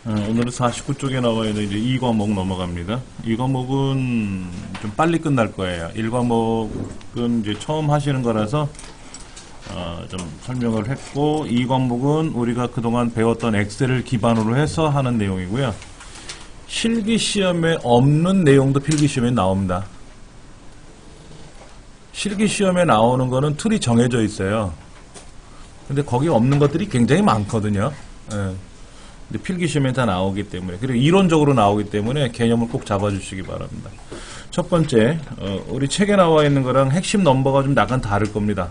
오늘은 49쪽에 나와 있는 이제 2과목 넘어갑니다. 2과목은 좀 빨리 끝날 거예요. 1과목은 이제 처음 하시는 거라서 좀 설명을 했고, 2과목은 우리가 그동안 배웠던 엑셀을 기반으로 해서 하는 내용이고요. 실기시험에 없는 내용도 필기시험에 나옵니다. 실기시험에 나오는 거는 틀이 정해져 있어요. 근데 거기 없는 것들이 굉장히 많거든요. 예. 근데 필기시험에 다 나오기 때문에, 그리고 이론적으로 나오기 때문에 개념을 꼭 잡아주시기 바랍니다. 첫 번째, 우리 책에 나와 있는 거랑 핵심 넘버가 좀 약간 다를 겁니다.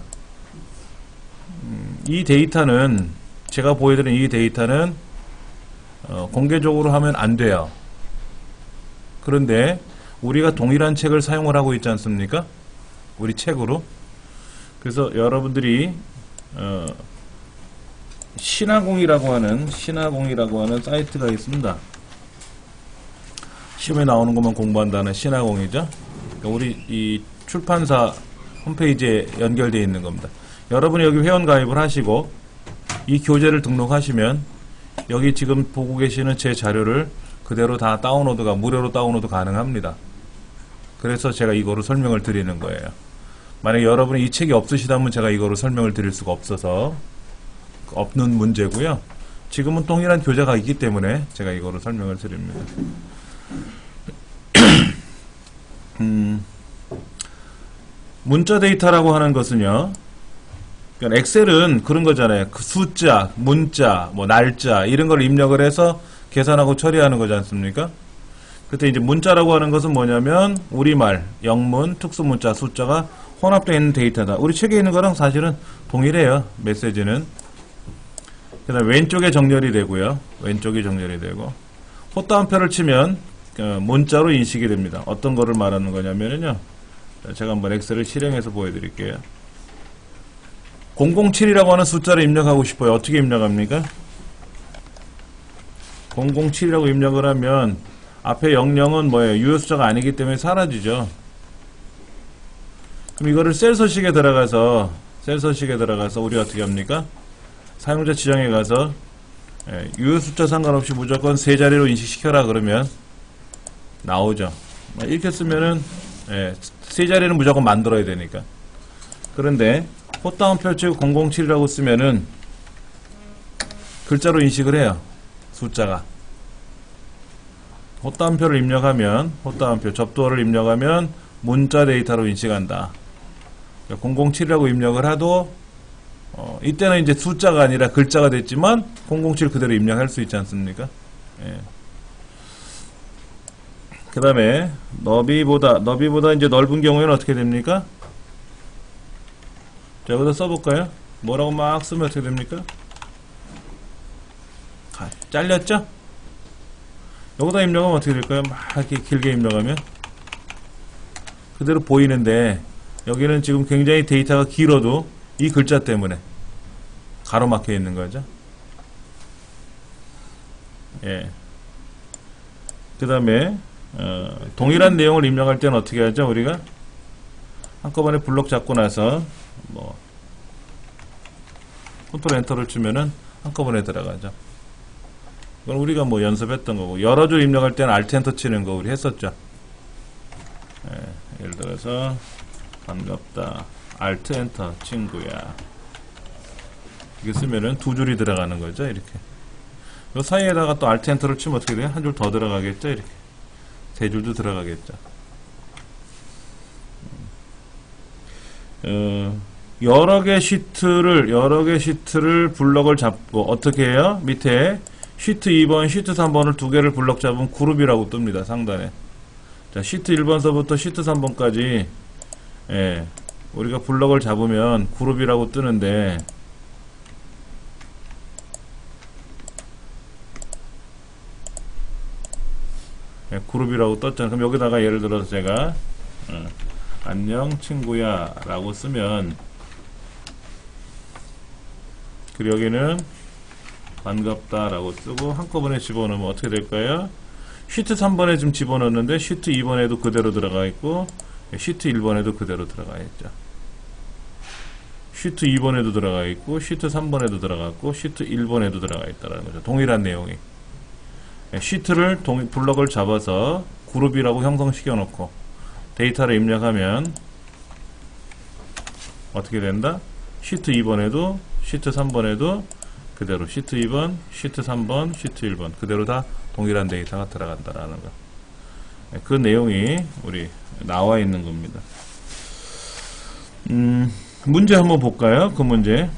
이 데이터는, 제가 보여드린 이 데이터는 공개적으로 하면 안 돼요. 그런데 우리가 동일한 책을 사용을 하고 있지 않습니까? 우리 책으로. 그래서 여러분들이 신화공이라고 하는 사이트가 있습니다. 시험에 나오는 것만 공부한다는 신화공이죠. 그러니까 우리 이 출판사 홈페이지에 연결되어 있는 겁니다. 여러분이 여기 회원 가입을 하시고 이 교재를 등록하시면 여기 지금 보고 계시는 제 자료를 그대로 다 다운로드가 무료로 다운로드 가능합니다. 그래서 제가 이거로 설명을 드리는 거예요. 만약에 여러분이 이 책이 없으시다면 제가 이거로 설명을 드릴 수가 없어서 없는 문제고요. 지금은 동일한 교재가 있기 때문에 제가 이거로 설명을 드립니다. 문자 데이터라고 하는 것은요, 그러니까 엑셀은 그런 거잖아요. 그 숫자, 문자, 뭐 날짜 이런 걸 입력을 해서 계산하고 처리하는 거지 않습니까? 그때 이제 문자라고 하는 것은 뭐냐면 우리말, 영문, 특수문자, 숫자가 혼합되어 있는 데이터다. 우리 책에 있는 거랑 사실은 동일해요. 메시지는. 그 다음에 왼쪽에 정렬이 되고요. 왼쪽이 정렬이 되고, 헛다운표를 치면 문자로 인식이 됩니다. 어떤 거를 말하는 거냐면요, 제가 한번 엑셀을 실행해서 보여드릴게요. 007이라고 하는 숫자를 입력하고 싶어요. 어떻게 입력합니까? 007이라고 입력을 하면 앞에 00은 뭐예요? 유효 숫자가 아니기 때문에 사라지죠. 그럼 이거를 셀 서식에 들어가서 우리가 어떻게 합니까? 사용자 지정에 가서 유효 숫자 상관없이 무조건 세 자리로 인식시켜라 그러면 나오죠. 이렇게 쓰면은 세 자리는 무조건 만들어야 되니까. 그런데 헛다운 펼치고 007이라고 쓰면은 글자로 인식을 해요. 숫자가. 헛다운표를 입력하면, 헛다운표 접두어를 입력하면 문자 데이터로 인식한다. 007이라고 입력을 해도 이때는 이제 숫자가 아니라 글자가 됐지만 007 그대로 입력할 수 있지 않습니까? 예. 그 다음에 너비보다 이제 넓은 경우에는 어떻게 됩니까? 자, 여기다 써볼까요? 뭐라고 막 쓰면 어떻게 됩니까? 잘렸죠? 여기다 입력하면 어떻게 될까요? 막 이렇게 길게 입력하면 그대로 보이는데, 여기는 지금 굉장히 데이터가 길어도 이 글자 때문에 가로막혀 있는 거죠. 예. 그 다음에 동일한 내용을 입력할 때는 어떻게 하죠? 우리가 한꺼번에 블록 잡고 나서 뭐 컨트롤 엔터를 치면은 한꺼번에 들어가죠. 이건 우리가 뭐 연습했던 거고, 여러 줄 입력할 때는 알트 엔터 치는 거 우리 했었죠. 예를 들어서 반갑다, 알트 엔터 친구야, 이렇게 쓰면은 두 줄이 들어가는 거죠. 이렇게 요 사이에다가 또 알트 엔터를 치면 어떻게 돼요? 한 줄 더 들어가겠죠. 이렇게 세 줄도 들어가겠죠. 여러 개 시트를 블럭을 잡고 어떻게 해요? 밑에 시트 2번, 시트 3번을 두 개를 블럭 잡으면 그룹이라고 뜹니다. 상단에. 자, 시트 1번서부터 시트 3번까지 우리가 블럭을 잡으면 그룹이라고 뜨는데, 그룹이라고 떴잖아요. 그럼 여기다가 예를 들어서 제가 안녕 친구야 라고 쓰면, 그리고 여기는 반갑다 라고 쓰고 한꺼번에 집어넣으면 어떻게 될까요? 시트 3번에 좀 집어넣었는데 시트 2번에도 그대로 들어가 있고 시트 1번에도 그대로 들어가 있죠. 시트 2번에도 들어가 있고 시트 3번에도 들어갔고 시트 1번에도 들어가 있다는 거죠. 동일한 내용이. 시트를 블럭을 잡아서 그룹이라고 형성시켜 놓고 데이터를 입력하면 어떻게 된다? 시트 2번에도 시트 3번에도 그대로 시트 2번, 시트 3번, 시트 1번 그대로 다 동일한 데이터가 들어간다라는 거. 그 내용이 우리 나와 있는 겁니다. 문제 한번 볼까요? 그 문제.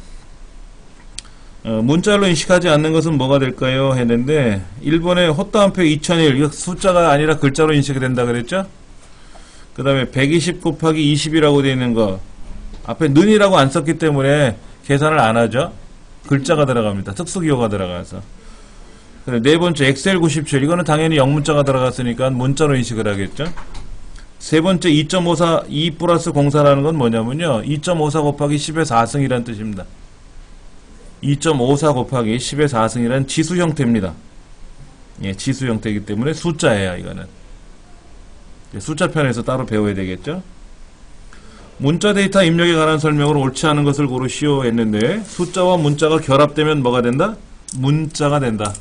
문자로 인식하지 않는 것은 뭐가 될까요? 했는데 1번에 헛다운표 2001 이거 숫자가 아니라 글자로 인식이 된다 그랬죠? 그 다음에 120 곱하기 20이라고 되어 있는 거 앞에 는이라고 안 썼기 때문에 계산을 안 하죠. 글자가 들어갑니다. 특수기호가 들어가서. 네 번째 엑셀 97 이거는 당연히 영문자가 들어갔으니까 문자로 인식을 하겠죠. 세 번째 2.54 2 플러스 04라는 건 뭐냐면요 2.54 곱하기 10의 4승이라는 뜻입니다. 2.54 곱하기 10의 4승이라는 지수 형태입니다. 예, 지수 형태이기 때문에 숫자예요. 이거는 숫자 편에서 따로 배워야 되겠죠. 문자 데이터 입력에 관한 설명으로 옳지 않은 것을 고르시오 했는데 숫자와 문자가 결합되면 뭐가 된다? 문자가 된다.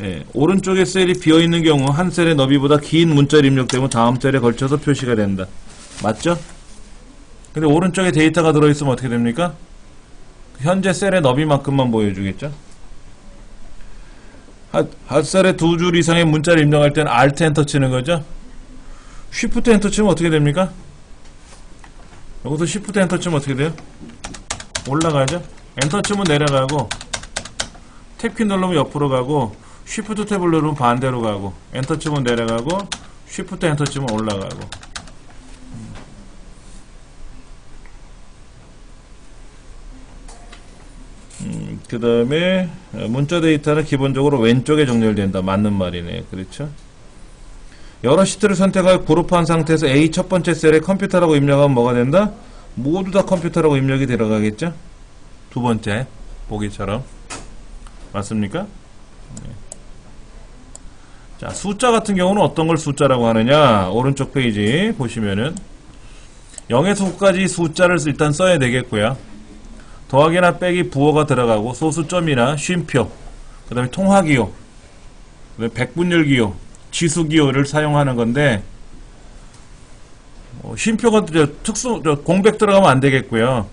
예, 오른쪽에 셀이 비어있는 경우 한 셀의 너비보다 긴 문자를 입력되면 다음 셀에 걸쳐서 표시가 된다. 맞죠? 근데 오른쪽에 데이터가 들어있으면 어떻게 됩니까? 현재 셀의 너비만큼만 보여주겠죠? 한 셀에 두 줄 이상의 문자를 입력할 때는 Alt 엔터 치는 거죠? Shift 엔터 치면 어떻게 됩니까? 여기서 Shift 엔터 치면 어떻게 돼요? 올라가죠? 엔터 치면 내려가고 탭키 누르면 옆으로 가고 Shift 탭을 누르면 반대로 가고 엔터 치면 내려가고 Shift 엔터 치면 올라가고 그 다음에 문자 데이터는 기본적으로 왼쪽에 정렬된다. 맞는 말이네. 그렇죠? 여러 시트를 선택하여 그룹한 상태에서 A 첫 번째 셀에 컴퓨터라고 입력하면 뭐가 된다? 모두 다 컴퓨터라고 입력이 들어가겠죠? 두 번째 보기처럼 맞습니까? 네. 자, 숫자 같은 경우는 어떤 걸 숫자라고 하느냐? 오른쪽 페이지 보시면은 0에서 9까지 숫자를 일단 써야 되겠고요. 더하기나 빼기 부호가 들어가고 소수점이나 쉼표, 그 다음에 통화기호, 그 다음에 백분율기호, 지수기호를 사용하는 건데 쉼표가 공백 들어가면 안 되겠고요.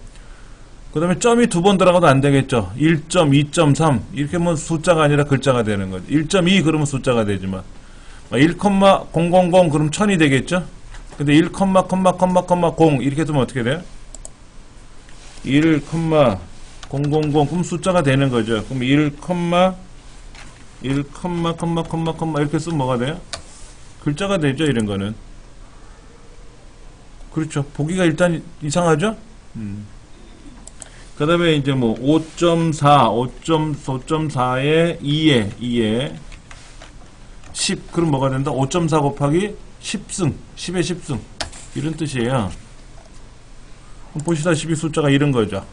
그 다음에 점이 두 번 들어가도 안 되겠죠. 1점, 2.3 이렇게 하면 숫자가 아니라 글자가 되는 거죠. 1.2 그러면 숫자가 되지만 1,000 그럼 1000이 되겠죠. 근데 1, 0, 이렇게 되면 어떻게 돼요? 1, 000 그럼 숫자가 되는 거죠. 그럼 1, 이렇게 쓰면 뭐가 돼요? 글자가 되죠. 이런 거는. 그렇죠. 보기가 일단 이상하죠? 그 다음에 이제 뭐 5.4에 2에 10 그럼 뭐가 된다? 5.4 곱하기 10승 10의 10승 이런 뜻이에요. 보시다시피 숫자가 이런 거죠.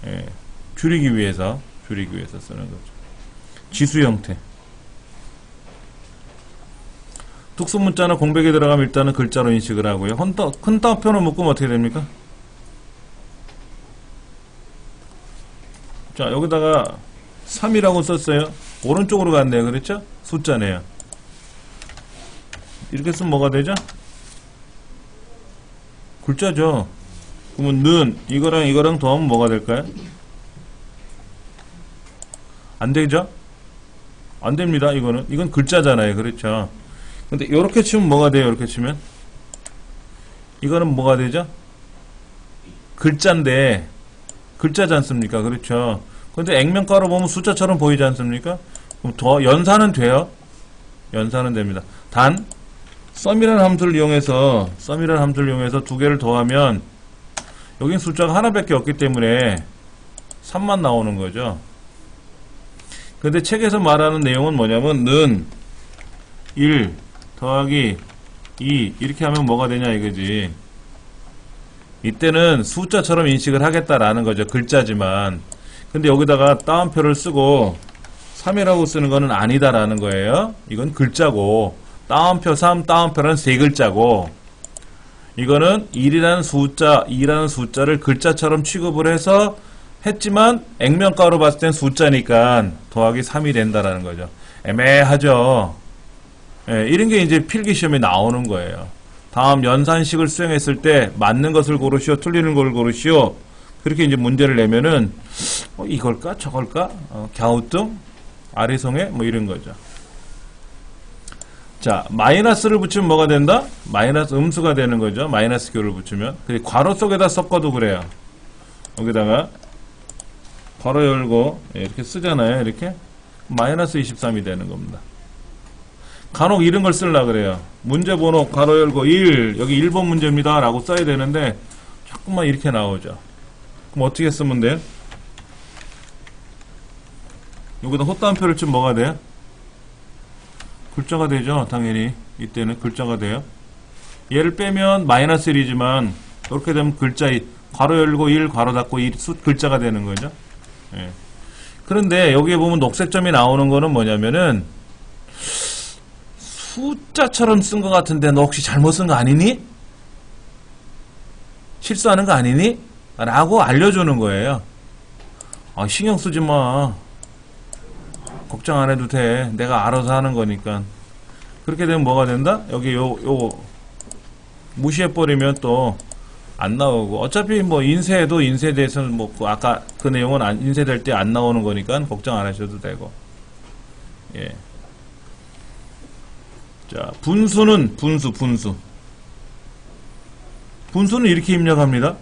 예, 줄이기 위해서 쓰는 거죠. 지수 형태. 특수 문자나 공백에 들어가면 일단은 글자로 인식을 하고요. 큰 따옴표로 묶으면 어떻게 됩니까? 자, 여기다가 3이라고 썼어요. 오른쪽으로 갔네요. 그렇죠? 숫자네요. 이렇게 쓰면 뭐가 되죠? 글자죠. 그러면 는 이거랑 더하면 뭐가 될까요? 안 되죠? 안 됩니다. 이건 글자잖아요. 그렇죠? 근데 이렇게 치면 뭐가 돼요? 이렇게 치면 이거는 뭐가 되죠? 글자인데 글자지 않습니까? 그렇죠? 근데 액면가로 보면 숫자처럼 보이지 않습니까? 그럼 더 연산은 돼요. 연산은 됩니다. 단 썸이라는 함수를 이용해서 두 개를 더하면 여긴 숫자가 하나밖에 없기 때문에 3만 나오는 거죠. 근데 책에서 말하는 내용은 뭐냐면 는 1 더하기 2 이렇게 하면 뭐가 되냐 이거지. 이때는 숫자처럼 인식을 하겠다라는 거죠. 글자지만. 근데 여기다가 따옴표를 쓰고 3이라고 쓰는 거는 아니다라는 거예요. 이건 글자고 따옴표 3, 따옴표는 세 글자고 이거는 1이라는 숫자, 2라는 숫자를 글자처럼 취급을 해서 했지만 액면가로 봤을 땐 숫자니까 더하기 3이 된다라는 거죠. 애매하죠. 예, 이런 게 이제 필기시험에 나오는 거예요. 다음 연산식을 수행했을 때 맞는 것을 고르시오, 틀리는 걸 고르시오. 그렇게 이제 문제를 내면은 이걸까 저걸까 갸우뚱 아리송해 뭐 이런 거죠. 자, 마이너스를 붙이면 뭐가 된다? 마이너스 음수가 되는 거죠. 마이너스 교를 붙이면. 그리고 괄호 속에다 섞어도 그래요. 여기다가 괄호 열고 이렇게 쓰잖아요. 이렇게 마이너스 23이 되는 겁니다. 간혹 이런 걸 쓰려고 그래요. 문제번호 괄호 열고 1 여기 1번 문제입니다 라고 써야 되는데 자꾸만 이렇게 나오죠. 그럼 어떻게 쓰면 돼요? 여기다 헛다운표를 치면 뭐가 돼요? 글자가 되죠. 당연히 이때는 글자가 돼요. 얘를 빼면 마이너스 1이지만 이렇게 되면 글자 괄호 열고 1 괄호 닫고 1 글자가 되는 거죠. 예. 그런데 여기에 보면 녹색점이 나오는 거는 뭐냐면은 숫자처럼 쓴 것 같은데 너 혹시 잘못 쓴 거 아니니? 실수하는 거 아니니? 라고 알려주는 거예요. 신경 쓰지 마. 걱정 안 해도 돼. 내가 알아서 하는 거니까. 그렇게 되면 뭐가 된다? 여기 요거 무시해버리면 또 안 나오고. 어차피 뭐 인쇄해도 인쇄에 대해서는 뭐 아까 그 내용은 인쇄될 때 안 나오는 거니까 걱정 안 하셔도 되고. 예. 자, 분수는 분수는 이렇게 입력합니다.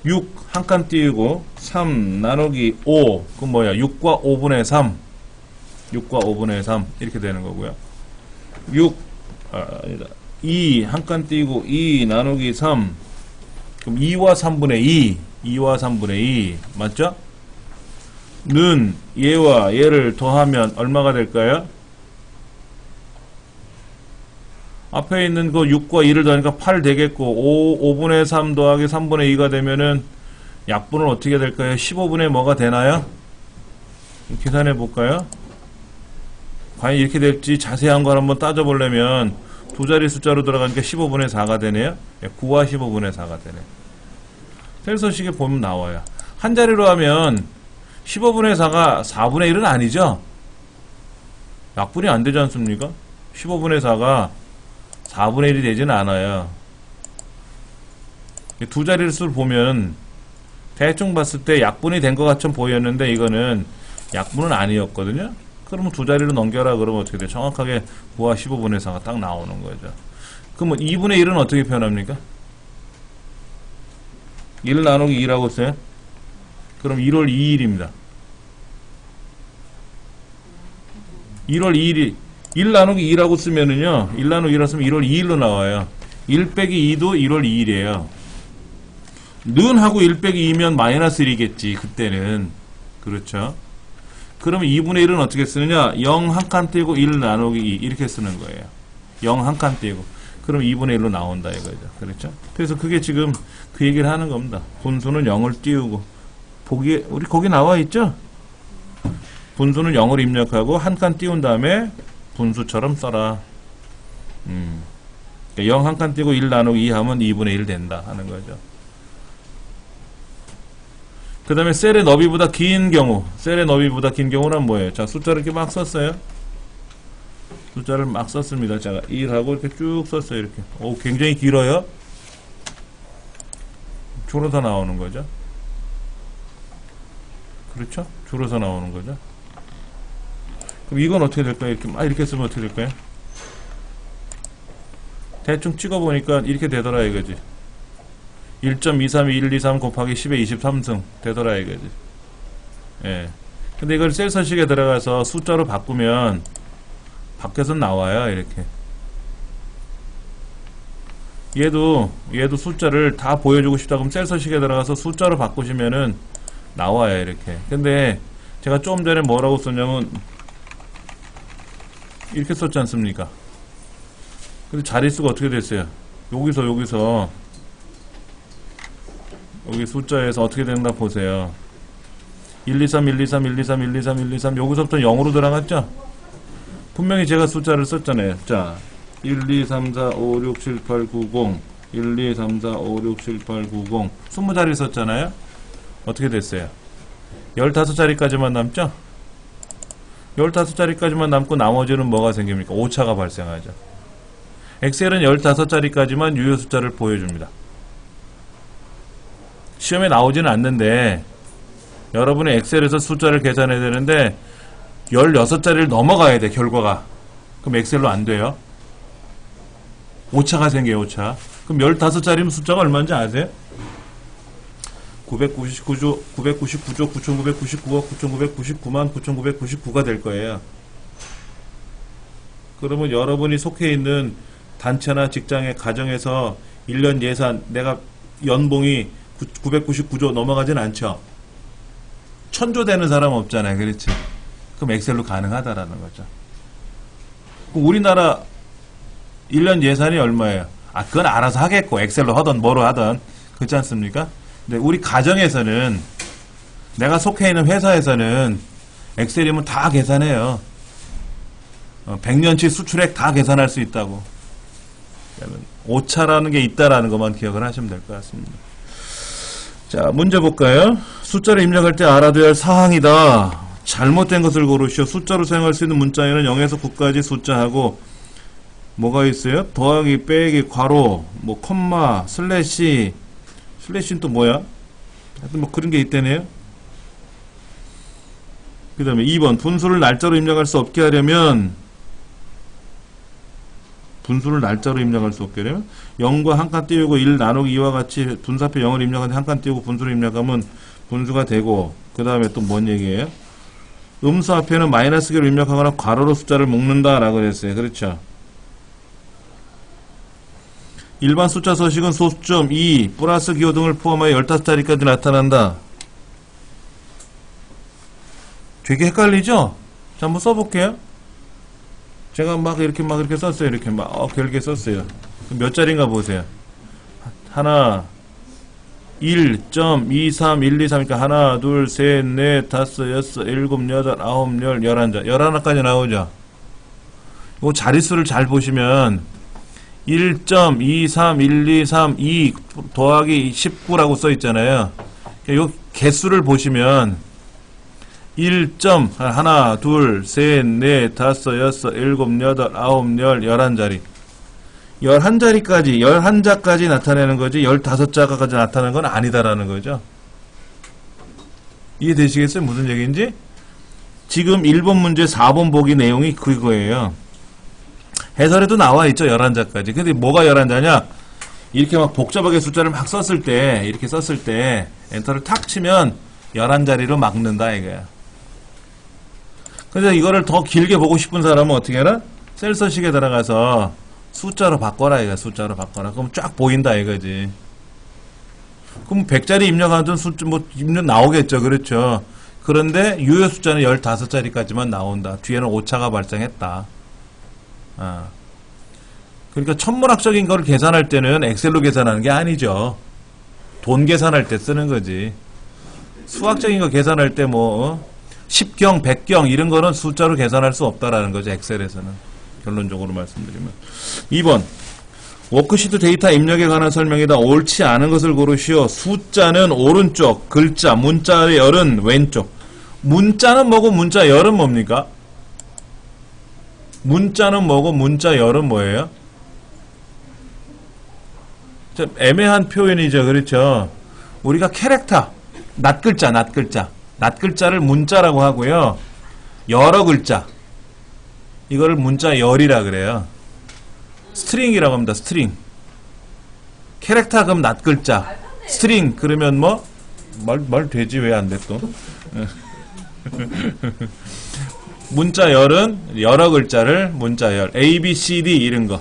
6 한 칸 띄우고 3 나누기 5 그럼 뭐야 6과 5분의 3 6과 5분의 3 이렇게 되는 거고요. 2 한 칸 띄우고 2 나누기 3 그럼 2와 3분의 2 2와 3분의 2 맞죠? 는 얘와 얘를 더하면 얼마가 될까요? 앞에 있는 거 6과 2를 더하니까 8 되겠고 5분의 3 더하기 3분의 2가 되면은 약분은 어떻게 될까요? 15분의 뭐가 되나요? 계산해 볼까요? 과연 이렇게 될지 자세한 걸 한번 따져보려면 두 자리 숫자로 들어가니까 15분의 4가 되네요. 9와 15분의 4가 되네. 셀서식에 보면 나와요. 한 자리로 하면 15분의 4가 4분의 1은 아니죠? 약분이 안 되지 않습니까? 15분의 4가 4분의 1이 되지는 않아요. 두 자리를 수를 보면 대충 봤을 때 약분이 된 것 같이 보였는데 이거는 약분은 아니었거든요. 그러면 두 자리로 넘겨라 그러면 어떻게 돼요? 정확하게 9와 15분의 4가 딱 나오는 거죠. 그러면 2분의 1은 어떻게 표현합니까? 1 나누기 2라고 써요? 그럼 1월 2일입니다. 1월 2일이 1 나누기 2라고 쓰면은요, 1 나누기 2라고 쓰면 1월 2일로 나와요. 1 빼기 2도 1월 2일이에요. 는 하고 1 빼기 2면 마이너스 1이겠지, 그때는. 그렇죠? 그러면 2분의 1은 어떻게 쓰느냐? 0 한 칸 띄고 1 나누기 2. 이렇게 쓰는 거예요. 0 한 칸 띄고. 그럼 2분의 1로 나온다, 이거죠. 그렇죠? 그래서 그게 지금 그 얘기를 하는 겁니다. 분수는 0을 띄우고. 우리 거기 나와 있죠? 분수는 0을 입력하고 한 칸 띄운 다음에 분수처럼 써라. 0 한 칸 띄고 1 나누기 2 하면 2분의 1 된다 하는 거죠. 그 다음에 셀의 너비보다 긴 경우는 뭐예요? 자, 숫자를 이렇게 막 썼어요. 숫자를 막 썼습니다. 제가 1하고 이렇게 쭉 썼어요. 이렇게. 오, 굉장히 길어요. 줄어서 나오는 거죠. 그렇죠? 줄어서 나오는 거죠. 그럼 이건 어떻게 될까요? 이렇게 쓰면 어떻게 될까요? 대충 찍어보니까 이렇게 되더라 이거지. 1.232 곱하기 10의 23승 되더라 이거지. 예. 근데 이걸 셀서식에 들어가서 숫자로 바꾸면 밖에서 나와요. 이렇게. 얘도 숫자를 다 보여주고 싶다 그럼 셀서식에 들어가서 숫자로 바꾸시면은 나와요. 이렇게. 근데 제가 좀 전에 뭐라고 썼냐면 이렇게 썼지 않습니까? 근데 자릿수가 어떻게 됐어요? 여기서 여기 숫자에서 어떻게 되는가 보세요. 1, 2, 3, 1, 2, 3, 1, 2, 3, 1, 2, 3, 1, 2, 3 여기서부터 0으로 들어갔죠? 분명히 제가 숫자를 썼잖아요. 자, 1, 2, 3, 4, 5, 6, 7, 8, 9, 0 1, 2, 3, 4, 5, 6, 7, 8, 9, 0 20자리 썼잖아요. 어떻게 됐어요? 15자리까지만 남죠? 15자리까지만 남고 나머지는 뭐가 생깁니까? 오차가 발생하죠. 엑셀은 15자리까지만 유효 숫자를 보여줍니다. 시험에 나오지는 않는데 여러분이 엑셀에서 숫자를 계산해야 되는데 16자리를 넘어가야 돼, 결과가. 그럼 엑셀로 안 돼요. 오차가 생겨요, 오차. 그럼 15자리면 숫자가 얼마인지 아세요? 999조, 9999억, 9999만 9999가 될 거예요. 그러면 여러분이 속해 있는 단체나 직장의 가정에서 1년 예산, 내가 연봉이 999조 넘어가진 않죠. 1000조 되는 사람 없잖아요. 그렇지? 그럼 엑셀로 가능하다라는 거죠. 그럼 우리나라 1년 예산이 얼마예요? 아, 그건 알아서 하겠고, 엑셀로 하든 뭐로 하든. 그렇지 않습니까? 근데 우리 가정에서는, 내가 속해 있는 회사에서는 엑셀이면 다 계산해요. 100년치 수출액 다 계산할 수 있다고. 오차라는 게 있다라는 것만 기억을 하시면 될 것 같습니다. 자, 문제 볼까요? 숫자를 입력할 때 알아둬야 할 사항이다. 잘못된 것을 고르시오. 숫자로 사용할 수 있는 문자에는 0에서 9까지 숫자하고 뭐가 있어요? 더하기, 빼기, 괄호, 뭐 콤마, 슬래시. 슬래시는 또 뭐야? 하여튼 뭐 그런 게 있다네요. 그 다음에 2번 분수를 날짜로 입력할 수 없게 하려면, 분수를 날짜로 입력할 수 없게 하려면 0과 한 칸 띄우고 1 나누기 2와 같이 분수앞에 0을 입력하는데 한 칸 띄우고 분수를 입력하면 분수가 되고, 그 다음에 또 뭔 얘기예요? 음수 앞에는 마이너스 기를 입력하거나 괄호로 숫자를 묶는다 라고 했어요. 그렇죠? 일반 숫자 서식은 소수점 2, 플러스 기호 등을 포함하여 15자리까지 나타난다. 되게 헷갈리죠? 자, 한번 써볼게요. 제가 막 이렇게 썼어요. 이렇게 길게 썼어요. 몇 자리인가 보세요. 하나, 1.23, 1, 2, 3, 그러니까 하나, 둘, 셋, 넷, 다섯, 여섯, 일곱, 여덟, 아홉, 열, 11자. 11까지 나오죠? 이 자릿수를 잘 보시면 1.23, 1, 2, 3, 2 더하기 19라고 써 있잖아요. 이 개수를 보시면 1. 하나, 둘, 셋, 넷, 다섯, 여섯, 일곱, 여덟, 아홉, 열, 11자리. 11자리까지, 11자까지 나타내는 거지 15자까지 나타내는 건 아니다라는 거죠. 이해되시겠어요? 무슨 얘기인지? 지금 1번 문제 4번 보기 내용이 그거예요. 해설에도 나와 있죠. 11자까지. 근데 뭐가 11자냐? 이렇게 막 복잡하게 숫자를 막 썼을 때, 이렇게 썼을 때 엔터를 탁 치면 11자리로 막는다 이거야. 근데 이거를 더 길게 보고 싶은 사람은 어떻게 해라? 셀 서식에 들어가서 숫자로 바꿔라 이거야. 숫자로 바꿔라. 그럼 쫙 보인다 이거지. 그럼 100자리 입력하던 숫자 뭐 입력 나오겠죠. 그렇죠. 그런데 유효 숫자는 15자리까지만 나온다. 뒤에는 오차가 발생했다. 그러니까 천문학적인 걸 계산할 때는 엑셀로 계산하는 게 아니죠. 돈 계산할 때 쓰는 거지. 수학적인 거 계산할 때 뭐 10경, 100경 이런 거는 숫자로 계산할 수 없다라는 거죠. 엑셀에서는. 결론적으로 말씀드리면. 2번 워크시트 데이터 입력에 관한 설명이다. 옳지 않은 것을 고르시오. 숫자는 오른쪽, 글자, 문자의 열은 왼쪽. 문자는 뭐고 문자 열은 뭡니까? 문자는 뭐고 문자 열은 뭐예요? 좀 애매한 표현이죠. 그렇죠? 우리가 캐릭터, 낱글자, 낱글자를 문자라고 하고요. 여러 글자. 이거를 문자 열이라 그래요. 스트링이라고 합니다. 스트링. 캐릭터 그럼 낱글자. 스트링 그러면 뭐? 말 되지 왜 안 돼 또? 문자 열은 여러 글자를 문자 열. A, B, C, D 이런 거.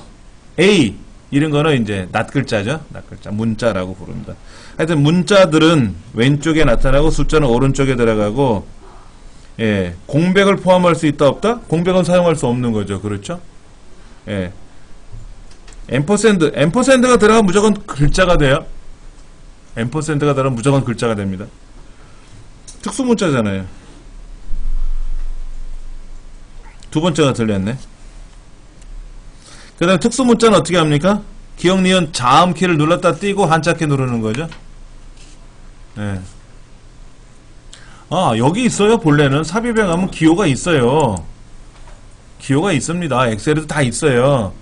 A 이런 거는 이제 낱글자죠. 낱글자. 문자라고 부릅니다. 하여튼 문자들은 왼쪽에 나타나고 숫자는 오른쪽에 들어가고, 예, 공백을 포함할 수 있다 없다? 공백은 사용할 수 없는 거죠. 그렇죠? 예. 앰퍼샌드가 들어가면 무조건 글자가 돼요. 앰퍼샌드가 들어가면 무조건 글자가 됩니다. 특수문자잖아요. 두 번째가 틀렸네. 그 다음에 특수문자는 어떻게 합니까? 기억, 니은, 자음키를 눌렀다 띄고 한자키 누르는 거죠. 예. 아, 여기 있어요. 본래는 삽입에 가면 기호가 있어요. 기호가 있습니다. 엑셀에도 다 있어요.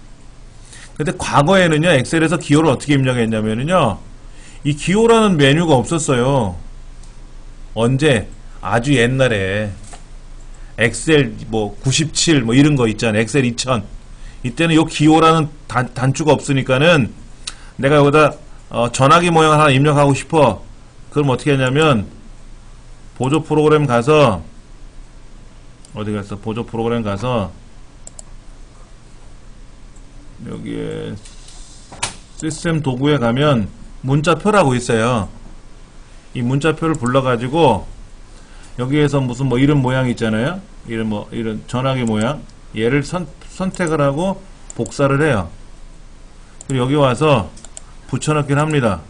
근데 과거에는요, 엑셀에서 기호를 어떻게 입력했냐면요, 이 기호라는 메뉴가 없었어요. 언제? 아주 옛날에. 엑셀 뭐 97 뭐 이런 거 있잖아요. 엑셀 2000. 이때는 요 기호라는 단추가 없으니까는 내가 여기다 전화기 모양 하나 입력하고 싶어. 그럼 어떻게 하냐면 보조 프로그램 가서 어디 갔어? 보조 프로그램 가서 여기에 시스템 도구에 가면 문자표라고 있어요. 이 문자표를 불러가지고 여기에서 무슨 뭐 이런 모양 있잖아요. 이런 전화기 모양. 얘를 선택을 하고 복사를 해요. 그리고 여기 와서 붙여넣기를 합니다.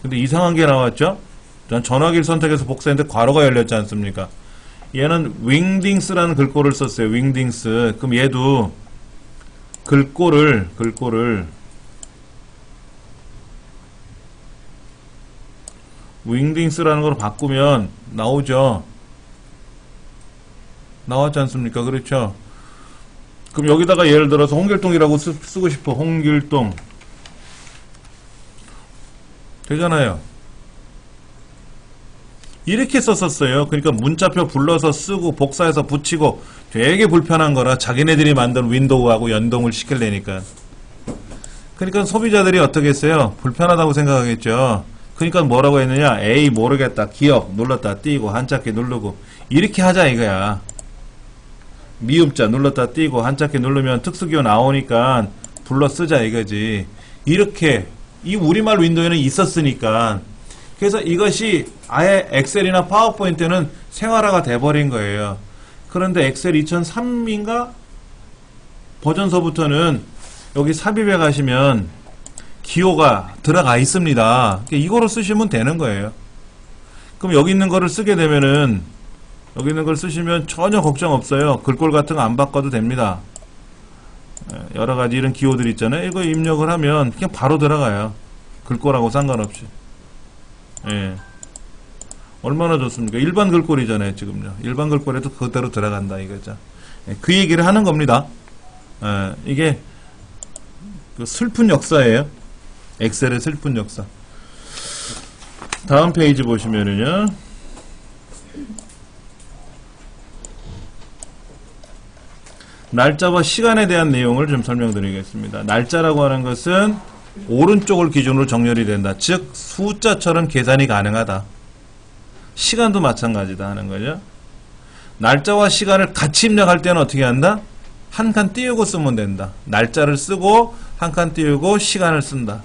근데 이상한 게 나왔죠? 전 전화기를 선택해서 복사했는데 괄호가 열렸지 않습니까? 얘는 윙딩스라는 글꼴을 썼어요. 윙딩스. 그럼 얘도 글꼴을 윙딩스라는 걸로 바꾸면 나오죠. 나왔지 않습니까? 그렇죠? 그럼 여기다가 예를 들어서 홍길동이라고 쓰고 싶어. 홍길동. 되잖아요. 이렇게 썼었어요. 그러니까 문자표 불러서 쓰고 복사해서 붙이고 되게 불편한 거라 자기네들이 만든 윈도우하고 연동을 시키려니까. 그러니까 소비자들이 어떻게 했어요? 불편하다고 생각하겠죠. 그러니까 뭐라고 했느냐? 에이 모르겠다. 기억 눌렀다 띄고 한자키 누르고 이렇게 하자 이거야. 미음자 눌렀다 띄고 한자키 누르면 특수기호 나오니까 불러 쓰자 이거지. 이렇게 이 우리말 윈도우에는 있었으니까. 그래서 이것이 아예 엑셀이나 파워포인트는 생활화가 돼버린 거예요. 그런데 엑셀 2003인가 버전서부터는 여기 삽입에 가시면 기호가 들어가 있습니다. 이거로 쓰시면 되는 거예요. 그럼 여기 있는 거를 쓰게 되면은 여기 있는 걸 쓰시면 전혀 걱정 없어요. 글꼴 같은 거 안 바꿔도 됩니다. 여러 가지 이런 기호들 있잖아요. 이거 입력을 하면 그냥 바로 들어가요. 글꼴하고 상관없이. 예. 얼마나 좋습니까? 일반 글꼴이잖아요, 지금요. 일반 글꼴에도 그대로 들어간다, 이거죠. 예, 그 얘기를 하는 겁니다. 예, 이게 그 슬픈 역사예요. 엑셀의 슬픈 역사. 다음 페이지 보시면은요. 날짜와 시간에 대한 내용을 좀 설명드리겠습니다. 날짜라고 하는 것은 오른쪽을 기준으로 정렬이 된다. 즉 숫자처럼 계산이 가능하다. 시간도 마찬가지다 하는 거죠. 날짜와 시간을 같이 입력할 때는 어떻게 한다? 한 칸 띄우고 쓰면 된다. 날짜를 쓰고 한 칸 띄우고 시간을 쓴다.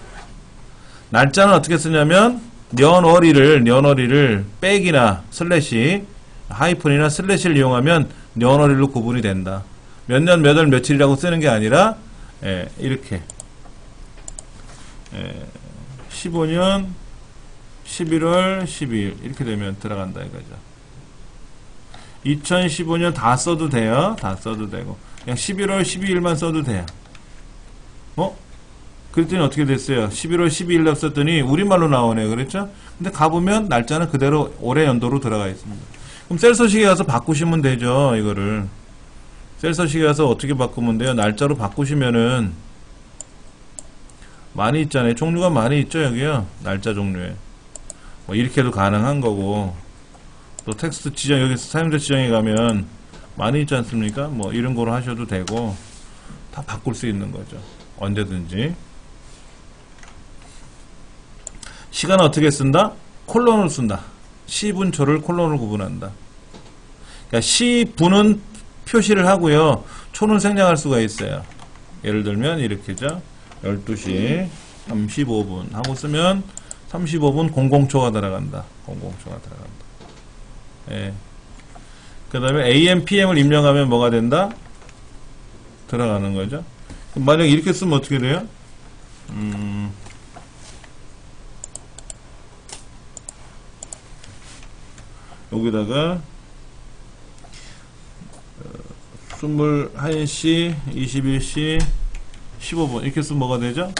날짜는 어떻게 쓰냐면 년월일을 백이나 슬래시 하이픈이나 슬래시를 이용하면 년월일로 구분이 된다. 몇 년 몇 월 며칠이라고 쓰는 게 아니라 이렇게 15년 11월 12일 이렇게 되면 들어간다 이거죠. 2015년 다 써도 돼요. 다 써도 되고 그냥 11월 12일만 써도 돼요. 그랬더니 어떻게 됐어요? 11월 12일 썼더니 우리말로 나오네요. 그랬죠? 근데 가보면 날짜는 그대로 올해 연도로 들어가 있습니다. 그럼 셀서식에 가서 바꾸시면 되죠. 이거를 셀서식에 가서 어떻게 바꾸면 돼요? 날짜로 바꾸시면은 많이 있잖아요. 종류가 많이 있죠. 여기요. 날짜 종류에 뭐 이렇게 해도 가능한 거고 또 텍스트 지정 여기서 사용자 지정에 가면 많이 있지 않습니까? 뭐 이런 거로 하셔도 되고 다 바꿀 수 있는 거죠. 언제든지. 시간은 어떻게 쓴다? 콜론을 쓴다. 시분초를 콜론으로 구분한다. 그러니까 시분은 표시를 하고요. 초는 생략할 수가 있어요. 예를 들면 이렇게죠. 12시 35분 하고 쓰면 35분 00초가 들어간다. 00초가 들어간다. 예. 그 다음에 AM, PM을 입력하면 뭐가 된다? 들어가는 거죠. 그럼 만약 이렇게 쓰면 어떻게 돼요? 여기다가 21시, 21시, 15분 이렇게 쓰면 뭐가 되죠?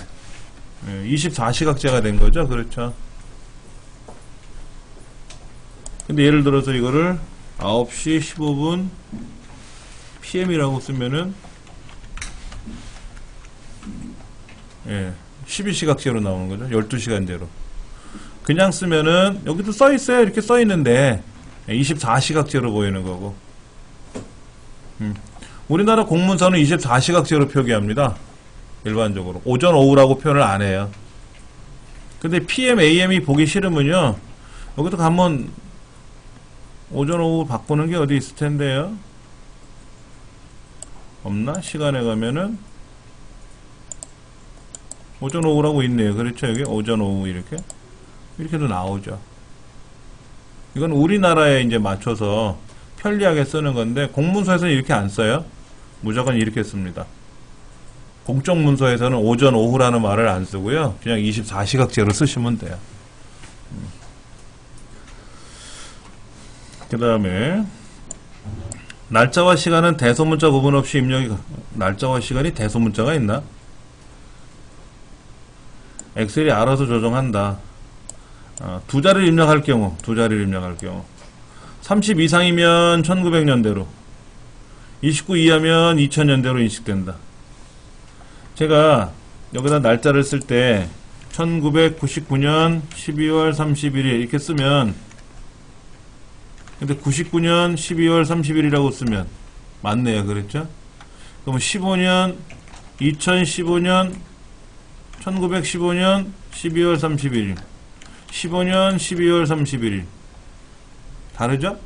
24시각제가 된 거죠. 그렇죠. 근데 예를 들어서 이거를 9시 15분 PM이라고 쓰면은, 예, 12시각제로 나오는 거죠. 12시간제로. 그냥 쓰면은, 여기도 써있어요. 이렇게 써있는데, 24시각제로 보이는 거고. 우리나라 공문서는 24시각제로 표기합니다. 일반적으로. 오전, 오후라고 표현을 안 해요. 근데 PM, AM이 보기 싫으면요, 여기도 가면, 오전, 오후 바꾸는 게 어디 있을 텐데요. 없나? 시간에 가면은, 오전, 오후라고 있네요. 그렇죠? 여기 오전, 오후 이렇게도 나오죠. 이건 우리나라에 이제 맞춰서 편리하게 쓰는 건데, 공문서에서는 이렇게 안 써요. 무조건 이렇게 씁니다. 공적 문서에서는 오전, 오후라는 말을 안 쓰고요. 그냥 24시각제로 쓰시면 돼요. 그 다음에, 날짜와 시간은 대소문자 구분 없이 입력이, 날짜와 시간이 대소문자가 있나? 엑셀이 알아서 조정한다. 두 자리를 입력할 경우, 30 이상이면 1900년대로, 29 이하면 2000년대로 인식된다. 제가 여기다 날짜를 쓸 때 1999년 12월 31일 이렇게 쓰면, 근데 99년 12월 31일이라고 쓰면 맞네요. 그랬죠? 그럼 15년 2015년 1915년 12월 31일 15년 12월 31일 다르죠?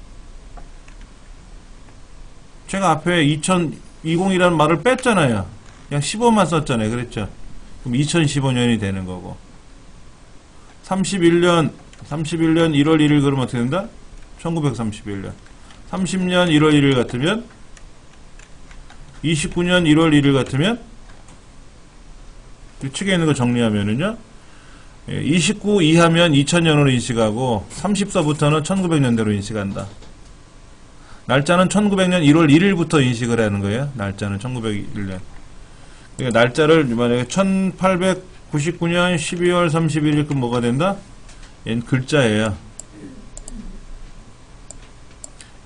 제가 앞에 2020이라는 말을 뺐잖아요. 그냥 15만 썼잖아요. 그랬죠? 그럼 2015년이 되는 거고, 31년 1월 1일 그러면 어떻게 된다? 1931년. 30년 1월 1일 같으면, 29년 1월 1일 같으면, 뒤쪽에 있는 거 정리하면은요, 29 이하면 2000년으로 인식하고 30서부터는 1900년대로 인식한다. 날짜는 1900년 1월 1일부터 인식을 하는 거예요. 날짜는 1901년. 그러니까 날짜를 만약에 1899년 12월 31일 그럼 뭐가 된다? 얘는 글자예요.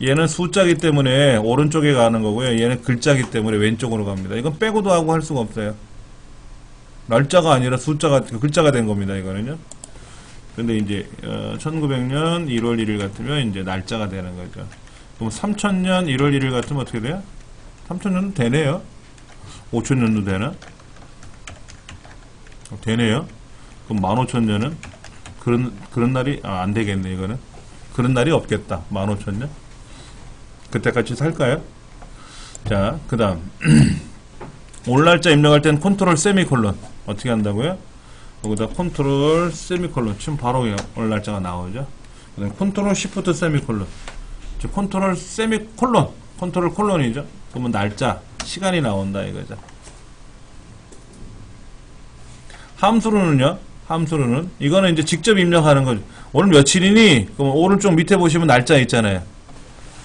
얘는 숫자기 때문에 오른쪽에 가는 거고요. 얘는 글자기 때문에 왼쪽으로 갑니다. 이건 빼고도 하고 할 수가 없어요. 날짜가 아니라 숫자가, 글자가 된 겁니다, 이거는요. 근데 이제, 1900년 1월 1일 같으면 이제 날짜가 되는 거죠. 그럼 3000년 1월 1일 같으면 어떻게 돼요? 3000년도 되네요. 5000년도 되나? 되네요. 그럼 15000년은? 그런 날이, 안 되겠네, 이거는. 그런 날이 없겠다. 15000년? 그때까지 살까요? 자, 그 다음. 올 날짜 입력할 때는 컨트롤 세미콜론. 어떻게 한다고요? 여기다 컨트롤 세미콜론 치면 바로 올 날짜가 나오죠. 그다음 컨트롤 시프트 세미콜론. 컨트롤 세미콜론. 컨트롤 콜론이죠. 그러면 날짜, 시간이 나온다 이거죠. 함수로는요? 함수로는 이거는 이제 직접 입력하는 거죠. 오늘 며칠이니? 그럼 오른쪽 밑에 보시면 날짜 있잖아요.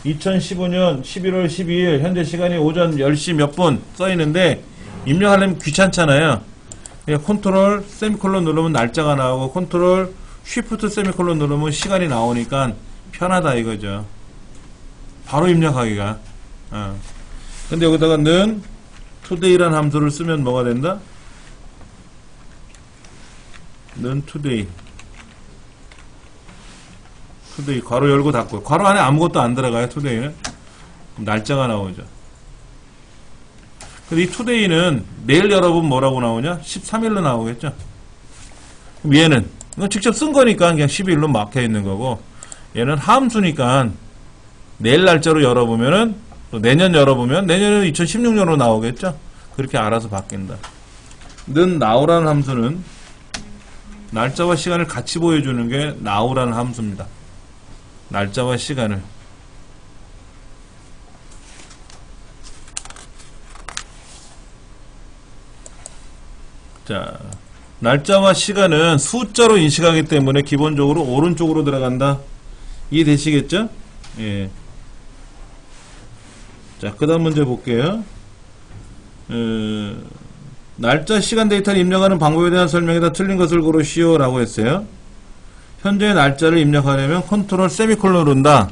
2015년 11월 12일 현재 시간이 오전 10시 몇 분 써있는데 입력하려면 귀찮잖아요. 그냥 컨트롤 세미콜론 누르면 날짜가 나오고 컨트롤 쉬프트 세미콜론 누르면 시간이 나오니까 편하다 이거죠. 바로 입력하기가. 근데 여기다가 는 today라는 함수를 쓰면 뭐가 된다? 는 today 괄호 열고 닫고, 괄호 안에 아무것도 안 들어가요. today는 그럼 날짜가 나오죠. 근데 이 today는 내일 여러분 뭐라고 나오냐? 13일로 나오겠죠. 그럼 얘는 이건 직접 쓴 거니까 그냥 12일로 막혀 있는 거고, 얘는 함수니까 내일 날짜로 열어보면은 또 내년 열어보면 내년은 2016년으로 나오겠죠. 그렇게 알아서 바뀐다. 는 now라는 함수는 날짜와 시간을 같이 보여주는 게 now라는 함수입니다. 날짜와 시간을. 자, 날짜와 시간은 숫자로 인식하기 때문에 기본적으로 오른쪽으로 들어간다. 이해되시겠죠? 예. 자, 그 다음 문제 볼게요. 날짜, 시간 데이터를 입력하는 방법에 대한 설명에다 틀린 것을 고르시오 라고 했어요. 현재의 날짜를 입력하려면 컨트롤 세미콜론 누른다.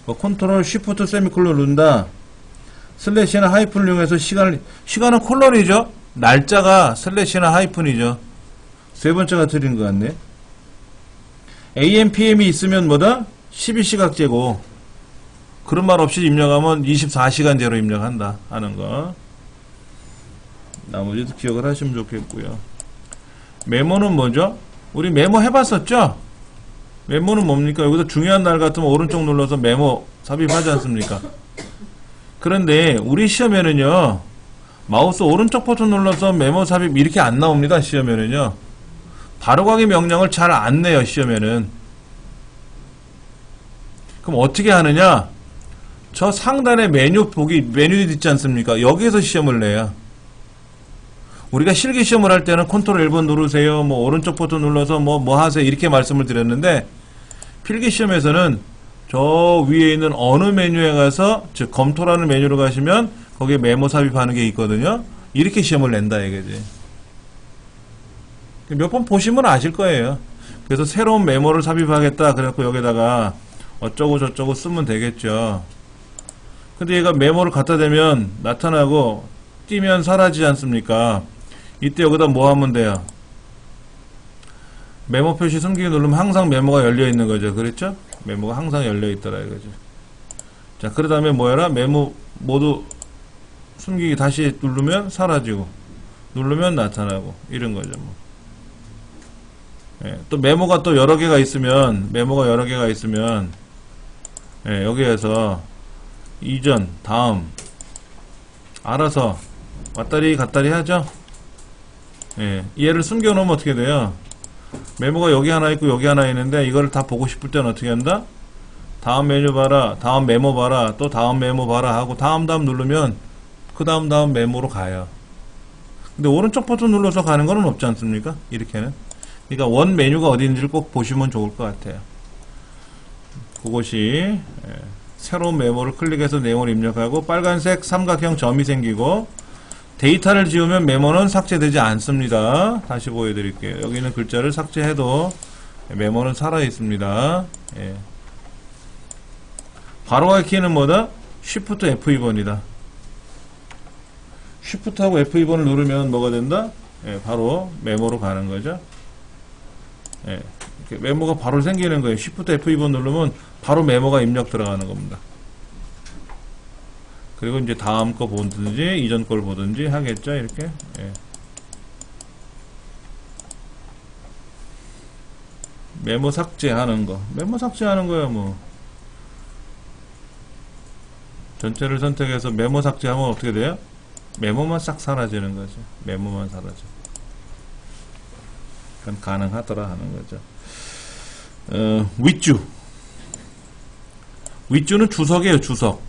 뭐 컨트롤 쉬프트 세미콜론 누른다. 슬래시나 하이픈을 이용해서 시간은 콜론이죠. 날짜가 슬래시나 하이픈이죠. 세 번째가 틀린 것 같네. AM, PM이 있으면 뭐다? 12시각제고 그런 말 없이 입력하면 24시간제로 입력한다 하는 거. 나머지도 기억을 하시면 좋겠고요. 메모는 뭐죠? 우리 메모 해봤었죠? 메모는 뭡니까? 여기서 중요한 날 같으면 오른쪽 눌러서 메모 삽입하지 않습니까? 그런데 우리 시험에는요, 마우스 오른쪽 버튼 눌러서 메모 삽입 이렇게 안 나옵니다. 시험에는요. 바로가기 명령을 잘 안 내요. 시험에는. 그럼 어떻게 하느냐? 저 상단에 메뉴 있지 않습니까? 여기에서 시험을 내요. 우리가 실기 시험을 할 때는 컨트롤 1번 누르세요. 뭐 오른쪽 버튼 눌러서 뭐 하세요. 이렇게 말씀을 드렸는데 필기 시험에서는 저 위에 있는 어느 메뉴에 가서 즉 검토라는 메뉴로 가시면 거기에 메모 삽입하는 게 있거든요. 이렇게 시험을 낸다 이거지. 몇 번 보시면 아실 거예요. 그래서 새로운 메모를 삽입하겠다. 그래갖고 여기다가 어쩌고 저쩌고 쓰면 되겠죠. 근데 얘가 메모를 갖다 대면 나타나고 띄면 사라지지 않습니까? 이때 여기다 뭐 하면 돼요? 메모 표시 숨기기 누르면 항상 메모가 열려 있는 거죠. 그렇죠? 메모가 항상 열려 있더라 이거죠. 자, 그 다음에 뭐해라? 메모 모두 숨기기 다시 누르면 사라지고 누르면 나타나고 이런 거죠. 뭐. 예, 또 메모가 또 여러 개가 있으면 예, 여기에서 이전, 다음 알아서 왔다리 갔다리 하죠. 예, 얘를 숨겨 놓으면 어떻게 돼요? 메모가 여기 하나 있고 여기 하나 있는데 이걸 다 보고 싶을 때는 어떻게 한다? 다음 메뉴 봐라, 다음 메모 봐라, 또 다음 메모 봐라 하고 다음 누르면 그 다음 메모로 가요. 근데 오른쪽 버튼 눌러서 가는 거는 없지 않습니까? 이렇게는. 그러니까 원 메뉴가 어디 있는지를 꼭 보시면 좋을 것 같아요. 그것이 새로운 메모를 클릭해서 내용을 입력하고 빨간색 삼각형 점이 생기고 데이터를 지우면 메모는 삭제되지 않습니다. 다시 보여드릴게요. 여기 있는 글자를 삭제해도 메모는 살아있습니다. 예. 바로가기 키는 뭐다? Shift F2번이다. Shift하고 F2번을 누르면 뭐가 된다? 예, 바로 메모로 가는 거죠. 예, 이렇게 메모가 바로 생기는 거예요. Shift F2번 누르면 바로 메모가 입력 들어가는 겁니다. 그리고 이제 다음 거 보든지 이전 걸 보든지 하겠죠. 이렇게. 예. 메모 삭제하는 거. 메모 삭제하는 거야 뭐. 전체를 선택해서 메모 삭제하면 어떻게 돼요? 메모만 싹 사라지는 거죠. 메모만 사라져. 그건 가능하더라 하는 거죠. 윗줄. 윗줄은 주석이에요. 주석.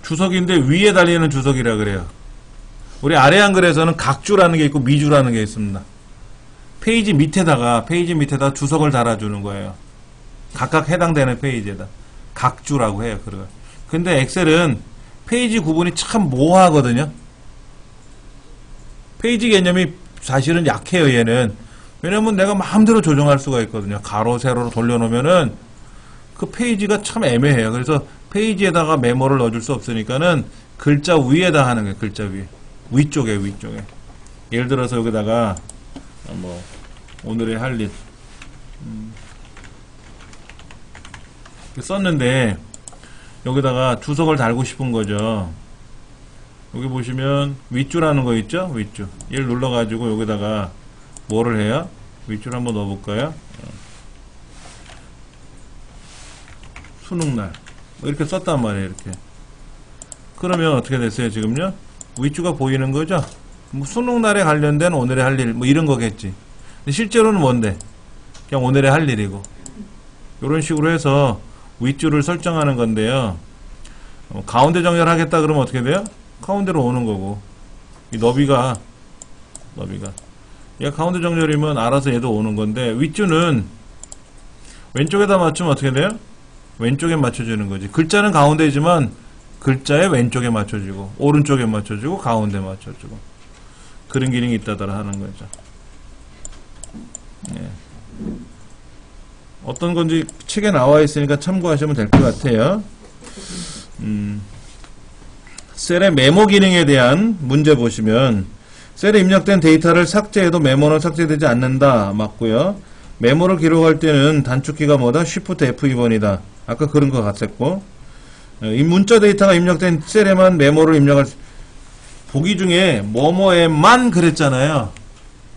주석인데 위에 달리는 주석이라 그래요. 우리 아래 한글에서는 각주라는 게 있고 미주라는 게 있습니다. 페이지 밑에다가 주석을 달아주는 거예요. 각각 해당되는 페이지에다 각주라고 해요. 그걸. 근데 엑셀은 페이지 구분이 참 모호하거든요. 페이지 개념이 사실은 약해요. 얘는. 왜냐면 내가 마음대로 조정할 수가 있거든요. 가로 세로로 돌려놓으면은 그 페이지가 참 애매해요. 그래서 페이지에다가 메모를 넣어줄 수 없으니까는 글자 위에다 하는 거예요. 글자 위에. 위쪽에. 예를 들어서 여기다가 뭐 오늘의 할 일 썼는데 여기다가 주석을 달고 싶은 거죠. 여기 보시면 윗줄하는 거 있죠? 윗줄. 얘를 눌러가지고 여기다가 뭐를 해요? 윗줄 한번 넣어볼까요? 수능날 이렇게 썼단 말이에요. 이렇게. 그러면 어떻게 됐어요? 지금요? 윗줄가 보이는 거죠? 뭐 수능날에 관련된 오늘의 할 일 뭐 이런 거겠지. 근데 실제로는 뭔데? 그냥 오늘의 할 일이고. 이런 식으로 해서 윗줄을 설정하는 건데요. 가운데 정렬하겠다 그러면 어떻게 돼요? 가운데로 오는 거고. 이 너비가 얘가 가운데 정렬이면 알아서 얘도 오는 건데 윗줄은 왼쪽에다 맞추면 어떻게 돼요? 왼쪽에 맞춰주는 거지. 글자는 가운데지만 글자의 왼쪽에 맞춰주고 오른쪽에 맞춰주고 가운데 맞춰주고 그런 기능이 있다더라 하는 거죠. 예. 어떤 건지 책에 나와 있으니까 참고하시면 될 것 같아요. 셀의 메모 기능에 대한 문제 보시면 셀에 입력된 데이터를 삭제해도 메모는 삭제되지 않는다. 맞고요. 메모를 기록할 때는 단축키가 뭐다? Shift F2번이다. 아까 그런 거 같았고, 이 문자 데이터가 입력된 셀에만 메모를 입력할 수, 보기 중에 뭐뭐에만 그랬잖아요.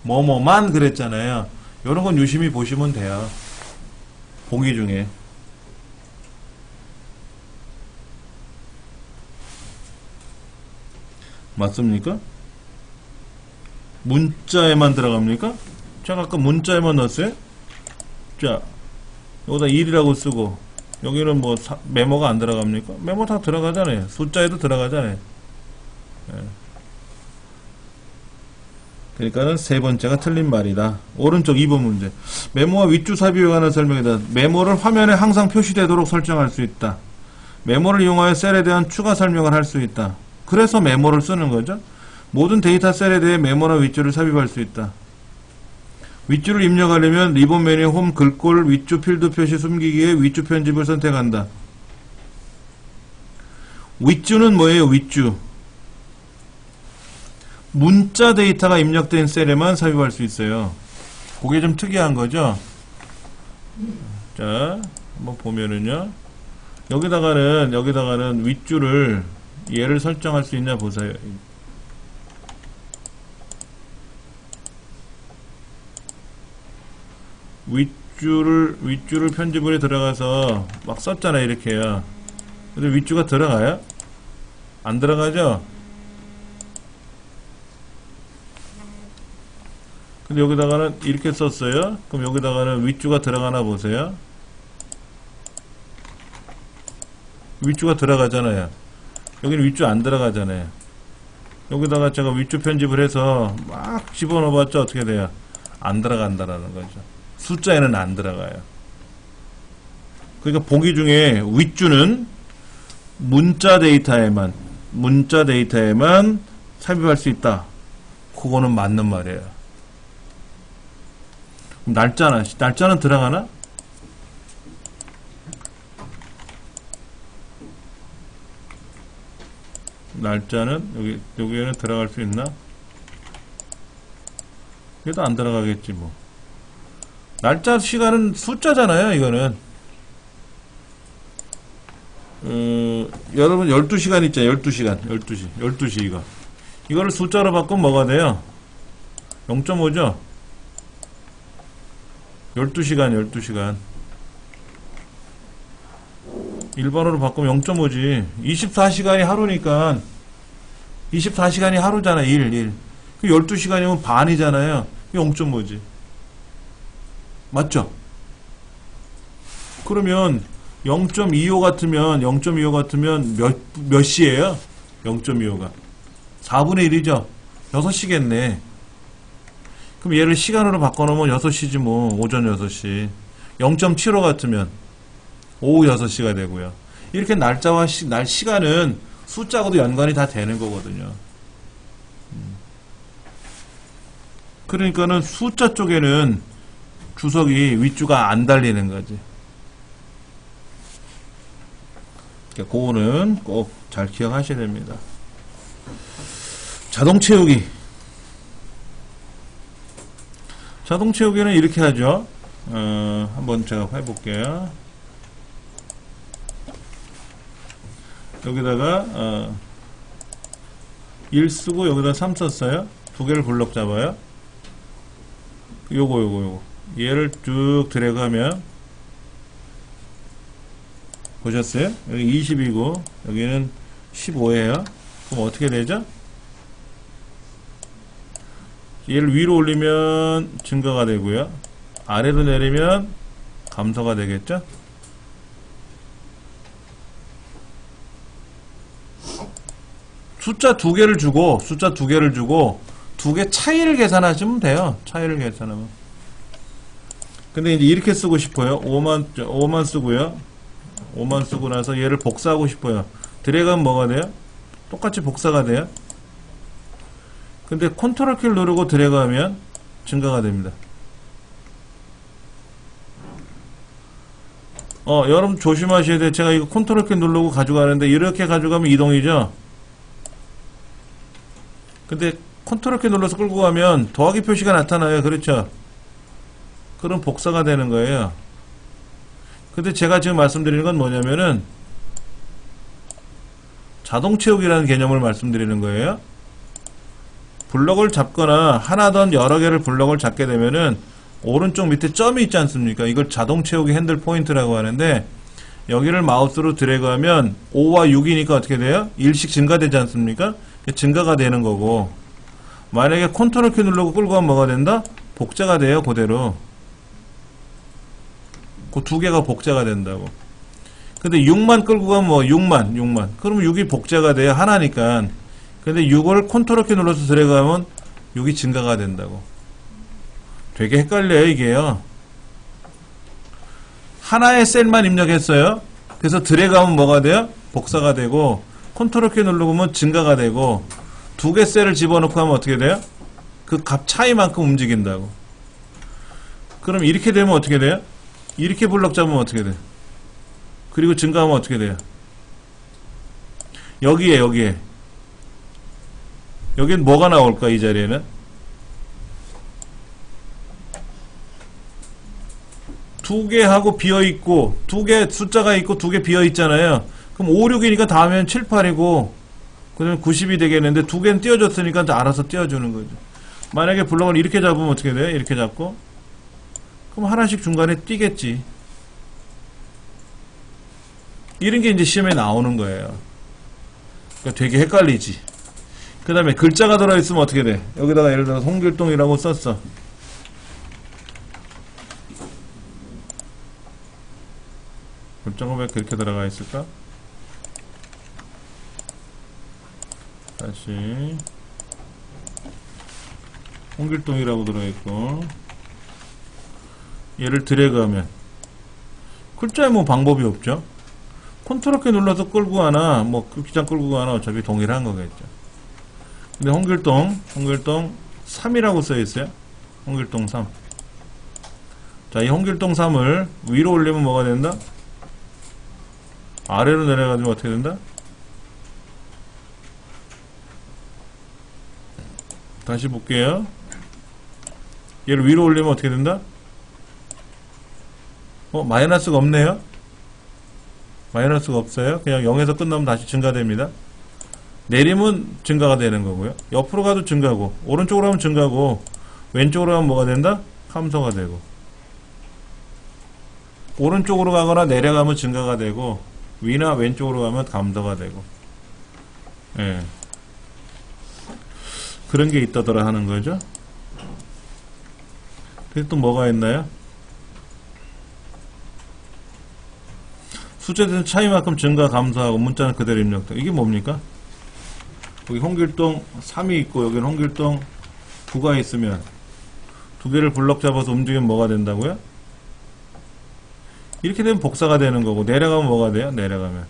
뭐뭐만 그랬잖아요. 이런 건 유심히 보시면 돼요. 보기 중에. 맞습니까? 문자에만 들어갑니까? 제가 아까 문자에만 넣었어요? 자, 여기다 1이라고 쓰고, 여기는 뭐, 메모가 안 들어갑니까? 메모 다 들어가잖아요. 숫자에도 들어가잖아요. 예. 그러니까는 세 번째가 틀린 말이다. 오른쪽 2번 문제. 메모와 윗줄 삽입에 관한 설명이다. 메모를 화면에 항상 표시되도록 설정할 수 있다. 메모를 이용하여 셀에 대한 추가 설명을 할 수 있다. 그래서 메모를 쓰는 거죠. 모든 데이터 셀에 대해 메모나 윗줄을 삽입할 수 있다. 윗줄을 입력하려면 리본 메뉴 홈 글꼴 윗줄 필드 표시 숨기기에 윗줄 편집을 선택한다. 윗줄은 뭐예요? 윗줄. 문자 데이터가 입력된 셀에만 삽입할 수 있어요. 그게 좀 특이한 거죠. 자, 한번 보면은요. 여기다가는 윗줄을 얘를 설정할 수 있냐 보세요. 윗줄을 편집물에 들어가서 막 썼잖아요, 이렇게요. 근데 윗줄가 들어가요? 안 들어가죠? 근데 여기다가는 이렇게 썼어요. 그럼 여기다가는 윗줄가 들어가나 보세요. 윗줄가 들어가잖아요. 여기는 윗줄 안 들어가잖아요. 여기다가 제가 윗줄 편집을 해서 막 집어넣어 봤자 어떻게 돼요? 안 들어간다라는 거죠. 숫자에는 안 들어가요. 그러니까 보기 중에 윗줄은 문자 데이터에만 삽입할 수 있다. 그거는 맞는 말이에요. 날짜는 들어가나? 날짜는 여기에는 들어갈 수 있나? 얘도 안 들어가겠지 뭐. 날짜 시간은 숫자잖아요, 이거는. 여러분 12시간 있잖아요. 12시 이거. 이거를 숫자로 바꾸면 뭐가 돼요? 0.5죠? 12시간. 일반으로 바꾸면 0.5지. 24시간이 하루니까 24시간이 하루잖아. 1. 그 12시간이면 반이잖아요. 0.5지. 맞죠? 그러면 0.25 같으면 몇 시예요? 0.25가 4분의 1이죠. 6시겠네. 그럼 얘를 시간으로 바꿔놓으면 6시지 뭐. 오전 6시. 0.75 같으면 오후 6시가 되고요. 이렇게 날짜와 시간은 숫자하고도 연관이 다 되는 거거든요. 그러니까는 숫자 쪽에는 주석이 윗줄가 안 달리는 거지. 그거는 꼭 잘 기억하셔야 됩니다. 자동 채우기는 이렇게 하죠. 한번 제가 해볼게요. 여기다가 1 쓰고 여기다 3 썼어요. 두 개를 블럭 잡아요. 요거 얘를 쭉 드래그하면 보셨어요? 여기 20이고 여기는 15예요. 그럼 어떻게 되죠? 얘를 위로 올리면 증가가 되고요. 아래로 내리면 감소가 되겠죠? 숫자 두 개를 주고 두 개 차이를 계산하시면 돼요. 차이를 계산하면. 근데 이제 이렇게 쓰고 싶어요. 5만 쓰고요. 5만 쓰고 나서 얘를 복사하고 싶어요. 드래그하면 뭐가 돼요? 똑같이 복사가 돼요. 근데 컨트롤 키를 누르고 드래그하면 증가가 됩니다. 여러분 조심하셔야 돼요. 제가 이거 컨트롤 키 누르고 가져가는데 이렇게 가져가면 이동이죠. 근데 컨트롤 키 눌러서 끌고 가면 더하기 표시가 나타나요. 그렇죠? 그럼 복사가 되는 거예요. 근데 제가 지금 말씀드리는 건 뭐냐면은 자동 채우기라는 개념을 말씀드리는 거예요. 블럭을 잡거나 하나든 여러 개를 블럭을 잡게 되면은 오른쪽 밑에 점이 있지 않습니까? 이걸 자동 채우기 핸들 포인트라고 하는데 여기를 마우스로 드래그하면 5와 6이니까 어떻게 돼요? 1씩 증가되지 않습니까? 증가가 되는 거고, 만약에 컨트롤 키 누르고 끌고 가면 뭐가 된다? 복제가 돼요. 그대로 그 두 개가 복제가 된다고. 근데 6만 끌고 가면 뭐 6만 그러면 6이 복제가 돼요. 하나니까. 근데 6을 컨트롤 키 눌러서 드래그하면 6이 증가가 된다고. 되게 헷갈려요 이게요. 하나의 셀만 입력했어요. 그래서 드래그하면 뭐가 돼요? 복사가 되고, 컨트롤 키 누르면 증가가 되고, 두 개 셀을 집어넣고 하면 어떻게 돼요? 그 값 차이만큼 움직인다고. 그럼 이렇게 되면 어떻게 돼요? 이렇게 블럭 잡으면 어떻게 돼요? 그리고 증가하면 어떻게 돼요? 여기에 여긴 뭐가 나올까? 이 자리에는 두 개 하고 비어있고, 두 개 숫자가 있고 두 개 비어있잖아요. 그럼 5, 6이니까 다음엔 7, 8이고 그 다음에 90이 되겠는데, 두 개는 띄워줬으니까 알아서 띄워주는 거죠. 만약에 블럭을 이렇게 잡으면 어떻게 돼요? 이렇게 잡고 그럼 하나씩 중간에 띄겠지. 이런 게 이제 시험에 나오는 거예요. 그러니까 되게 헷갈리지. 그 다음에 글자가 들어있으면 어떻게 돼? 여기다가 예를 들어서 홍길동이라고 썼어. 글자가 왜 그렇게 들어가 있을까? 다시 홍길동이라고 들어있고, 얘를 드래그하면 글자에 뭐 방법이 없죠. 컨트롤 키 눌러서 끌고 가나 뭐 기장 끌고 가나 어차피 동일한 거겠죠. 근데 홍길동 3이라고 써있어요. 홍길동 3. 자, 이 홍길동 3을 위로 올리면 뭐가 된다? 아래로 내려가지고 어떻게 된다? 다시 볼게요. 얘를 위로 올리면 어떻게 된다? 마이너스가 없네요. 마이너스가 없어요. 그냥 0에서 끝나면 다시 증가됩니다. 내리면 증가가 되는 거고요. 옆으로 가도 증가고, 오른쪽으로 하면 증가고, 왼쪽으로 하면 뭐가 된다? 감소가 되고. 오른쪽으로 가거나 내려가면 증가가 되고, 위나 왼쪽으로 가면 감소가 되고. 예. 그런 게 있다더라 하는 거죠. 그래서 또 뭐가 있나요? 숫자에 차이만큼 증가, 감소하고, 문자는 그대로 입력돼. 이게 뭡니까? 여기 홍길동 3이 있고, 여기는 홍길동 9가 있으면, 두 개를 블럭 잡아서 움직이면 뭐가 된다고요? 이렇게 되면 복사가 되는 거고, 내려가면 뭐가 돼요? 내려가면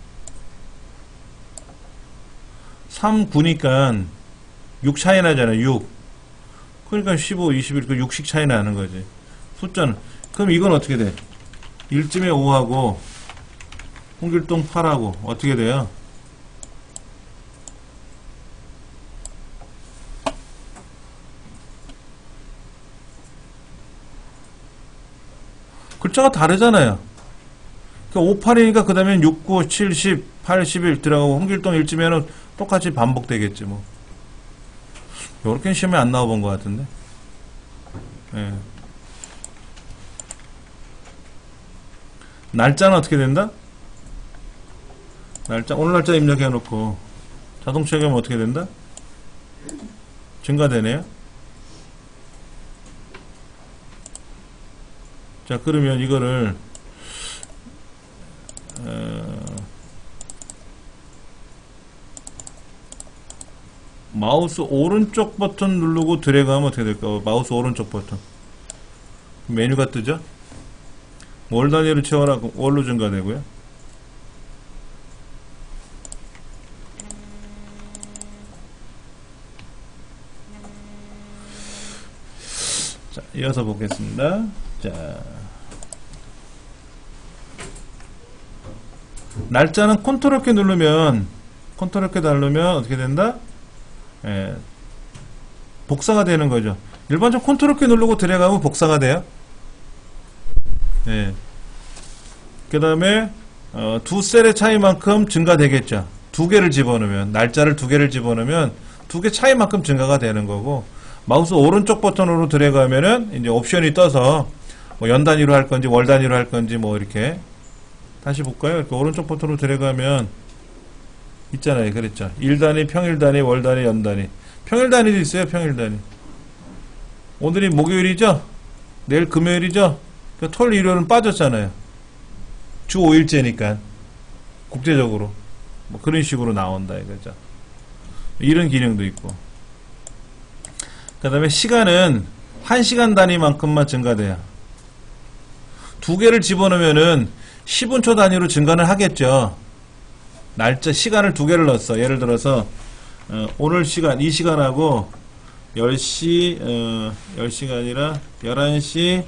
3, 9니까 6 차이 나잖아요. 6. 그러니까 15, 21, 그 6씩 차이 나는 거지. 숫자는. 그럼 이건 어떻게 돼? 1쯤에 5하고 홍길동 8하고 어떻게 돼요? 글자가 다르잖아요. 그러니까 5, 8이니까 그 다음엔 6, 9, 7, 10, 8, 11 들어가고, 홍길동 1쯤에는 똑같이 반복되겠지 뭐. 요렇게는 시험에 안 나와본 것 같은데. 예. 날짜는 어떻게 된다? 날짜, 오늘 날짜 입력해 놓고 자동 채우기하면 어떻게 된다? 증가되네요. 자, 그러면 이거를 마우스 오른쪽 버튼 누르고 드래그하면 어떻게 될까? 마우스 오른쪽 버튼 메뉴가 뜨죠? 월 단위로 채워라. 월로 증가되고요. 이어서 보겠습니다. 자, 날짜는 컨트롤 키 누르면 어떻게 된다? 예, 복사가 되는 거죠. 일반적으로 컨트롤 키 누르고 들어가면 복사가 돼요. 예. 그 다음에 두 셀의 차이만큼 증가되겠죠. 두 개를 집어넣으면, 날짜를 두 개를 집어넣으면 두 개 차이만큼 증가가 되는 거고, 마우스 오른쪽 버튼으로 들어가면은 이제 옵션이 떠서 뭐 연 단위로 할 건지 월 단위로 할 건지 뭐 이렇게. 다시 볼까요? 이렇게 오른쪽 버튼으로 들어가면 있잖아요. 그랬죠. 일 단위, 평일 단위, 월 단위, 연 단위. 평일 단위도 있어요. 평일 단위. 오늘이 목요일이죠? 내일 금요일이죠? 그러니까 토요일, 일요일은 빠졌잖아요. 주 5일째니까. 국제적으로. 뭐 그런 식으로 나온다 이거죠. 이런 기능도 있고. 그 다음에 시간은 1시간 단위만큼만 증가돼요. 두 개를 집어넣으면은 10분초 단위로 증가는 하겠죠. 날짜, 시간을 두 개를 넣었어. 예를 들어서, 오늘 시간, 이 시간하고 10시, 10시가 아니라 11시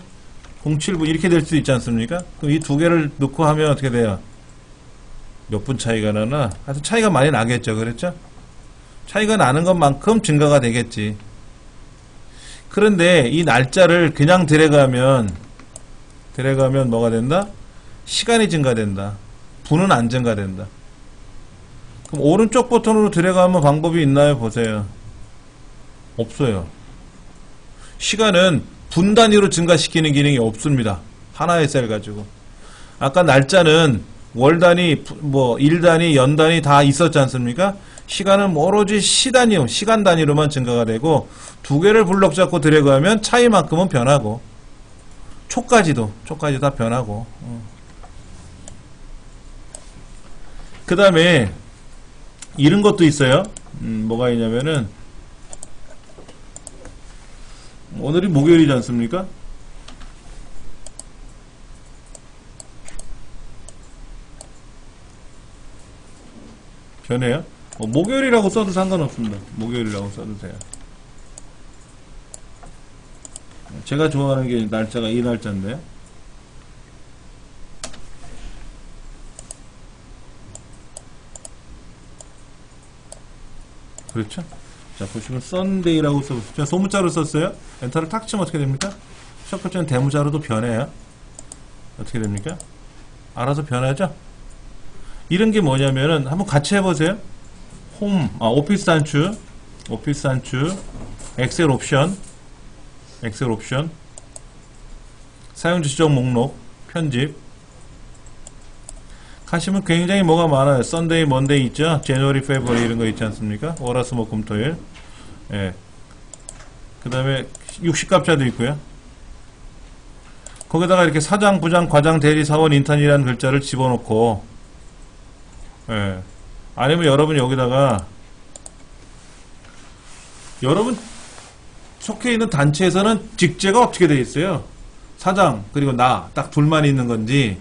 07분 이렇게 될 수도 있지 않습니까? 그럼 이 두 개를 넣고 하면 어떻게 돼요? 몇 분 차이가 나나? 하여튼 차이가 많이 나겠죠. 그랬죠? 차이가 나는 것만큼 증가가 되겠지. 그런데 이 날짜를 그냥 들어가면 뭐가 된다? 시간이 증가된다. 분은 안 증가된다. 그럼 오른쪽 버튼으로 들어가면 방법이 있나요? 보세요. 없어요. 시간은 분 단위로 증가시키는 기능이 없습니다. 하나의 셀 가지고. 아까 날짜는 월 단위, 뭐 일 단위, 연 단위 다 있었지 않습니까? 시간은 오로지 시간 단위로만 증가가 되고, 두 개를 블럭 잡고 들어가면 차이만큼은 변하고, 초까지도 다 변하고. 그 다음에 이런 것도 있어요. 뭐가 있냐면은 오늘이 목요일이지 않습니까? 변해요? 목요일이라고 써도 상관없습니다. 목요일이라고 써도 돼요. 제가 좋아하는 게 날짜가 이 날짜인데, 그렇죠? 자, 보시면 썬데이라고 써보세요. 제가 소문자로 썼어요. 엔터를 탁 치면 어떻게 됩니까? 첫 번째는 대문자로도 변해요. 어떻게 됩니까? 알아서 변하죠? 이런 게 뭐냐면은 한번 같이 해보세요. 오피스 단추, 엑셀 옵션, 사용자 지정 목록, 편집. 하시면 굉장히 뭐가 많아요. 썬데이, 먼데이 있죠? 제너리, 페브리 이런 거 있지 않습니까? 월화수목 금토일. 예. 그 다음에 60갑자도 있고요. 거기다가 이렇게 사장, 부장, 과장, 대리, 사원, 인턴이라는 글자를 집어넣고, 예. 아니면 여러분 여기다가 여러분 속해 있는 단체에서는 직제가 어떻게 되어 있어요? 사장 그리고 나 딱 둘만 있는 건지,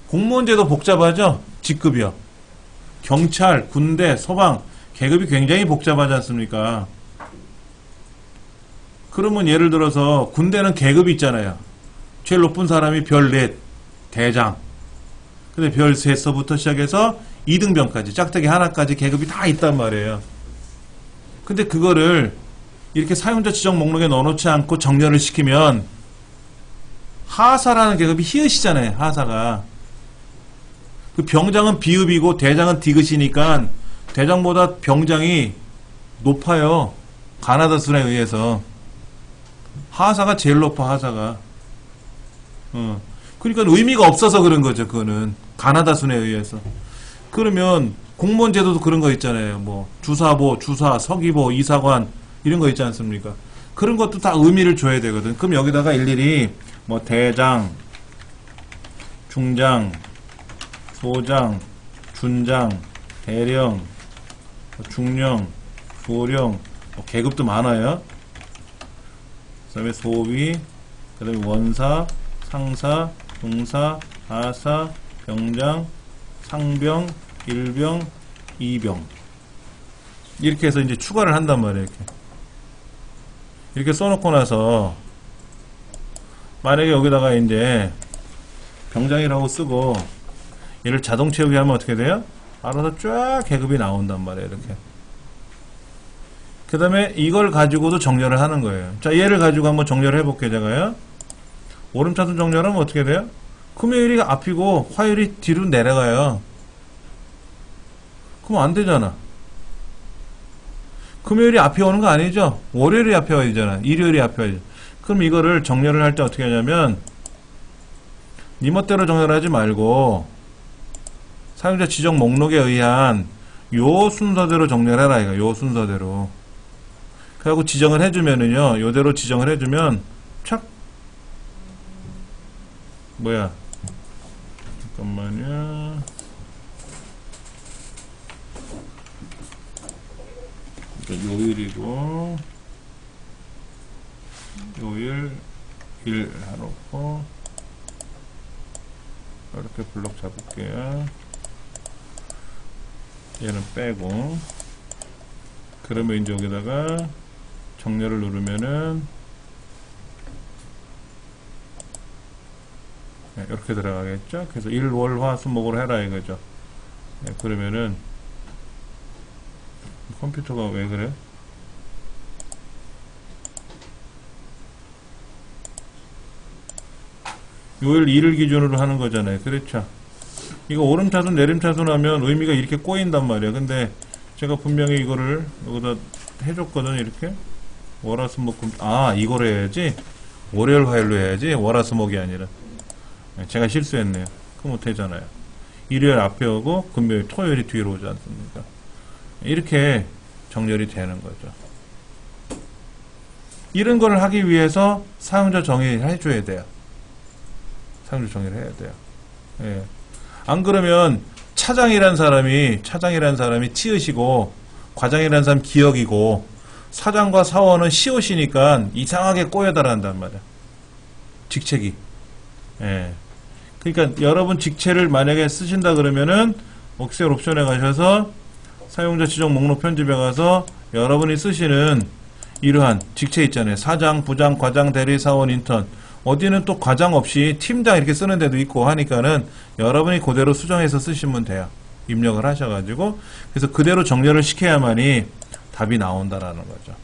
공무원제도 복잡하죠? 직급이요. 경찰, 군대, 소방 계급이 굉장히 복잡하지 않습니까? 그러면 예를 들어서 군대는 계급이 있잖아요. 제일 높은 사람이 별 4, 대장. 근데 별 3서부터 시작해서 2등병까지, 짝대기 하나까지 계급이 다 있단 말이에요. 근데 그거를 이렇게 사용자 지정 목록에 넣어놓지 않고 정렬을 시키면 하사라는 계급이 히읗이잖아요. 하사가. 그 병장은 비읍이고 대장은 디귿이니까 대장보다 병장이 높아요. 가나다 순에 의해서. 하사가 제일 높아, 하사가. 그러니까 의미가 없어서 그런 거죠, 그거는. 가나다 순에 의해서. 그러면 공무원 제도도 그런 거 있잖아요. 뭐 주사보, 주사, 서기보, 이사관 이런 거 있지 않습니까? 그런 것도 다 의미를 줘야 되거든. 그럼 여기다가 일일이 뭐 대장, 중장, 소장, 준장, 대령, 중령, 소령, 계급도 많아요. 그 다음에 소위, 그 다음에 원사, 상사, 중사, 하사, 병장, 상병, 일병, 이병. 이렇게 해서 이제 추가를 한단 말이에요. 이렇게 써놓고 나서 만약에 여기다가 이제 병장이라고 쓰고 얘를 자동 채우기 하면 어떻게 돼요? 알아서 쫙 계급이 나온단 말이에요. 이렇게. 그 다음에 이걸 가지고도 정렬을 하는 거예요. 자, 얘를 가지고 한번 정렬을 해볼게요. 제가요. 오름차순 정렬하면 어떻게 돼요? 금요일이 앞이고 화요일이 뒤로 내려가요. 그럼 안 되잖아. 금요일이 앞이 오는 거 아니죠? 월요일이 앞에 와야 되잖아. 일요일이 앞에 와야 돼. 그럼 이거를 정렬을 할 때 어떻게 하냐면 니 멋대로 정렬하지 말고 사용자 지정 목록에 의한 요 순서대로 정렬해라 이거. 요 순서대로. 그래갖고 지정을 해주면은요. 요대로 지정을 해주면 착 뭐야 잠깐만요. 요일이고 요일 1 해놓고 이렇게 블록 잡을게요. 얘는 빼고 그러면 이제 여기다가 정렬을 누르면은 네, 이렇게 들어가겠죠. 그래서 일, 월, 화, 수, 목으로 해라 이거죠. 네, 그러면은 컴퓨터가 왜 그래? 요일 2를 기준으로 하는 거잖아요. 그렇죠. 이거 오름차순 내림차순 하면 의미가 이렇게 꼬인단 말이야. 근데 제가 분명히 이거를 여기다 해줬거든. 이렇게 월화수목금 이거로 해야지. 월요일 화요일로 해야지. 월화수목이 아니라. 제가 실수했네요. 그럼 못하잖아요. 일요일 앞에 오고 금요일 토요일이 뒤로 오지 않습니까? 이렇게 정렬이 되는 거죠. 이런 걸 하기 위해서 사용자 정의를 해줘야 돼요. 사용자 정의를 해야 돼요. 예. 안 그러면 차장이란 사람이 치읓이고 과장이란 사람 기역이고 사장과 사원은 시옷이니까 이상하게 꼬여달한단 말이야. 직책이. 예. 그러니까 여러분 직책을 만약에 쓰신다 그러면은 엑셀 옵션에 가셔서 사용자 지정 목록 편집에 가서 여러분이 쓰시는 이러한 직책 있잖아요. 사장, 부장, 과장, 대리, 사원, 인턴. 어디는 또 과장 없이 팀장 이렇게 쓰는 데도 있고 하니까는 여러분이 그대로 수정해서 쓰시면 돼요. 입력을 하셔가지고. 그래서 그대로 정렬을 시켜야만이 답이 나온다라는 거죠.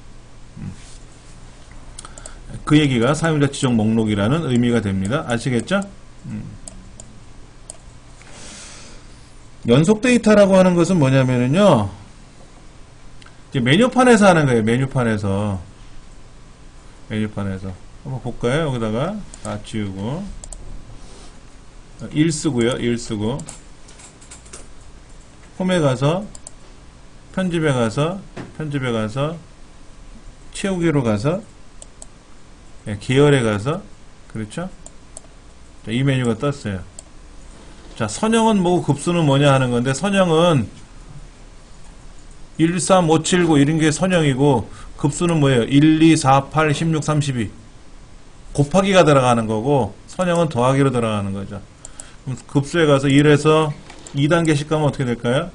그 얘기가 사용자 지정 목록이라는 의미가 됩니다. 아시겠죠? 연속 데이터라고 하는 것은 뭐냐면은요. 이제 메뉴판에서 하는 거예요. 메뉴판에서. 한번 볼까요? 여기다가 다 지우고 1 쓰고요. 1 쓰고 홈에 가서 편집에 가서 채우기로 가서 계열에 가서 그렇죠? 자, 이 메뉴가 떴어요. 자, 선형은 뭐고 급수는 뭐냐 하는 건데 선형은 1, 3, 5, 7, 9 이런 게 선형이고 급수는 뭐예요? 1, 2, 4, 8, 16, 32 곱하기가 들어가는 거고 선형은 더하기로 들어가는 거죠. 그럼 급수에 가서 1에서 2단계씩 가면 어떻게 될까요?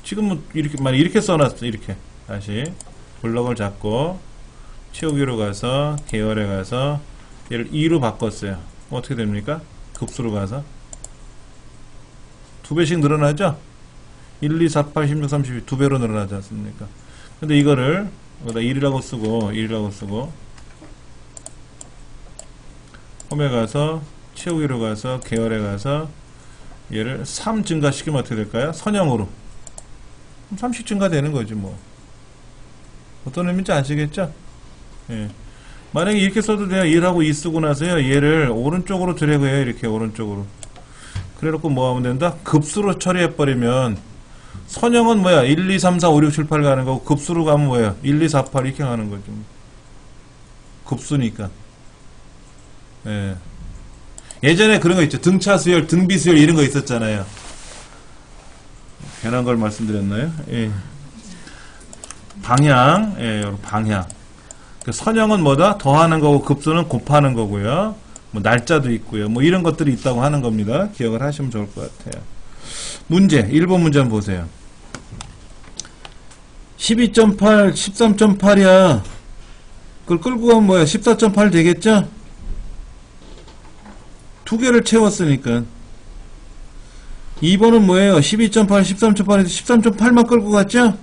지금은 이렇게 써놨어. 이렇게 다시 블럭을 잡고 채우기로 가서 계열에 가서 얘를 2로 바꿨어요. 어떻게 됩니까? 급수로 가서 2배씩 늘어나죠? 1, 2, 4, 8, 16, 32 2배로 늘어나지 않습니까? 근데 이거를 여기다 1이라고 쓰고 홈에 가서 채우기로 가서 계열에 가서 얘를 3 증가시키면 어떻게 될까요? 선형으로 3씩 증가되는 거지 뭐. 어떤 의미인지 아시겠죠? 예. 만약에 이렇게 써도 돼요. 1하고 2 쓰고 나서요. 얘를 오른쪽으로 드래그해요. 이렇게 오른쪽으로. 그래놓고 뭐 하면 된다? 급수로 처리해버리면 선형은 뭐야? 1, 2, 3, 4, 5, 6, 7, 8 가는 거고 급수로 가면 뭐야? 1, 2, 4, 8 이렇게 가는 거죠. 급수니까. 예. 예전에 그런 거 있죠. 등차 수열, 등비 수열 이런 거 있었잖아요. 괜한 걸 말씀드렸나요? 예. 방향, 방향. 그 선형은 뭐다? 더하는 거고 급수는 곱하는 거고요. 뭐 날짜도 있고요. 뭐 이런 것들이 있다고 하는 겁니다. 기억을 하시면 좋을 것 같아요. 문제, 1번 문제 한번 보세요. 12.8, 13.8이야. 그걸 끌고 가면 뭐야? 14.8 되겠죠? 두 개를 채웠으니까. 2번은 뭐예요? 12.8, 13.8에서 13.8만 끌고 갔죠?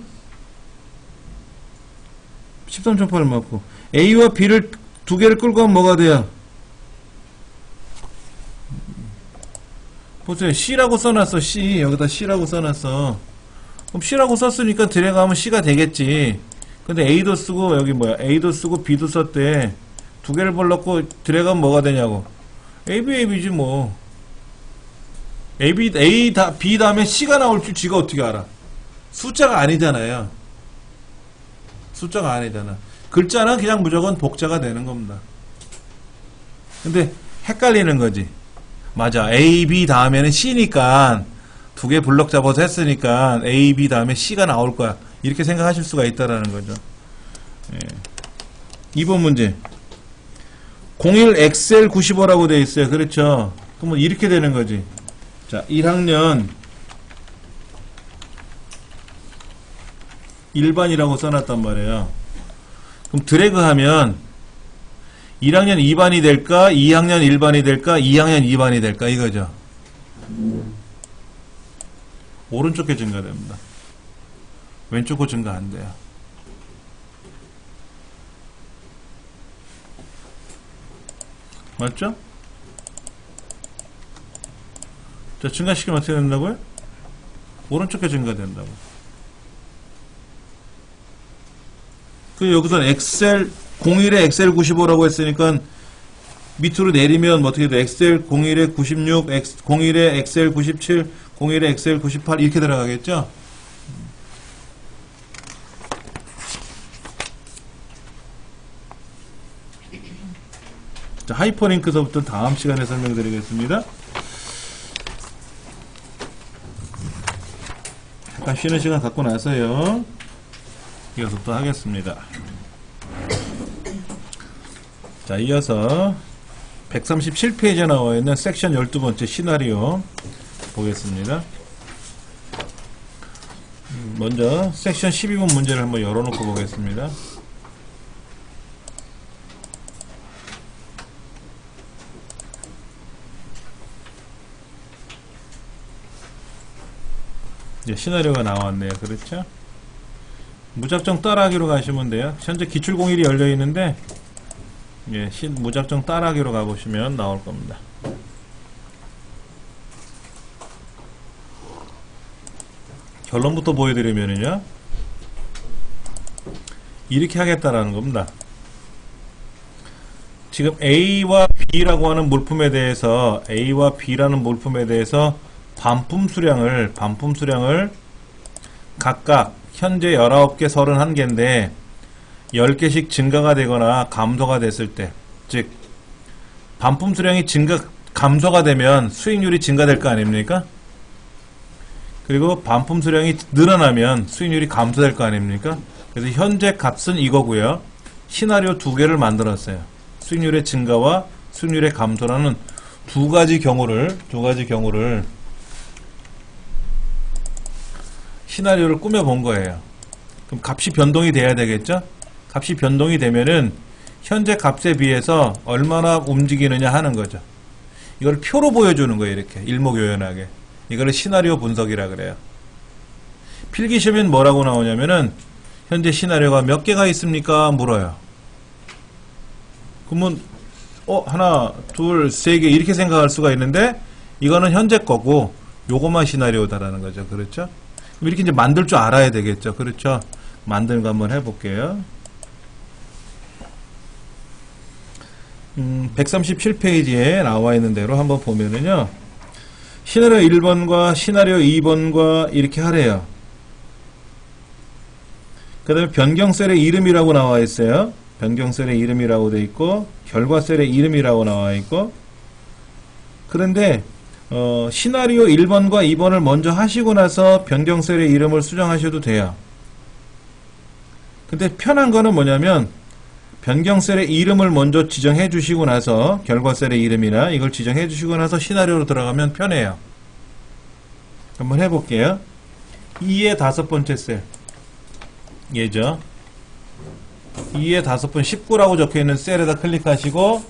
13.8 맞고. A와 B를 두 개를 끌고 가면 뭐가 돼요? 보세요. C라고 써놨어. C. 여기다 C라고 써놨어. 그럼 C라고 썼으니까 들어가면 C가 되겠지. 근데 A도 쓰고, 여기 뭐야? A도 쓰고, B도 썼대. 두 개를 불렀고, 들어가면 뭐가 되냐고. AB, AB지 뭐. B 다음에 C가 나올 줄 지가 어떻게 알아? 숫자가 아니잖아요. 숫자가 아니잖아. 글자는 그냥 무조건 복자가 되는 겁니다. 근데 헷갈리는 거지. 맞아. A, B 다음에는 C니까 두 개 블럭 잡아서 했으니까 A, B 다음에 C가 나올 거야. 이렇게 생각하실 수가 있다라는 거죠. 예. 2번 문제. 01 엑셀 95라고 되어 있어요. 그렇죠? 그러면 이렇게 되는 거지. 자, 1학년 1반이라고 써놨단 말이에요. 그럼 드래그 하면 1학년 2반이 될까? 2학년 1반이 될까? 2학년 2반이 될까? 이거죠. 오른쪽 게 증가됩니다. 왼쪽 거 증가 안 돼요. 맞죠? 자, 증가시키면 어떻게 된다고요? 오른쪽 게 증가된다고. 그 여기서 엑셀 01에 엑셀 95라고 했으니까 밑으로 내리면 어떻게 돼? 엑셀 01에 96, 01에 엑셀 97, 01에 엑셀 98 이렇게 들어가겠죠? 자, 하이퍼링크서부터 다음 시간에 설명드리겠습니다. 잠깐 쉬는 시간 갖고 나서요. 이어서 또 하겠습니다. 자, 이어서 137페이지에 나와 있는 섹션 12번째 시나리오 보겠습니다. 먼저 섹션 12번 문제를 한번 열어놓고 보겠습니다. 이제 시나리오가 나왔네요. 그렇죠? 무작정 따라하기로 가시면 돼요. 현재 기출공일이 열려있는데 예, 무작정 따라하기로 가보시면 나올 겁니다. 결론부터 보여드리면은요, 이렇게 하겠다라는 겁니다. 지금 A와 B라고 하는 물품에 대해서 A와 B라는 물품에 대해서 반품 수량을 각각 현재 19개, 31개인데 10개씩 증가가 되거나 감소가 됐을 때, 즉 반품 수량이 감소가 되면 수익률이 증가될 거 아닙니까? 그리고 반품 수량이 늘어나면 수익률이 감소될 거 아닙니까? 그래서 현재 값은 이거고요. 시나리오 두 개를 만들었어요. 수익률의 증가와 수익률의 감소라는 두 가지 경우를 시나리오를 꾸며본 거예요. 그럼 값이 변동이 돼야 되겠죠? 값이 변동이 되면은 현재 값에 비해서 얼마나 움직이느냐 하는 거죠. 이걸 표로 보여주는 거예요. 이렇게 일목요연하게. 이거를 시나리오 분석이라 그래요. 필기시험엔 뭐라고 나오냐면은 현재 시나리오가 몇 개가 있습니까? 물어요. 그러면 하나, 둘, 세 개 이렇게 생각할 수가 있는데 이거는 현재 거고 요것만 시나리오다라는 거죠. 그렇죠? 이렇게 이제 만들 줄 알아야 되겠죠. 그렇죠? 만드는 거 한번 해볼게요. 137페이지에 나와 있는 대로 한번 보면은요, 시나리오 1번과 시나리오 2번과 이렇게 하래요. 그 다음에 변경셀의 이름이라고 나와 있어요. 변경셀의 이름이라고 돼 있고, 결과셀의 이름이라고 나와 있고, 그런데 시나리오 1번과 2번을 먼저 하시고 나서 변경셀의 이름을 수정하셔도 돼요. 근데 편한 거는 뭐냐면 변경셀의 이름을 먼저 지정해 주시고 나서 결과셀의 이름이나 이걸 지정해 주시고 나서 시나리오로 들어가면 편해요. 한번 해볼게요. 2의 5번째 셀 얘죠. 2의 5번 19라고 적혀있는 셀에다 클릭하시고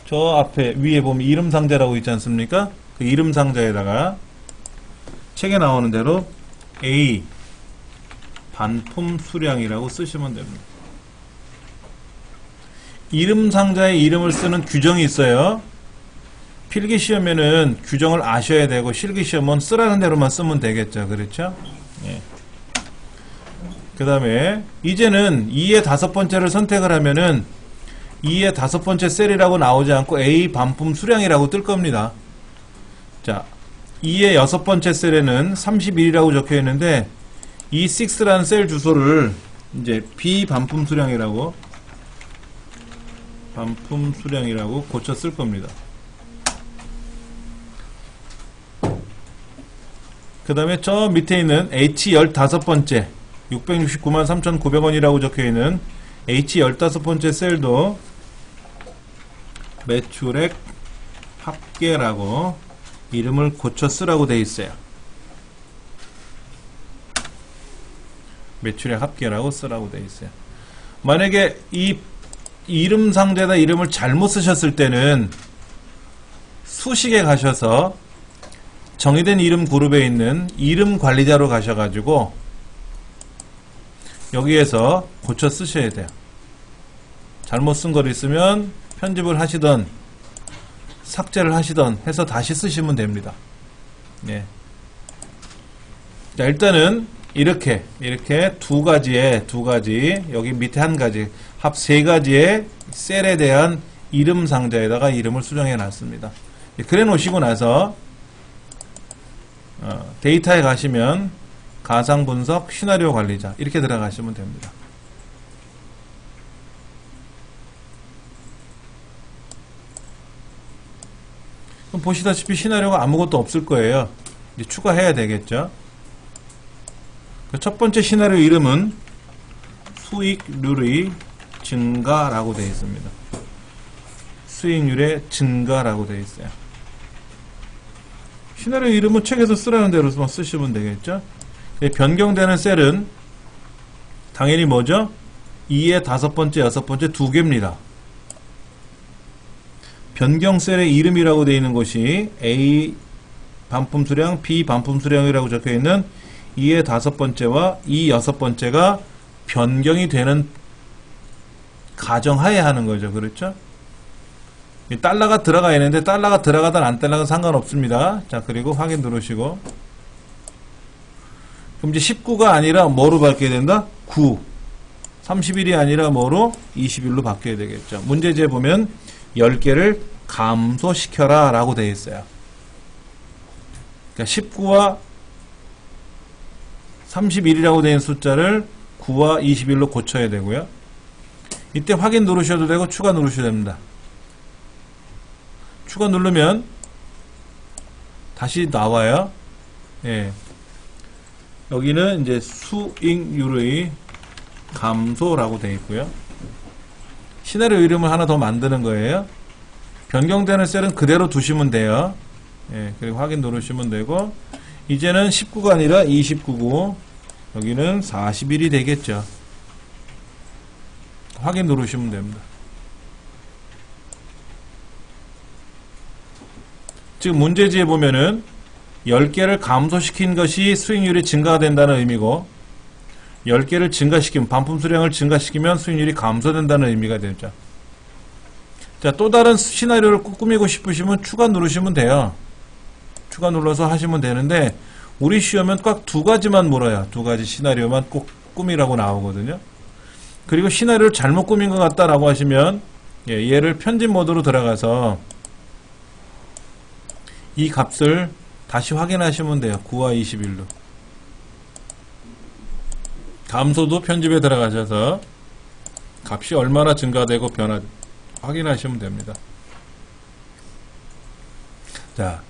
저 앞에 위에 보면 이름 상자라고 있지 않습니까? 그 이름 상자에다가 책에 나오는 대로 A 반품 수량이라고 쓰시면 됩니다. 이름 상자에 이름을 쓰는 규정이 있어요. 필기시험에는 규정을 아셔야 되고 실기시험은 쓰라는 대로만 쓰면 되겠죠. 그렇죠? 예. 그 다음에 이제는 2의 5번째를 선택을 하면은 2의 5번째 셀이라고 나오지 않고 A 반품 수량이라고 뜰 겁니다. 자, 2의 6번째 셀에는 31이라고 적혀 있는데 이 6라는 셀 주소를 이제 B 반품 수량이라고 고쳐 쓸 겁니다. 그 다음에 저 밑에 있는 H15번째 669만 3,900원이라고 적혀있는 H15번째 셀도 매출액 합계라고 이름을 고쳐 쓰라고 되어 있어요. 매출액 합계라고 쓰라고 되어 있어요. 만약에 이 이름 상자에다 이름을 잘못 쓰셨을 때는 수식에 가셔서 정의된 이름 그룹에 있는 이름 관리자로 가셔가지고 여기에서 고쳐 쓰셔야 돼요. 잘못 쓴 거 있으면 편집을 하시던 삭제를 하시던 해서 다시 쓰시면 됩니다. 예. 자, 일단은 이렇게 두 가지 여기 밑에 한 가지 합 세 가지의 셀에 대한 이름 상자에다가 이름을 수정해 놨습니다. 그래 놓으시고 나서 데이터에 가시면 가상 분석 시나리오 관리자 이렇게 들어가시면 됩니다. 그럼 보시다시피 시나리오가 아무것도 없을 거예요. 이제 추가해야 되겠죠. 첫 번째 시나리오 이름은 수익률의 증가라고 되어 있습니다. 수익률의 증가라고 되어 있어요. 시나리오 이름은 책에서 쓰라는 대로만 쓰시면 되겠죠. 변경되는 셀은 당연히 뭐죠? 2의 5번째, 6번째 두 개입니다. 변경 셀의 이름이라고 되어 있는 것이 A 반품 수량, B 반품 수량이라고 적혀 있는 2의 5번째와 이 6번째가 변경이 되는 가정하에 하는 거죠. 그렇죠? 달러가 들어가 있는데 달러가 들어가든 안 들어가든 상관없습니다. 자, 그리고 확인 누르시고 그럼 이제 19가 아니라 뭐로 바뀌어야 된다? 9 31이 아니라 뭐로? 21로 바뀌어야 되겠죠. 문제지에 보면 10개를 감소시켜라 라고 되어 있어요. 그러니까 19와 31이라고 되어 있는 숫자를 9와 21로 고쳐야 되고요. 이때 확인 누르셔도 되고 추가 누르셔도 됩니다. 추가 누르면 다시 나와요. 예. 여기는 이제 수익률의 감소라고 되어 있고요. 시나리오 이름을 하나 더 만드는 거예요. 변경되는 셀은 그대로 두시면 돼요. 예, 그리고 확인 누르시면 되고 이제는 19가 아니라 29고 여기는 41이 되겠죠. 확인 누르시면 됩니다. 지금 문제지에 보면은 10개를 감소시킨 것이 수익률이 증가된다는 의미고 10개를 증가시키면 반품 수량을 증가시키면 수익률이 감소된다는 의미가 되죠. 자, 또 다른 시나리오를 꾸미고 싶으시면 추가 누르시면 돼요. 추가 눌러서 하시면 되는데 우리 시험은 꽉 두 가지만 물어요. 두 가지 시나리오만 꼭 꾸미라고 나오거든요. 그리고 시나리오를 잘못 꾸민 것 같다라고 하시면 얘를 편집 모드로 들어가서 이 값을 다시 확인하시면 돼요. 9와 21로. 감소도 편집에 들어가셔서 값이 얼마나 증가되고 변화되고 확인하시면 됩니다. 자,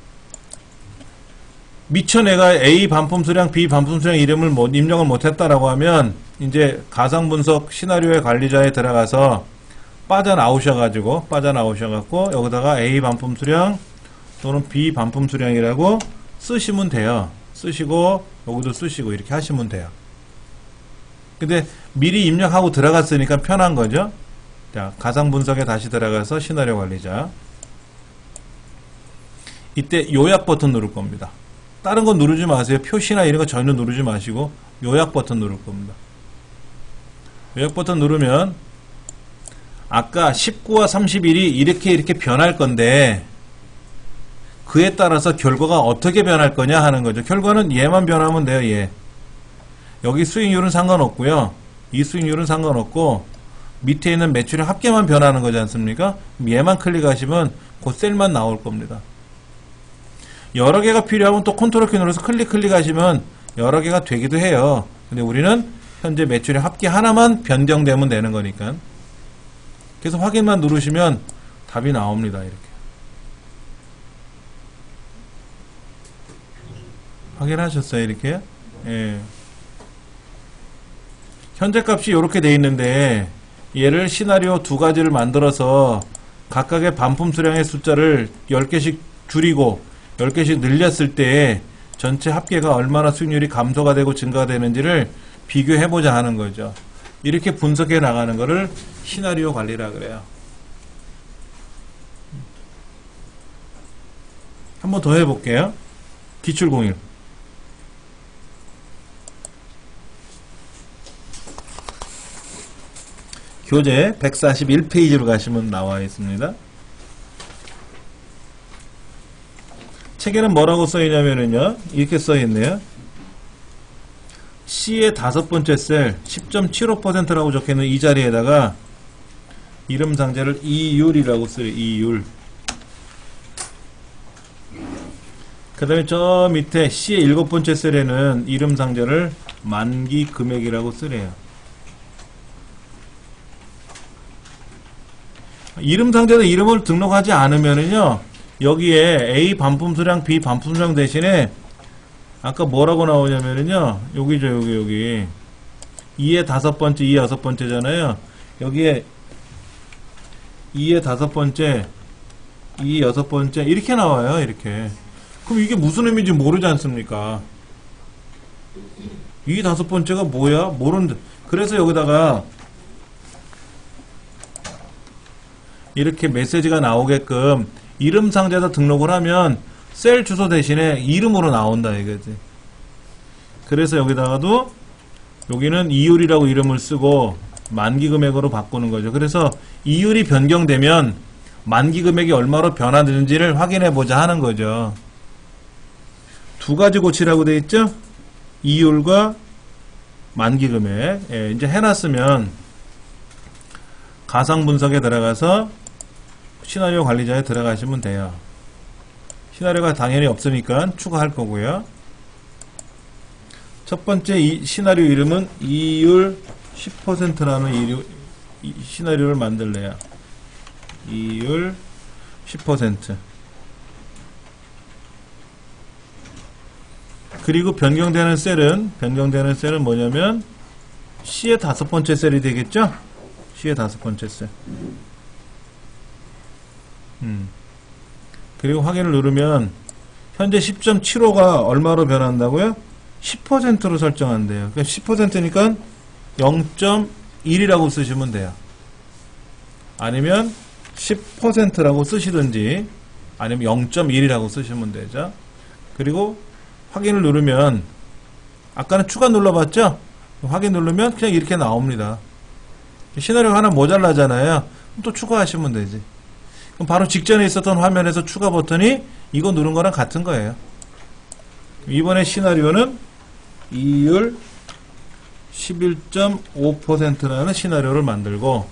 미처 내가 A 반품 수량, B 반품 수량 이름을 입력을 못했다라고 하면 이제 가상 분석 시나리오의 관리자에 들어가서 빠져나오셔갖고 여기다가 A 반품 수량 또는 B 반품 수량이라고 쓰시면 돼요. 쓰시고 여기도 쓰시고 이렇게 하시면 돼요. 근데 미리 입력하고 들어갔으니까 편한 거죠. 자, 가상 분석에 다시 들어가서 시나리오 관리자. 이때 요약 버튼 누를 겁니다. 다른 건 누르지 마세요. 표시나 이런 거 전혀 누르지 마시고 요약 버튼 누를 겁니다. 요약 버튼 누르면 아까 19와 31이 이렇게 변할 건데 그에 따라서 결과가 어떻게 변할 거냐 하는 거죠. 결과는 얘만 변하면 돼요. 얘. 여기 수익률은 상관없고요. 이 수익률은 상관없고 밑에 있는 매출의 합계만 변하는 거지 않습니까? 얘만 클릭하시면 그 셀만 나올 겁니다. 여러 개가 필요하면 또 컨트롤 키 눌러서 클릭하시면 여러 개가 되기도 해요. 근데 우리는 현재 매출의 합계 하나만 변경되면 되는 거니까. 그래서 확인만 누르시면 답이 나옵니다. 이렇게. 확인하셨어요? 이렇게? 예. 현재 값이 이렇게 돼 있는데 얘를 시나리오 두 가지를 만들어서 각각의 반품 수량의 숫자를 10개씩 줄이고 10개씩 늘렸을 때 전체 합계가 얼마나 수익률이 감소가 되고 증가가 되는지를 비교해보자 하는 거죠. 이렇게 분석해 나가는 거를 시나리오 관리라 그래요. 한번 더 해볼게요. 기출공일. 교재 141페이지로 가시면 나와 있습니다. 책에는 뭐라고 써있냐면요. 이렇게 써있네요. C의 다섯 번째 셀 10.75%라고 적혀있는 이 자리에다가 이름 상자를 이율이라고 써요. 이율. 그 다음에 저 밑에 C의 일곱 번째 셀에는 이름 상자를 만기 금액이라고 쓰래요. 이름 상자에 이름을 등록하지 않으면은요, 여기에 A 반품 수량, B 반품 수량 대신에 아까 뭐라고 나오냐면은요, 여기죠, 여기. 2의 다섯 번째, 2의 여섯 번째잖아요. 여기에 2의 다섯 번째, 2의 여섯 번째, 이렇게 나와요, 이렇게. 그럼 이게 무슨 의미인지 모르지 않습니까? 2의 다섯 번째가 뭐야? 모르는데. 그래서 여기다가 이렇게 메시지가 나오게끔 이름 상자에다 등록을 하면 셀 주소 대신에 이름으로 나온다 이거지. 그래서 여기다가도 여기는 이율이라고 이름을 쓰고 만기 금액으로 바꾸는 거죠. 그래서 이율이 변경되면 만기 금액이 얼마로 변화되는지를 확인해 보자 하는 거죠. 두 가지 고치라고 되어 있죠? 이율과 만기 금액. 예, 이제 해놨으면 가상 분석에 들어가서 시나리오 관리자에 들어가시면 돼요. 시나리오가 당연히 없으니까 추가할 거고요. 첫 번째 이 시나리오 이름은 이율 10%라는 시나리오를 만들래요. 이율 10%. 그리고 변경되는 셀은 뭐냐면 C의 다섯 번째 셀이 되겠죠? C의 다섯 번째 셀. 그리고 확인을 누르면 현재 10.75가 얼마로 변한다고요? 10%로 설정한대요. 그러니까 10%니까 0.1이라고 쓰시면 돼요. 아니면 10%라고 쓰시든지 아니면 0.1이라고 쓰시면 되죠. 그리고 확인을 누르면 아까는 추가 눌러봤죠? 확인 누르면 그냥 이렇게 나옵니다. 시나리오가 하나 모자라잖아요. 또 추가하시면 되지. 그럼 바로 직전에 있었던 화면에서 추가 버튼이 이거 누른 거랑 같은 거예요. 이번에 시나리오는 이율 11.5%라는 시나리오를 만들고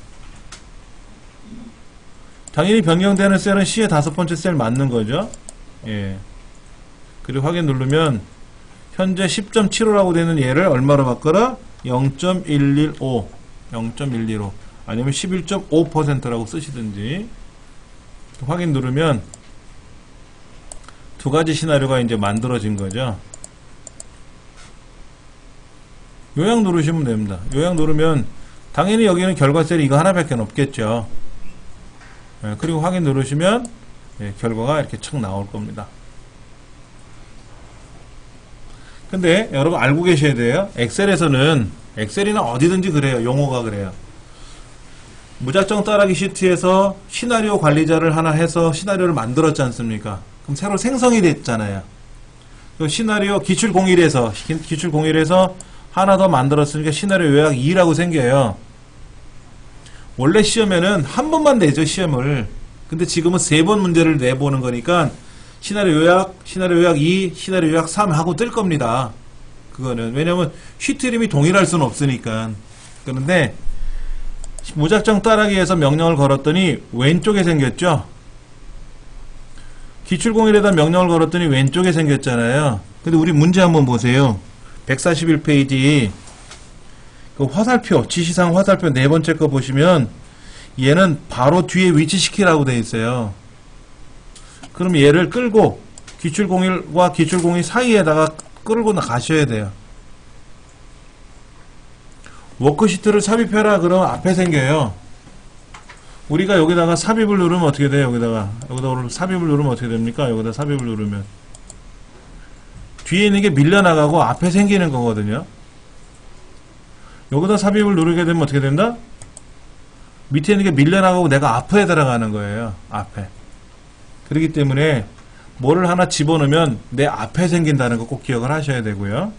당연히 변경되는 셀은 C의 다섯 번째 셀 맞는 거죠. 예. 그리고 확인 누르면 현재 10.75라고 되는 얘를 얼마로 바꿔라? 0.115 아니면 11.5%라고 쓰시든지. 확인 누르면 두 가지 시나리오가 이제 만들어진 거죠. 요약 누르시면 됩니다. 요약 누르면 당연히 여기는 결과 셀이 이거 하나밖에 없겠죠. 네, 그리고 확인 누르시면 네, 결과가 이렇게 척 나올 겁니다. 근데 여러분 알고 계셔야 돼요. 엑셀에서는 엑셀이나 어디든지 그래요. 용어가 그래요. 무작정 따라하기 시트에서 시나리오 관리자를 하나 해서 시나리오를 만들었지 않습니까? 그럼 새로 생성이 됐잖아요. 그 시나리오 기출01에서 하나 더 만들었으니까 시나리오 요약 2라고 생겨요. 원래 시험에는 한 번만 내죠, 시험을. 근데 지금은 3번 문제를 내보는 거니까 시나리오 요약 2, 시나리오 요약 3 하고 뜰 겁니다. 그거는. 왜냐면 시트 이름이 동일할 수는 없으니까. 그런데 무작정 따라하기에서 명령을 걸었더니 왼쪽에 생겼죠. 기출01에다 명령을 걸었더니 왼쪽에 생겼잖아요. 근데 우리 문제 한번 보세요. 141페이지 그 화살표, 지시사항 화살표 네 번째 거 보시면 얘는 바로 뒤에 위치시키라고 되어 있어요. 그럼 얘를 끌고 기출01과 기출02 사이에다가 끌고 가셔야 돼요. 워크시트를 삽입해라 그러면 앞에 생겨요. 우리가 여기다가 삽입을 누르면 어떻게 돼요? 여기다가 삽입을 누르면 어떻게 됩니까? 여기다 삽입을 누르면 뒤에 있는 게 밀려나가고 앞에 생기는 거거든요. 여기다 삽입을 누르게 되면 어떻게 된다? 밑에 있는 게 밀려나가고 내가 앞에 들어가는 거예요. 앞에. 그렇기 때문에 뭐를 하나 집어넣으면 내 앞에 생긴다는 거 꼭 기억을 하셔야 되고요.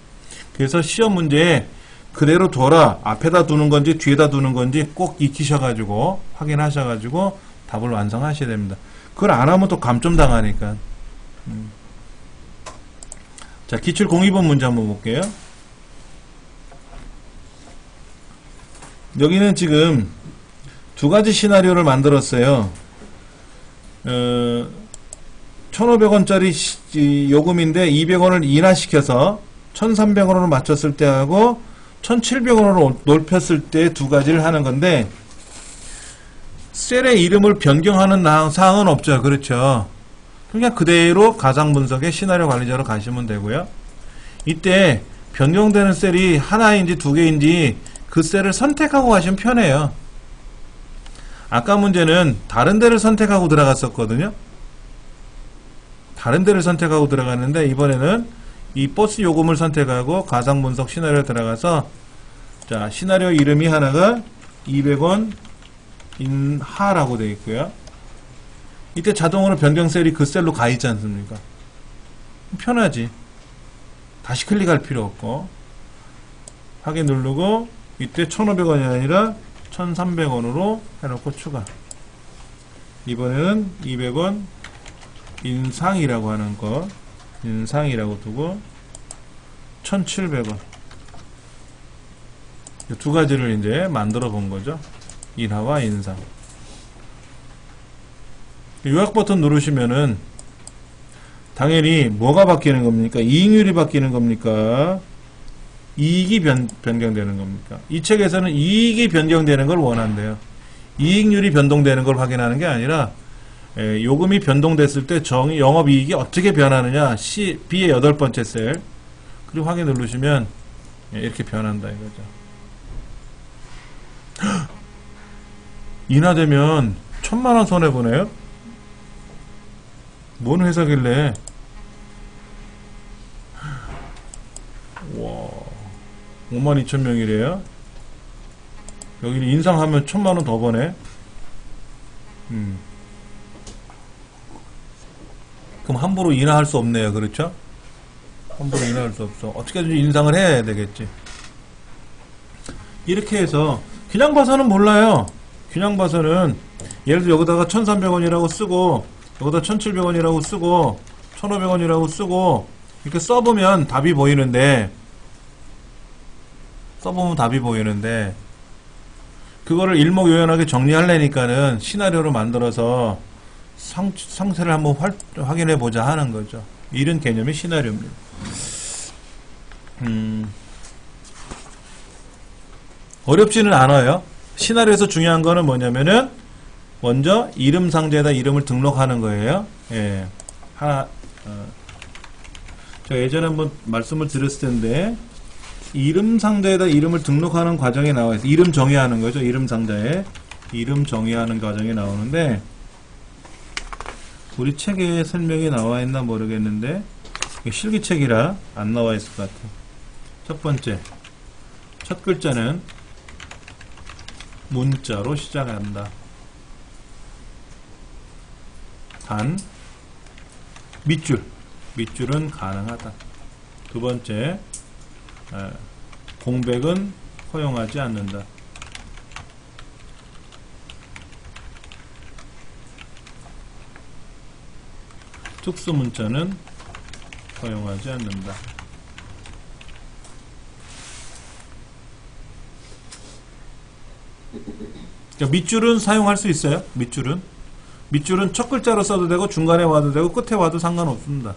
그래서 시험 문제에 그대로 둬라. 앞에다 두는 건지 뒤에다 두는 건지 꼭 익히셔가지고 확인하셔가지고 답을 완성하셔야 됩니다. 그걸 안 하면 또 감점 당하니까. 자, 기출 02번 문제 한번 볼게요. 여기는 지금 두 가지 시나리오를 만들었어요. 1,500원짜리 요금인데 200원을 인하시켜서 1,300원으로 맞췄을 때 하고 1,700원으로 높였을 때 두 가지를 하는 건데 셀의 이름을 변경하는 사항은 없죠. 그렇죠. 그냥 그대로 가상분석의 시나리오 관리자로 가시면 되고요. 이때 변경되는 셀이 하나인지 두 개인지 그 셀을 선택하고 가시면 편해요. 아까 문제는 다른 데를 선택하고 들어갔었거든요. 다른 데를 선택하고 들어갔는데 이번에는 이 버스 요금을 선택하고 가상분석 시나리오에 들어가서 자, 시나리오 이름이 하나가 200원 인하라고 되어 있고요. 이때 자동으로 변경 셀이 그 셀로 가 있지 않습니까? 편하지. 다시 클릭할 필요 없고 확인 누르고 이때 1,500원이 아니라 1,300원으로 해놓고 추가. 이번에는 200원 인상이라고 하는 거 인상이라고 두고 1,700원 두 가지를 이제 만들어 본 거죠. 인하와 인상. 요약 버튼 누르시면은 당연히 뭐가 바뀌는 겁니까? 이익률이 바뀌는 겁니까? 이익이 변경되는 겁니까? 이 책에서는 이익이 변경되는 걸 원한대요. 이익률이 변동되는 걸 확인하는 게 아니라 요금이 변동됐을 때 영업이익이 어떻게 변하느냐 B의 8번째 셀 그리고 확인 누르시면 이렇게 변한다 이거죠. 인하되면 1,000만원 손해보네요? 뭔 회사길래 와 52,000명이래요? 여기는 인상하면 1,000만원 더 버네. 그럼 함부로 인하할 수 없네요. 그렇죠? 함부로 인하할 수 없어. 어떻게든 인상을 해야 되겠지. 이렇게 해서 그냥 봐서는 몰라요. 그냥 봐서는 예를 들어 여기다가 1,300원이라고 쓰고 여기다 1,700원이라고 쓰고 1,500원이라고 쓰고 이렇게 써보면 답이 보이는데 그거를 일목요연하게 정리하려니까는 시나리오를 만들어서 상세를 한번 확인해 보자 하는 거죠. 이런 개념이 시나리오입니다. 어렵지는 않아요. 시나리오에서 중요한 거는 뭐냐면은 먼저 이름 상자에다 이름을 등록하는 거예요. 예. 저 예전에 한번 말씀을 드렸을 텐데 이름 상자에다 이름을 등록하는 과정에 나와 있어요. 이름 정의하는 거죠. 이름 상자에 이름 정의하는 과정이 나오는데 우리 책에 설명이 나와 있나 모르겠는데 실기책이라 안 나와 있을 것 같아요. 첫 첫 글자는 문자로 시작한다. 단, 밑줄은 가능하다. 두 번째, 공백은 허용하지 않는다. 특수문자는 허용하지 않는다. 그러니까 밑줄은 사용할 수 있어요. 밑줄은 첫 글자로 써도 되고 중간에 와도 되고 끝에 와도 상관없습니다.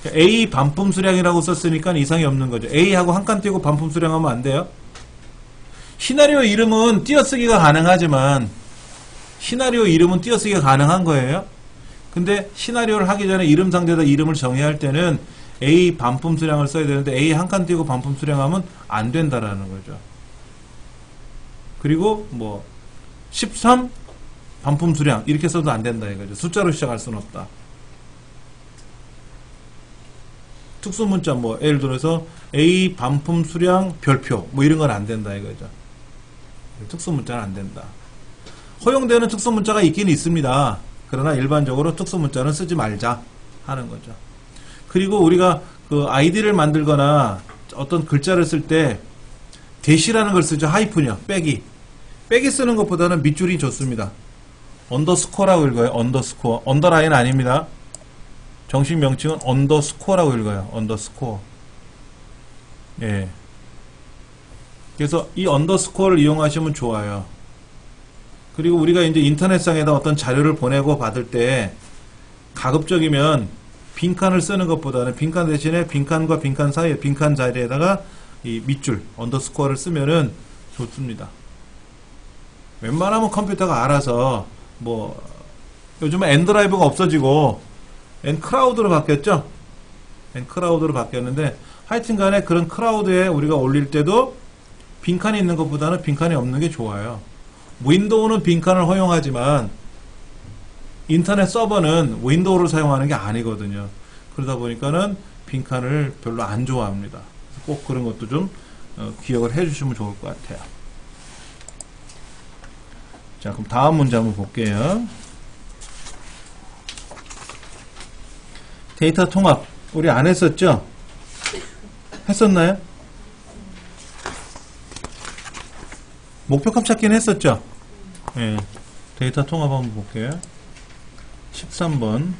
그러니까 A 반품 수량이라고 썼으니까 이상이 없는 거죠. A하고 한 칸 띄고 반품 수량하면 안 돼요. 시나리오 이름은 띄어쓰기가 가능하지만 시나리오 이름은 띄어쓰기가 가능한 거예요. 근데 시나리오를 하기 전에 이름 상대에다 이름을 정의할 때는 A 반품 수량을 써야 되는데 A 한 칸 띄고 반품 수량하면 안 된다라는 거죠. 그리고 뭐 13 반품 수량 이렇게 써도 안 된다 이거죠. 숫자로 시작할 수는 없다. 특수문자 뭐 예를 들어서 A 반품 수량 별표 뭐 이런 건 안 된다 이거죠. 특수문자는 안 된다. 허용되는 특수문자가 있긴 있습니다. 그러나 일반적으로 특수문자는 쓰지 말자 하는 거죠. 그리고 우리가 그 아이디를 만들거나 어떤 글자를 쓸 때 대시라는 걸 쓰죠. 하이픈이요. 빼기 쓰는 것보다는 밑줄이 좋습니다. 언더스코어라고 읽어요. 언더스코어. 언더라인 아닙니다. 정식 명칭은 언더스코어라고 읽어요. 언더스코어. 예. 그래서 이 언더스코어를 이용하시면 좋아요. 그리고 우리가 이제 인터넷상에다 어떤 자료를 보내고 받을 때 가급적이면 빈칸을 쓰는 것보다는 빈칸 대신에 빈칸과 빈칸 사이에 빈칸 자리에다가 이 밑줄 언더스코어를 쓰면은 좋습니다. 웬만하면 컴퓨터가 알아서 뭐 요즘은 엔드라이브가 없어지고 엔크라우드로 바뀌었죠. 엔크라우드로 바뀌었는데 하여튼간에 그런 크라우드에 우리가 올릴 때도 빈칸이 있는 것보다는 빈칸이 없는 게 좋아요. 윈도우는 빈칸을 허용하지만 인터넷 서버는 윈도우를 사용하는 게 아니거든요. 그러다 보니까는 빈칸을 별로 안 좋아합니다. 꼭 그런 것도 좀 기억을 해주시면 좋을 것 같아요. 자, 그럼 다음 문제 한번 볼게요. 데이터 통합 우리 안 했었죠? 했었나요? 목표값 찾기는 했었죠? 예. 데이터 통합 한번 볼게요. 13번.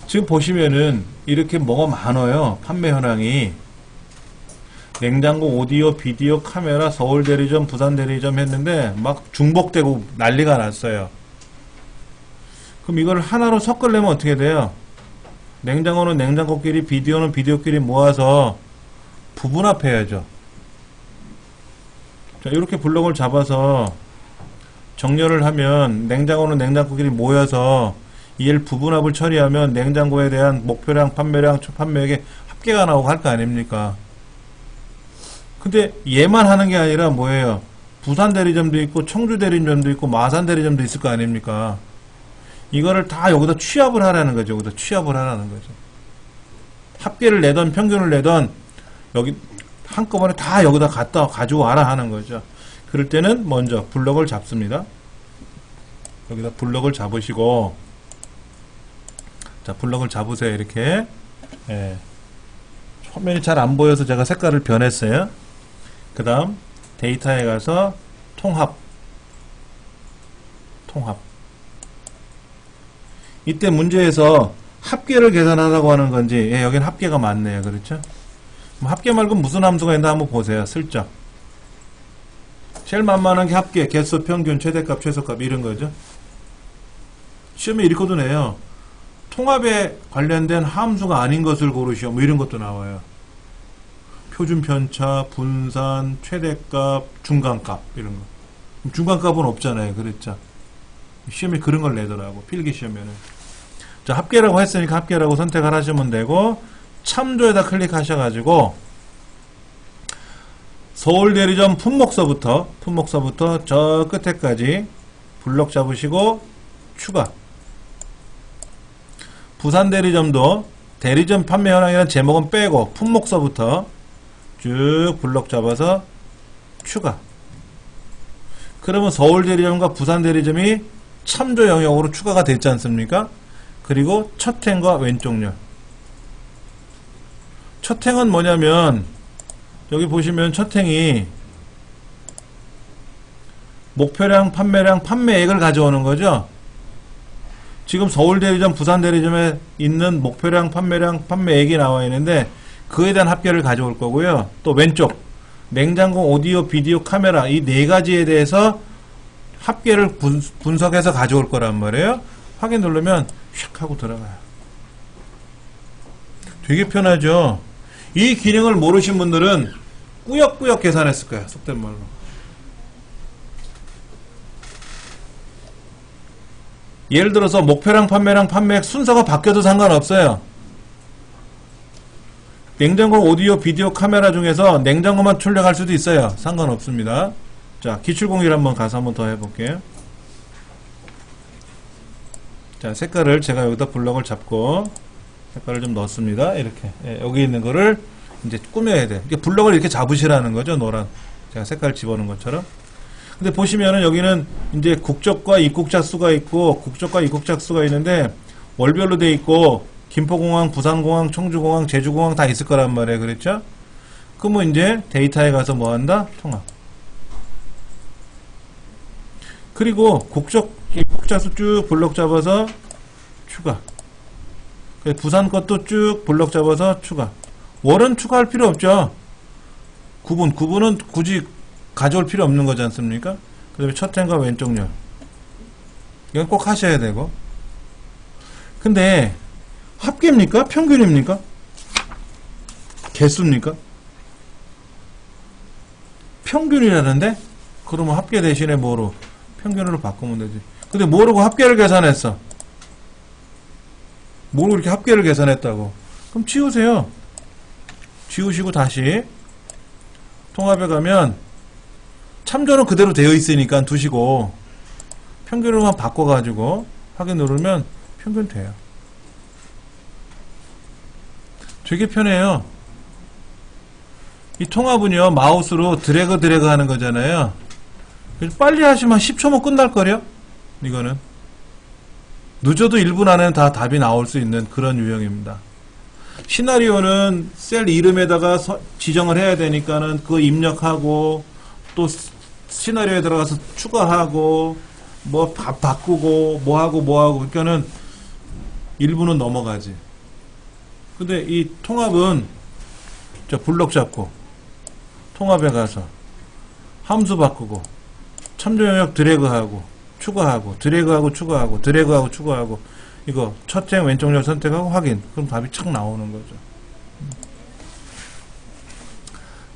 지금 보시면은 이렇게 뭐가 많아요. 판매 현황이. 냉장고, 오디오, 비디오, 카메라, 서울 대리점, 부산 대리점 했는데 막 중복되고 난리가 났어요. 그럼 이걸 하나로 섞으려면 어떻게 돼요? 냉장고는 냉장고끼리, 비디오는 비디오끼리 모아서 부분합해야죠. 자, 이렇게 블록을 잡아서 정렬을 하면 냉장고는 냉장고끼리 모여서 이를 부분합을 처리하면 냉장고에 대한 목표량, 판매량, 판매액의 합계가 나오고 할 거 아닙니까? 근데 얘만 하는 게 아니라 뭐예요? 부산 대리점도 있고 청주 대리점도 있고 마산 대리점도 있을 거 아닙니까? 이거를 다 여기다 취합을 하라는 거죠. 여기다 취합을 하라는 거죠. 합계를 내던 평균을 내던 여기 한꺼번에 다 여기다 가지고 와라 하는 거죠. 그럴 때는 먼저 블럭을 잡습니다. 여기다 블럭을 잡으시고, 자, 블럭을 잡으세요. 이렇게. 예. 화면이 잘 안 보여서 제가 색깔을 변했어요. 그 다음 데이터에 가서 통합. 이때 문제에서 합계를 계산하라고 하는 건지, 예, 여기는 합계가 맞네요. 그렇죠? 그럼 합계 말고 무슨 함수가 있나 한번 보세요. 슬쩍. 제일 만만한 게 합계, 개수, 평균, 최대값, 최소값 이런 거죠. 시험에 이렇게도 내요. 통합에 관련된 함수가 아닌 것을 고르시오. 뭐 이런 것도 나와요. 표준 편차, 분산, 최대값, 중간값 이런 거. 중간값은 없잖아요. 그랬죠. 시험에 그런 걸 내더라고. 필기 시험에는. 자, 합계라고 했으니까 합계라고 선택을 하시면 되고, 참조에다 클릭하셔가지고 서울 대리점 품목서부터 저 끝에까지 블럭 잡으시고 추가 부산 대리점도 대리점 판매 현황이라는 제목은 빼고 품목서부터 쭉 블럭 잡아서 추가. 그러면 서울 대리점과 부산 대리점이 참조 영역으로 추가가 됐지 않습니까? 그리고 첫 행과 왼쪽 열. 첫 행은 뭐냐면 여기 보시면 첫 행이 목표량, 판매량, 판매액을 가져오는 거죠. 지금 서울 대리점, 부산 대리점에 있는 목표량, 판매량, 판매액이 나와 있는데 그에 대한 합계를 가져올 거고요. 또 왼쪽 냉장고, 오디오, 비디오, 카메라 이 네 가지에 대해서 합계를 분석해서 가져올 거란 말이에요. 확인 누르면 샥 하고 들어가요. 되게 편하죠. 이 기능을 모르신 분들은 꾸역꾸역 계산했을 거예요. 속된 말로. 예를 들어서 목표량, 판매량, 판매액 순서가 바뀌어도 상관없어요. 냉장고, 오디오, 비디오, 카메라 중에서 냉장고만 출력할 수도 있어요. 상관없습니다. 자, 기출공개를 한번 가서 한번 더 해볼게요. 자, 색깔을 제가 여기다 블럭을 잡고 색깔을 좀 넣습니다. 이렇게. 예, 여기 있는 거를 이제 꾸며야 돼. 이게 블럭을 이렇게 잡으시라는 거죠. 노란. 제가 색깔 집어넣은 것처럼. 근데 보시면은 여기는 이제 국적과 입국자 수가 있고 국적과 입국자 수가 있는데 월별로 돼 있고 김포공항, 부산공항, 청주공항, 제주공항 다 있을 거란 말이에요. 그랬죠? 그러면 이제 데이터에 가서 뭐 한다? 통합. 그리고 국적, 입국자 수 쭉 블럭 잡아서 추가. 부산 것도 쭉 블럭 잡아서 추가. 월은 추가할 필요 없죠. 구분은 굳이 가져올 필요 없는 거지 않습니까? 그 다음에 첫 행과 왼쪽 열. 이건 꼭 하셔야 되고. 근데 합계입니까? 평균입니까? 개수입니까? 평균이라는데? 그러면 합계 대신에 뭐로? 평균으로 바꾸면 되지. 근데 모르고 합계를 계산했어. 모르고 이렇게 합계를 계산했다고. 그럼 지우세요. 지우시고 다시 통합에 가면 참조는 그대로 되어 있으니까 두시고 평균으로만 바꿔가지고 확인 누르면 평균 돼요. 되게 편해요. 이 통합은요 마우스로 드래그 하는 거잖아요. 빨리 하시면 10초면 끝날걸요? 이거는 늦어도 1분 안에는 다 답이 나올 수 있는 그런 유형입니다. 시나리오는 셀 이름에다가 지정을 해야 되니까는 그거 입력하고 또 시나리오에 들어가서 추가하고 뭐 바꾸고 뭐하고 그러니까는 1분은 넘어가지. 근데 이 통합은 저 블럭 잡고 통합에 가서 함수 바꾸고 참조 영역 드래그하고 추가하고 드래그하고 추가하고 드래그하고 추가하고 이거 첫행 왼쪽 열 선택하고 확인. 그럼 답이 착 나오는 거죠.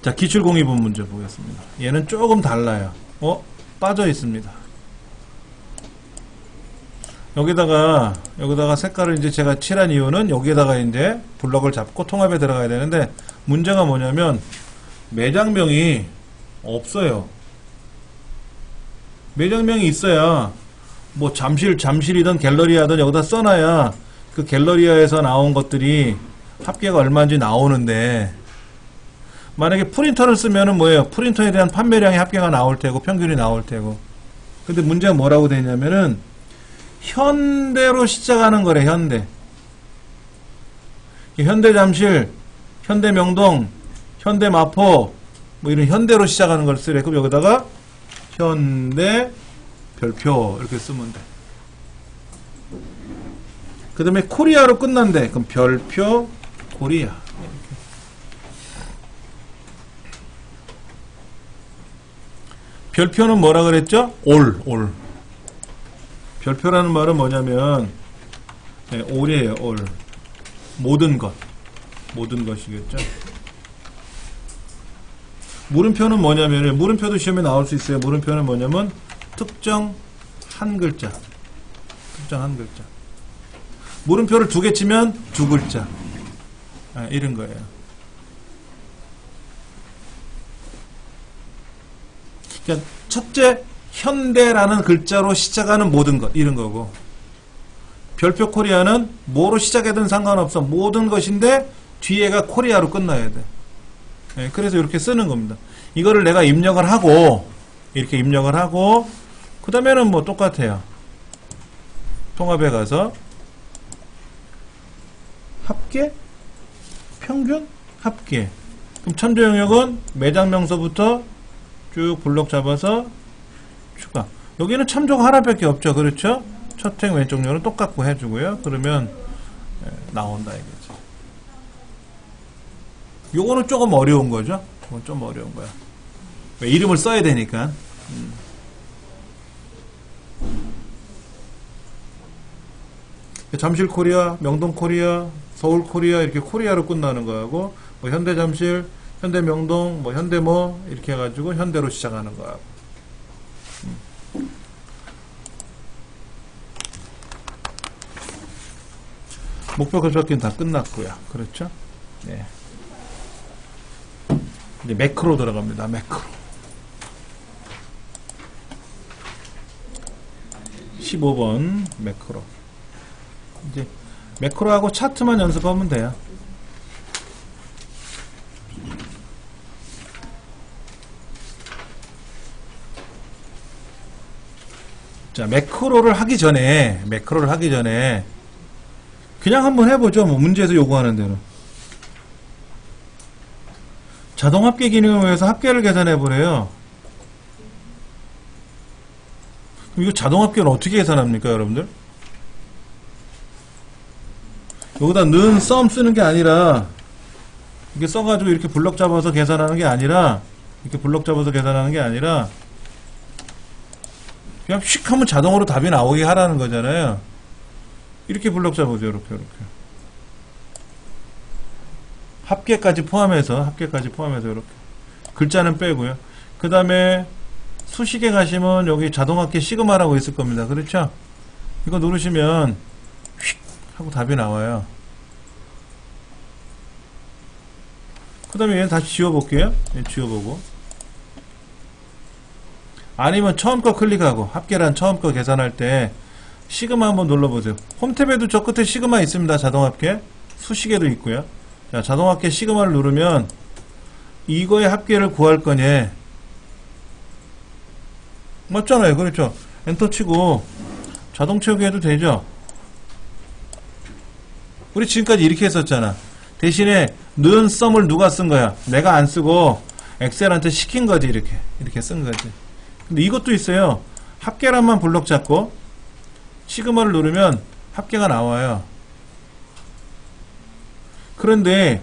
자, 기출공이분 문제 보겠습니다. 얘는 조금 달라요. 빠져 있습니다. 여기다가 색깔을 이제 제가 칠한 이유는 여기에다가 이제 블럭을 잡고 통합에 들어가야 되는데 문제가 뭐냐면 매장명이 없어요. 매장명이 있어야 뭐 잠실이든 갤러리아든 여기다 써놔야 그 갤러리아에서 나온 것들이 합계가 얼마인지 나오는데 만약에 프린터를 쓰면은 뭐예요? 프린터에 대한 판매량의 합계가 나올 테고 평균이 나올 테고. 근데 문제가 뭐라고 되냐면은 현대로 시작하는 거래. 현대 잠실, 현대 명동, 현대 마포 뭐 이런 현대로 시작하는 걸 쓰래. 그럼 여기다가 현대 별표 이렇게 쓰면 돼. 그 다음에 코리아로 끝난대. 그럼 별표 코리아. 별표는 뭐라 그랬죠? 올. 별표라는 말은 뭐냐면 올이에요. 올. 모든 것이겠죠. 물음표는 뭐냐면 물음표도 시험에 나올 수 있어요. 물음표는 뭐냐면 특정 한 글자. 물음표를 2개 치면 2글자. 이런 거예요. 그러니까 첫째 현대라는 글자로 시작하는 모든 것 이런 거고 별표 코리아는 뭐로 시작해든 상관없어. 모든 것인데 뒤에가 코리아로 끝나야 돼. 예, 그래서 이렇게 쓰는 겁니다. 이거를 내가 입력을 하고 이렇게 입력을 하고 그 다음에는 뭐 똑같아요. 통합에 가서 합계? 평균? 합계. 그럼 참조 영역은 매장 명소부터 쭉 블록 잡아서 추가. 여기는 참조가 하나밖에 없죠. 그렇죠? 첫 행 왼쪽 녀는 똑같고 해주고요. 그러면 나온다 이거죠. 요거는 조금 어려운 거죠. 이건 좀 어려운 거야. 왜 이름을 써야 되니까. 잠실 코리아, 명동 코리아, 서울 코리아 이렇게 코리아로 끝나는 거하고 뭐 현대 잠실, 현대 명동, 뭐 현대 뭐 이렇게 해가지고 현대로 시작하는 거하고. 목표 급속기는 다 끝났고요. 그렇죠? 네. 이제 매크로 들어갑니다. 매크로. 15번 매크로. 이제 매크로하고 차트만 연습하면 돼요. 자, 매크로를 하기 전에 그냥 한번 해보죠. 뭐 문제에서 요구하는 대로. 자동 합계 기능을 위해서 합계를 계산해보래요. 그럼 이거 자동 합계를 어떻게 계산합니까, 여러분들? 여기다 는 썸 쓰는 게 아니라 이렇게 써가지고 이렇게 블럭 잡아서 계산하는 게 아니라 그냥 휙 하면 자동으로 답이 나오게 하라는 거잖아요. 이렇게 블럭 잡아보죠. 이렇게. 합계까지 포함해서 이렇게. 글자는 빼고요. 그 다음에 수식에 가시면 여기 자동합계 시그마라고 있을 겁니다. 그렇죠? 이거 누르시면 휙 하고 답이 나와요. 그 다음에 얘는 다시 지워볼게요. 지워보고. 아니면 처음 거 클릭하고 합계란 처음 거 계산할 때 시그마 한번 눌러보세요. 홈탭에도 저 끝에 시그마 있습니다. 자동합계. 수식에도 있고요. 자, 자동합계 시그마를 누르면 이거의 합계를 구할 거니 맞잖아요. 그렇죠? 엔터 치고 자동 채우기 해도 되죠? 우리 지금까지 이렇게 했었잖아. 대신에 는 썸을 누가 쓴 거야? 내가 안 쓰고 엑셀한테 시킨 거지. 이렇게 쓴 거지. 근데 이것도 있어요. 합계란만 블럭 잡고 시그마를 누르면 합계가 나와요. 그런데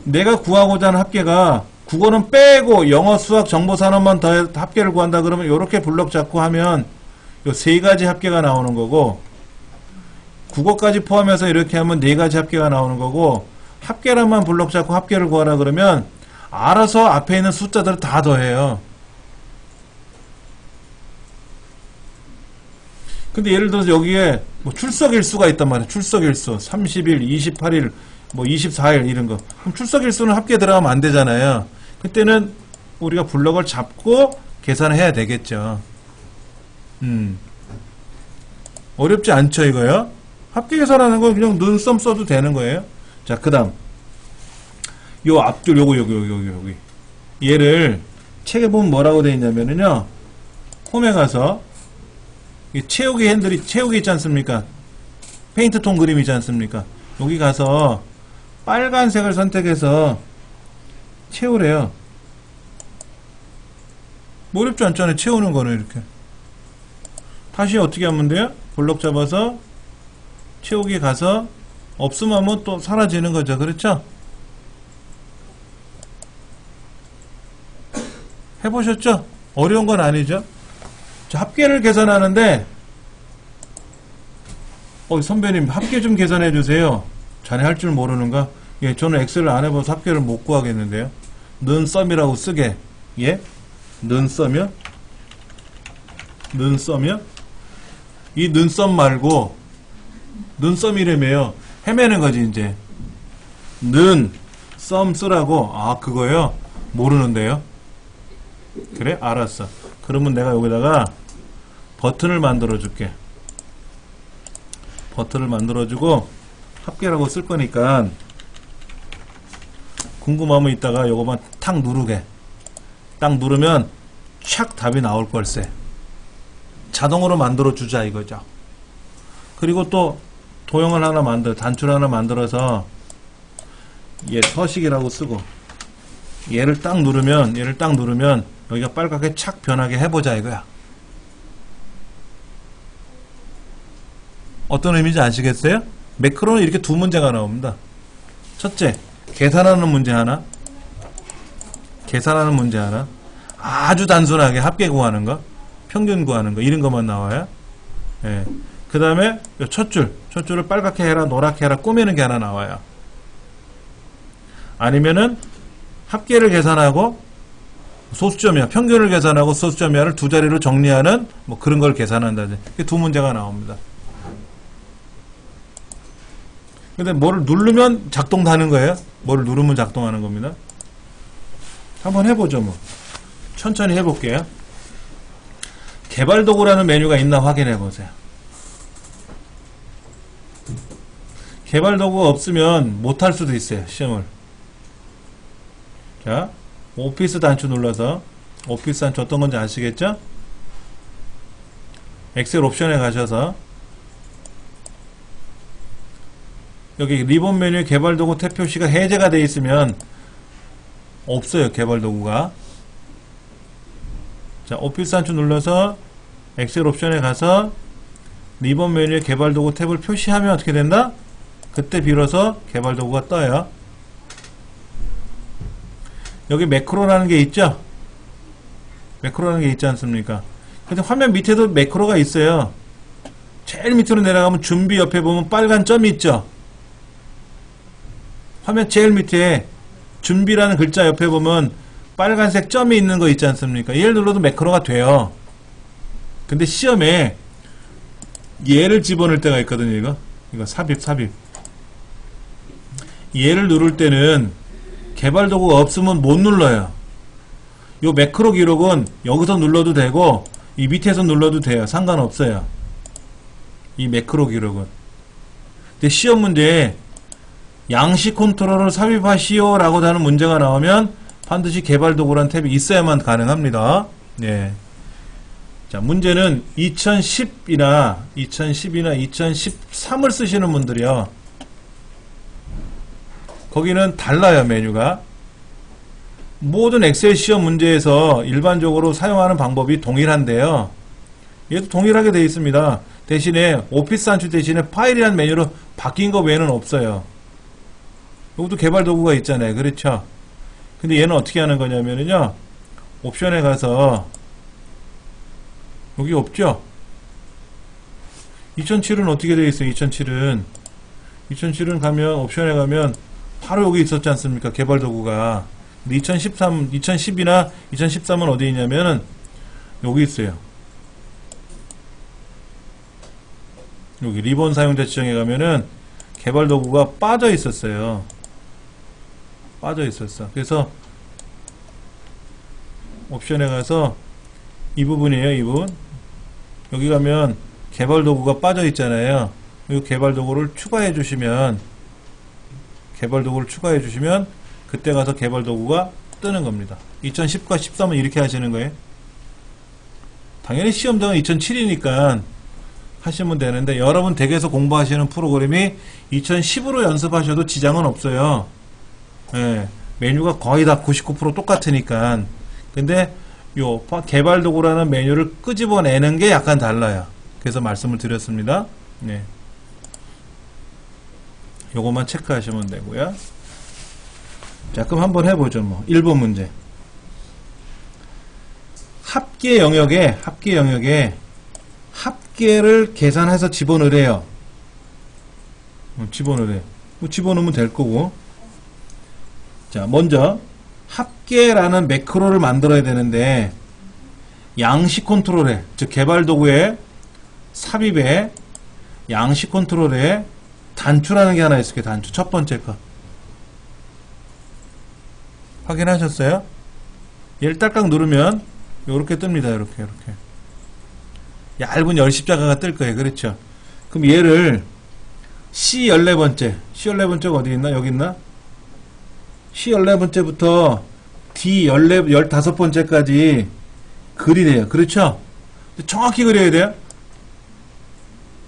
내가 구하고자 하는 합계가 국어는 빼고 영어, 수학, 정보, 산업만 더 합계를 구한다 그러면 이렇게 블럭 잡고 하면 요 세 가지 합계가 나오는 거고 국어까지 포함해서 이렇게 하면 네 가지 합계가 나오는 거고 합계란만 블럭 잡고 합계를 구하라 그러면 알아서 앞에 있는 숫자들을 다 더해요. 근데 예를 들어서 여기에 뭐 출석일수가 있단 말이에요. 출석일수 30일, 28일, 뭐 24일 이런 거. 그럼 출석일수는 합계 들어가면 안 되잖아요. 그때는 우리가 블럭을 잡고 계산을 해야 되겠죠. 어렵지 않죠, 이거요? 합계 계산하는 거 그냥 눈썹 써도 되는 거예요. 자, 그 다음. 요 앞줄, 여기. 얘를 책에 보면 뭐라고 되어 있냐면은요. 홈에 가서 채우기 핸들이, 채우기 있지 않습니까? 페인트 톤 그림 있지 않습니까? 여기 가서 빨간색을 선택해서 채우래요. 뭐 어렵지 않잖아요. 채우는 거는 이렇게. 다시 어떻게 하면 돼요? 블럭 잡아서 채우기 가서 없으면 하면 또 사라지는 거죠. 그렇죠? 해보셨죠? 어려운 건 아니죠? 자, 합계를 계산하는데 선배님 합계 좀 계산해 주세요. 자네 할 줄 모르는가? 예, 저는 엑셀을 안 해봐서 합계를 못 구하겠는데요. 는 썸이라고 쓰게. 예? 는 썸이요? 는 썸이요? 이 는 썸 말고 는 썸이라며요. 헤매는 거지 이제. 는 썸 쓰라고. 아, 그거요? 모르는데요. 그래? 알았어. 그러면 내가 여기다가 버튼을 만들어 줄게. 버튼을 만들어주고 합계라고 쓸 거니까 궁금하면 이따가 요거만 탁 누르게. 딱 누르면 촥 답이 나올 걸세. 자동으로 만들어주자 이거죠. 그리고 또 도형을 하나 단추를 하나 만들어서 얘 서식이라고 쓰고 얘를 딱 누르면 여기가 빨갛게 착 변하게 해보자 이거야. 어떤 의미인지 아시겠어요? 매크로는 이렇게 두 문제가 나옵니다. 첫째, 계산하는 문제 하나, 아주 단순하게 합계 구하는 거, 평균 구하는 거, 이런 것만 나와요. 예. 그 다음에 첫 줄을 빨갛게 해라, 노랗게 해라, 꾸미는 게 하나 나와요. 아니면은 합계를 계산하고 소수점이야, 평균을 계산하고 소수점이야를 두 자리로 정리하는 뭐 그런 걸 계산한다든지. 이게 두 문제가 나옵니다. 근데 뭐를 누르면 작동하는 거예요. 뭐를 누르면 작동하는 겁니다. 한번 해보죠. 뭐 천천히 해볼게요. 개발도구라는 메뉴가 있나 확인해 보세요. 개발도구가 없으면 못할 수도 있어요. 시험을. 자, 오피스 단추 눌러서, 오피스 단추 어떤 건지 아시겠죠? 엑셀 옵션에 가셔서 여기 리본 메뉴에 개발도구 탭 표시가 해제가 되어 있으면 없어요. 개발도구가. 자, 오피스 단추 눌러서 엑셀 옵션에 가서 리본 메뉴에 개발도구 탭을 표시하면 어떻게 된다? 그때 비로소 개발도구가 떠요. 여기 매크로라는 게 있죠? 매크로라는 게 있지 않습니까? 근데 화면 밑에도 매크로가 있어요. 제일 밑으로 내려가면 준비 옆에 보면 빨간 점이 있죠? 화면 제일 밑에 준비라는 글자 옆에 보면 빨간색 점이 있는 거 있지 않습니까? 얘를 눌러도 매크로가 돼요. 근데 시험에 얘를 집어넣을 때가 있거든요. 이거 삽입. 얘를 누를 때는 개발도구가 없으면 못 눌러요. 요 매크로 기록은 여기서 눌러도 되고 이 밑에서 눌러도 돼요. 상관없어요. 이 매크로 기록은. 근데 시험 문제에 양식 컨트롤을 삽입하시오 라고 하는 문제가 나오면 반드시 개발도구란 탭이 있어야만 가능합니다. 네. 자, 문제는 2010이나 2013을 쓰시는 분들이요. 거기는 달라요, 메뉴가. 모든 엑셀 시험 문제에서 일반적으로 사용하는 방법이 동일한데요. 얘도 동일하게 되어 있습니다. 대신에 오피스 단추 대신에 파일이라는 메뉴로 바뀐 거 외에는 없어요. 여기도 개발도구가 있잖아요. 그렇죠? 근데 얘는 어떻게 하는 거냐면요. 옵션에 가서 여기 없죠? 2007은 어떻게 되어 있어요? 2007은 가면 옵션에 가면 바로 여기 있었지 않습니까? 개발도구가. 근데 2010이나 2013은 어디 있냐면은 여기 있어요. 여기 리본 사용자 지정에 가면은 개발도구가 빠져 있었어요. 그래서 옵션에 가서 이 부분이에요. 이 부분. 여기 가면 개발도구가 빠져 있잖아요. 이 개발도구를 추가해 주시면 그때 가서 개발도구가 뜨는 겁니다. 2010과 13은 이렇게 하시는 거예요. 당연히 시험장은 2007이니까 하시면 되는데 여러분 댁에서 공부하시는 프로그램이 2010으로 연습하셔도 지장은 없어요. 예, 메뉴가 거의 다 99% 똑같으니까. 근데 요 개발도구라는 메뉴를 끄집어내는 게 약간 달라요. 그래서 말씀을 드렸습니다. 네. 요것만 체크하시면 되고요. 자, 그럼 한번 해보죠. 뭐 1번 문제. 합계 영역에 합계를 계산해서 집어넣으래요. 집어넣으면 될 거고. 자, 먼저 합계라는 매크로를 만들어야 되는데 양식 컨트롤에, 즉 개발도구에 삽입에 양식 컨트롤에 단추라는 게 하나 있을 거예요. 단추 첫 번째 거 확인하셨어요? 얘를 딸깍 누르면 요렇게 뜹니다. 이렇게 얇은 열십자가가 뜰 거예요. 그렇죠? 그럼 얘를 C14번째. C14번째가 어디 있나? 여기 있나? C14번째부터 D15번째까지 그리래요. 그렇죠? 정확히 그려야 돼요.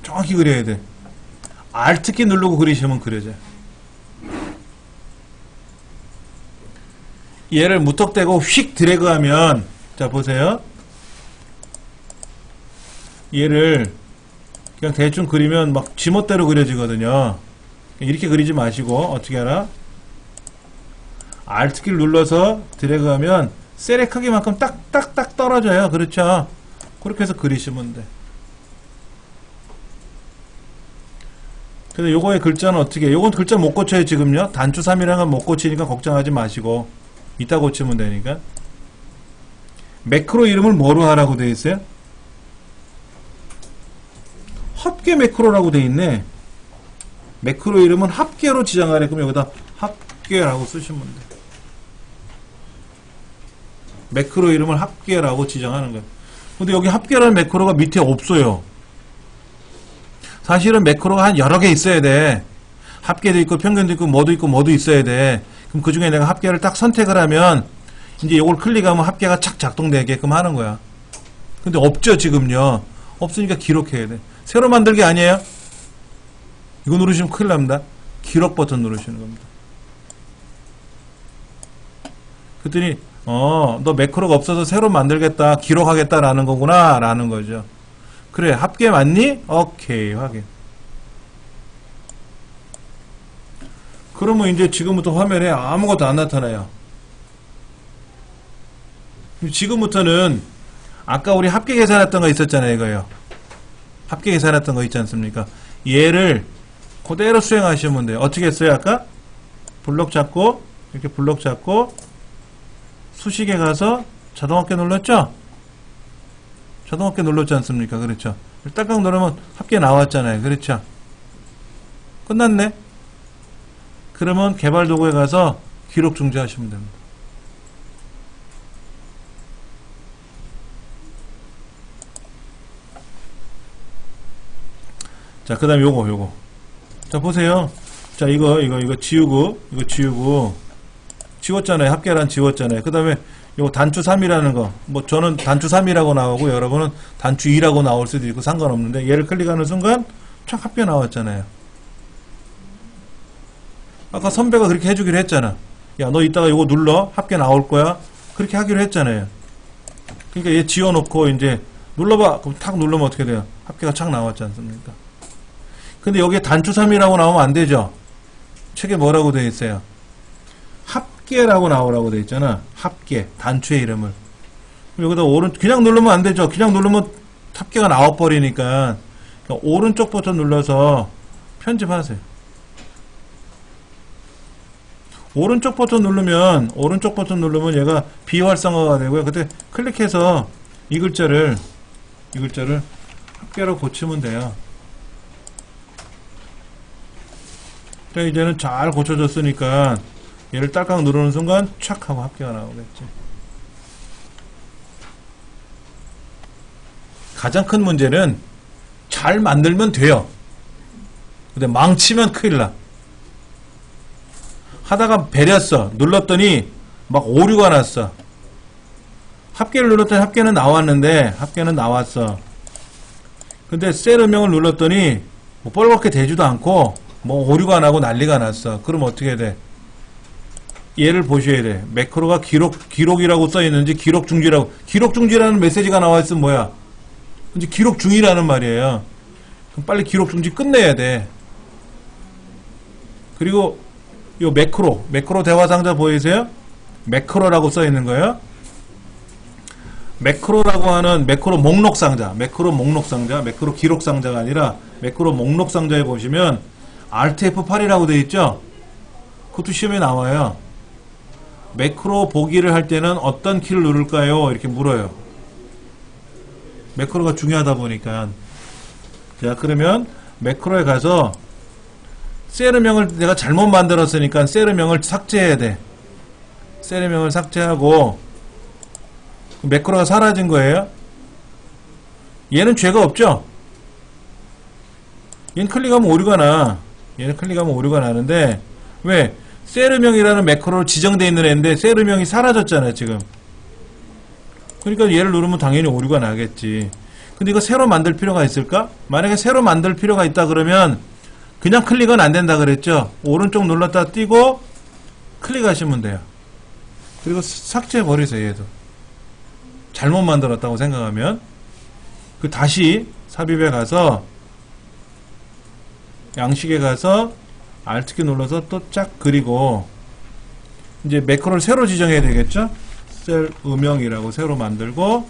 정확히 그려야 돼. Alt키 누르고 그리시면 그려져요. 얘를 무턱대고 휙 드래그하면, 자 보세요. 얘를 그냥 대충 그리면 막 지멋대로 그려지거든요. 이렇게 그리지 마시고 어떻게 하나? Alt키를 눌러서 드래그하면 셀의 크기만큼 딱딱딱 떨어져요. 그렇죠? 그렇게 해서 그리시면 돼. 근데 요거의 글자는 어떻게? 요건 글자 못 고쳐요 지금요. 단추 3이랑은 못 고치니까 걱정하지 마시고 이따 고치면 되니까. 매크로 이름을 뭐로 하라고 되어 있어요? 합계 매크로라고 되어 있네. 매크로 이름은 합계로 지정하래. 그럼 여기다 합계라고 쓰시면 돼. 매크로 이름을 합계라고 지정하는 거예요. 근데 여기 합계라는 매크로가 밑에 없어요. 사실은 매크로가 한 여러 개 있어야 돼. 합계도 있고 평균도 있고 뭐도 있어야 돼. 그럼 그 중에 내가 합계를 딱 선택을 하면 이제 이걸 클릭하면 합계가 착 작동되게끔 하는 거야. 근데 없죠 지금요. 없으니까 기록해야 돼. 새로 만들기 아니에요? 이거 누르시면 큰일 납니다. 기록 버튼 누르시는 겁니다. 그랬더니 너 매크로가 없어서 새로 만들겠다, 기록하겠다라는 거구나 라는 거죠. 그래, 합계 맞니? 오케이, 확인. 그러면 이제 지금부터 화면에 아무것도 안 나타나요. 지금부터는 아까 우리 합계 계산했던 거 있었잖아요, 이거요. 합계 계산했던 거 있지 않습니까? 얘를 그대로 수행하시면 돼요. 어떻게 했어요, 아까? 블록 잡고, 이렇게 블록 잡고, 수식에 가서 자동합계 눌렀죠? 자동합계 눌렀지 않습니까? 그렇죠? 딱딱 누르면 합계 나왔잖아요. 그렇죠? 끝났네? 그러면 개발 도구에 가서 기록 중지하시면 됩니다. 자, 그 다음에 요거. 자, 보세요. 자, 이거 지우고, 지웠잖아요. 합계란 지웠잖아요. 그 다음에 요거 단추 3이라는 거. 뭐 저는 단추 3이라고 나오고 여러분은 단추 2라고 나올 수도 있고 상관없는데 얘를 클릭하는 순간 촥 합계 나왔잖아요. 아까 선배가 그렇게 해주기로 했잖아. 야, 너 이따가 요거 눌러. 합계 나올 거야. 그렇게 하기로 했잖아요. 그러니까 얘 지워놓고 이제 눌러봐. 그럼 탁 누르면 어떻게 돼요? 합계가 착 나왔지 않습니까? 근데 여기에 단추 3이라고 나오면 안 되죠. 책에 뭐라고 되어 있어요? 합계라고 나오라고 되어 있잖아. 합계. 단추의 이름을. 여기다 그냥 누르면 안 되죠. 그냥 누르면 합계가 나와버리니까. 그러니까 오른쪽 버튼 눌러서 편집하세요. 오른쪽 버튼 누르면 얘가 비활성화가 되고요. 그때 클릭해서 이 글자를 합계로 고치면 돼요. 자, 이제는 잘 고쳐졌으니까 얘를 딸깍 누르는 순간 촥 하고 합계가 나오겠지. 가장 큰 문제는 잘 만들면 돼요. 근데 망치면 큰일 나. 하다가 배렸어. 눌렀더니 막 오류가 났어. 합계를 눌렀더니 합계는 나왔는데 합계는 나왔어. 근데 셀 음명을 눌렀더니 뭐 뻘겋게 되지도 않고 뭐 오류가 나고 난리가 났어. 그럼 어떻게 돼? 얘를 보셔야 돼. 매크로가 기록이라고 써있는지 기록 중지라는 메시지가 나와있으면 뭐야? 이제 기록 중이라는 말이에요. 그럼 빨리 기록 중지 끝내야 돼. 그리고 요 매크로 대화 상자 보이세요? 매크로라고 써있는 거예요. 매크로라고 하는 매크로 목록 상자, 매크로 기록 상자가 아니라 매크로 목록 상자에 보시면 Alt F8이라고 되어 있죠? 그것도 시험에 나와요. 매크로 보기를 할 때는 어떤 키를 누를까요? 이렇게 물어요. 매크로가 중요하다 보니까. 자, 그러면 매크로에 가서 셀음명을 내가 잘못 만들었으니까 셀음명을 삭제해야 돼. 셀음명을 삭제하고 매크로가 사라진 거예요. 얘는 죄가 없죠? 얘는 클릭하면 오류가 나. 얘는 클릭하면 오류가 나는데 왜? 세르명이라는 매크로로 지정되어 있는 애인데 세르명이 사라졌잖아요 지금. 그러니까 얘를 누르면 당연히 오류가 나겠지. 근데 이거 새로 만들 필요가 있을까? 만약에 새로 만들 필요가 있다 그러면 그냥 클릭은 안 된다 그랬죠. 오른쪽 눌렀다 띄고 클릭하시면 돼요. 그리고 삭제해 버리세요. 얘도 잘못 만들었다고 생각하면 그 다시 삽입에 가서 양식에 가서 Alt키 눌러서 또 쫙 그리고 이제 매크로를 새로 지정해야 되겠죠. 셀 음영이라고 새로 만들고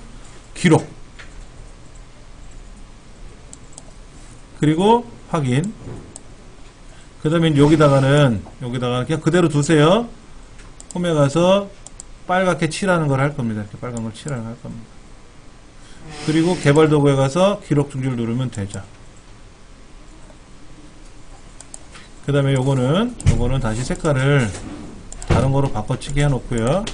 기록 그리고 확인. 그 다음에 여기다가 그냥 그대로 두세요. 홈에 가서 빨갛게 칠하는 걸 할 겁니다. 이렇게 빨간 걸 칠하는 걸 할 겁니다. 그리고 개발 도구에 가서 기록 중지를 누르면 되죠. 그 다음에 요거는 다시 색깔을 다른 거로 바꿔치기 해 놓고요.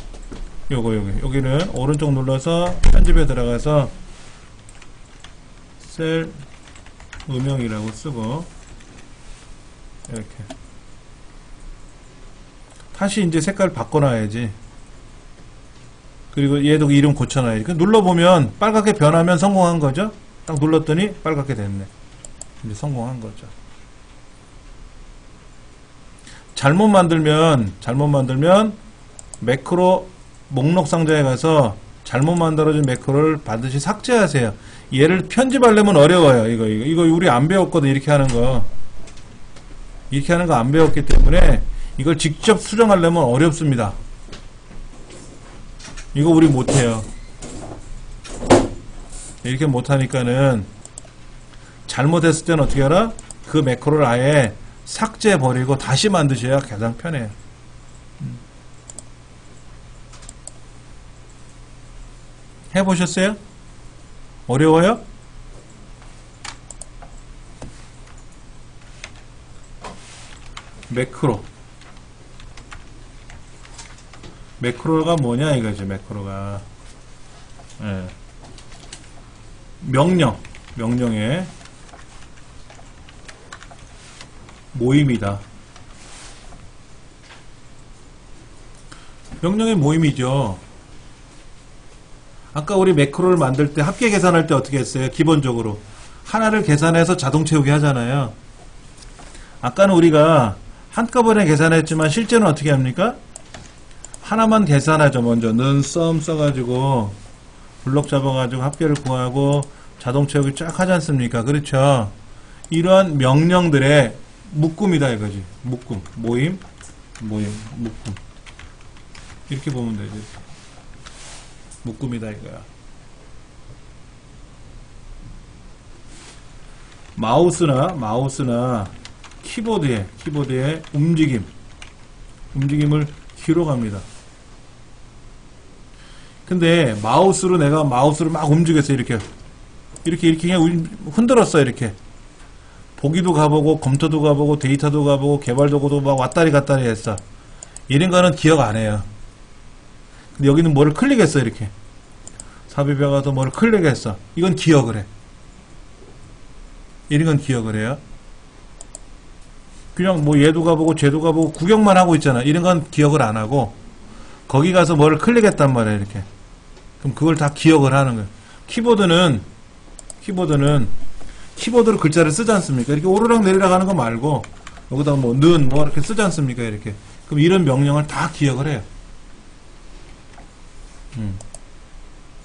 여기는 오른쪽 눌러서 편집에 들어가서 셀 음영이라고 쓰고 이렇게 다시 이제 색깔 바꿔놔야지. 그리고 얘도 이름 고쳐놔야지. 눌러보면 빨갛게 변하면 성공한 거죠. 딱 눌렀더니 빨갛게 됐네. 이제 성공한 거죠. 잘못 만들면 매크로 목록 상자에 가서 잘못 만들어진 매크로를 반드시 삭제하세요. 얘를 편집하려면 어려워요. 이거 우리 안 배웠거든. 이렇게 하는 거 안 배웠기 때문에 이걸 직접 수정하려면 어렵습니다. 이거 우리 못해요. 이렇게 못하니까는 잘못했을 때는 어떻게 하라? 그 매크로를 아예 삭제해버리고 다시 만드셔야 가장 편해요. 해보셨어요? 어려워요? 매크로가 뭐냐 이거지. 매크로가 명령의 모임이다. 명령의 모임이죠. 아까 우리 매크로를 만들 때 합계 계산할 때 어떻게 했어요? 기본적으로 하나를 계산해서 자동 채우기 하잖아요. 아까는 우리가 한꺼번에 계산했지만 실제는 어떻게 합니까? 하나만 계산하죠. 먼저 는 썸 써가지고 블록 잡아가지고 합계를 구하고 자동 채우기 쫙 하지 않습니까? 그렇죠. 이러한 명령들의 묶음이다 이거지. 모임 묶음. 이렇게 보면 되지. 묶음이다 이거야. 마우스나 키보드의 움직임을 기록합니다. 근데 내가 마우스를 막 움직였어요. 이렇게 그냥 흔들었어. 이렇게 보기도 가보고 검토도 가보고 데이터도 가보고 개발 도구도 막 왔다리 갔다리 했어. 이런 거는 기억 안 해요. 근데 여기는 뭐를 클릭했어. 이렇게 삽입에 가서 뭐를 클릭했어. 이건 기억을 해. 이런 건 기억을 해요. 그냥 뭐 얘도 가보고 쟤도 가보고 구경만 하고 있잖아. 이런 건 기억을 안 하고 거기 가서 뭐를 클릭했단 말이야. 이렇게 그럼 그걸 다 기억을 하는 거예요. 키보드로 글자를 쓰지 않습니까? 이렇게 오르락 내리락 하는 거 말고 여기다 뭐 이렇게 쓰지 않습니까? 이렇게 그럼 이런 명령을 다 기억을 해요.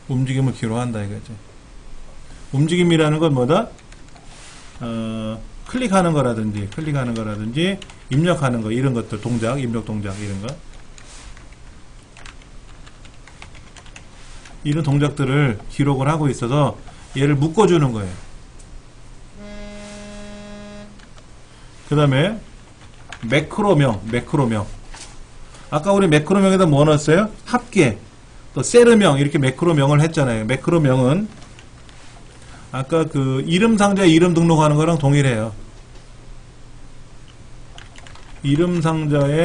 움직임을 기록한다 이거지. 움직임이라는 건 뭐다? 클릭하는 거라든지 입력하는 거 이런 것들 입력 동작 이런 거 이런 동작들을 기록을 하고 있어서 얘를 묶어주는 거예요. 그 다음에 매크로명 아까 우리 매크로명에다 뭐 넣었어요? 합계 또 세르명 이렇게 매크로명을 했잖아요. 매크로명은 아까 그 이름 상자에 이름 등록하는 거랑 동일해요. 이름 상자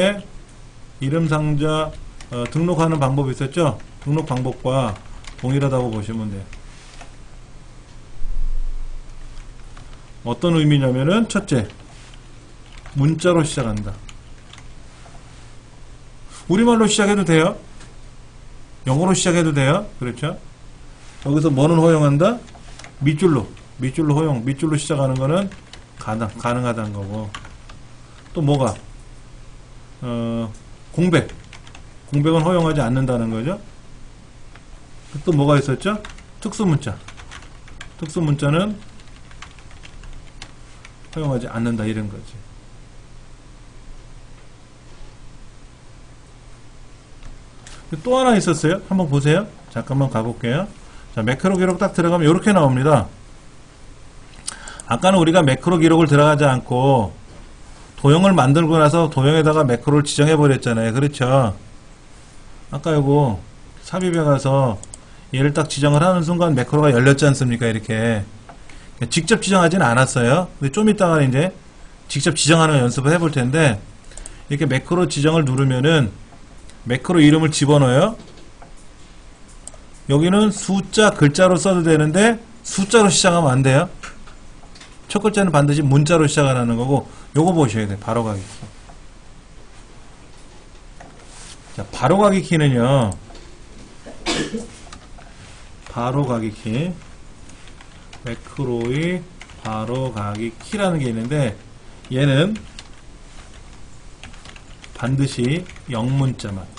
등록하는 방법이 있었죠? 등록 방법과 동일하다고 보시면 돼요. 어떤 의미냐면은 첫째 문자로 시작한다. 우리말로 시작해도 돼요. 영어로 시작해도 돼요. 그렇죠? 여기서 뭐는 허용한다? 밑줄로 허용. 밑줄로 시작하는 거는 가능하다는 거고. 또 뭐가? 공백은 허용하지 않는다는 거죠. 또 뭐가 있었죠? 특수문자. 특수문자는 허용하지 않는다, 이런 거지. 또 하나 있었어요. 한번 보세요. 잠깐만 가볼게요. 자, 매크로 기록 딱 들어가면 이렇게 나옵니다. 아까는 우리가 매크로 기록을 들어가지 않고 도형을 만들고 나서 도형에다가 매크로를 지정해 버렸잖아요. 그렇죠? 아까 요거 삽입에 가서 얘를 딱 지정을 하는 순간 매크로가 열렸지 않습니까? 이렇게 직접 지정하지는 않았어요. 근데 좀 이따가 이제 직접 지정하는 연습을 해볼 텐데, 이렇게 매크로 지정을 누르면은 매크로 이름을 집어넣어요. 여기는 숫자, 글자로 써도 되는데 숫자로 시작하면 안 돼요. 첫 글자는 반드시 문자로 시작하는 거고, 요거 보셔야 돼요. 바로가기 키. 자, 바로가기 키는요, 바로가기 키, 매크로의 바로가기 키라는 게 있는데, 얘는 반드시 영문자만,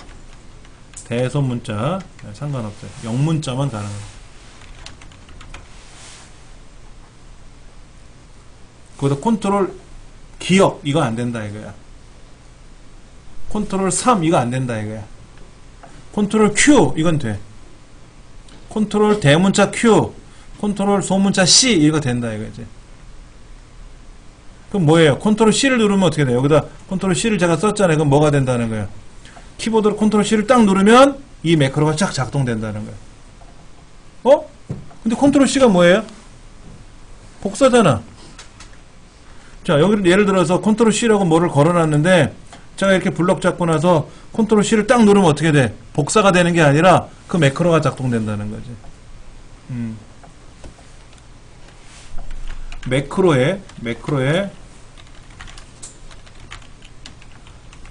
대소문자 상관없어요. 영문자만 가능합니다. 거기다 컨트롤 기억 이거 안 된다 이거야. 컨트롤 3 이거 안 된다 이거야. 컨트롤 Q 이건 돼. 컨트롤 대문자 Q, 컨트롤 소문자 C 이거 된다 이거지. 그럼 뭐예요? 컨트롤 C를 누르면 어떻게 돼요? 여기다 컨트롤 C를 제가 썼잖아요. 그럼 뭐가 된다는 거예요? 키보드로 컨트롤 C를 딱 누르면 이 매크로가 쫙 작동된다는 거예요. 근데 컨트롤 C가 뭐예요? 복사잖아. 자, 여기를 예를 들어서 컨트롤 C라고 뭐를 걸어놨는데, 제가 이렇게 블럭 잡고 나서 컨트롤 C를 딱 누르면 어떻게 돼? 복사가 되는 게 아니라 그 매크로가 작동된다는 거지. 매크로의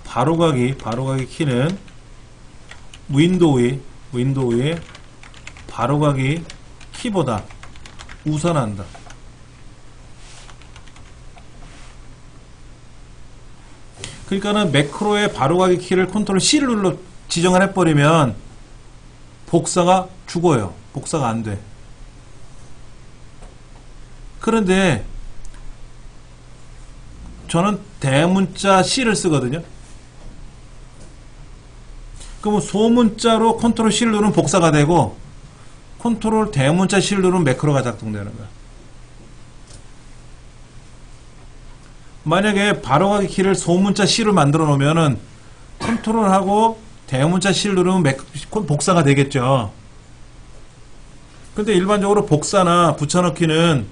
바로가기 키는 윈도우의 바로가기 키보다 우선한다. 그러니까는 매크로의 바로가기 키를 컨트롤 C를 눌러 지정을 해버리면 복사가 죽어요. 복사가 안 돼. 그런데 저는 대문자 C를 쓰거든요. 그러면 소문자로 컨트롤 C를 누르면 복사가 되고, 컨트롤 대문자 C를 누르면 매크로가 작동되는 거야. 만약에 바로가기 키를 소문자 C로 만들어 놓으면은 컨트롤하고 대문자 C를 누르면 복사가 되겠죠. 근데 일반적으로 복사나 붙여넣기는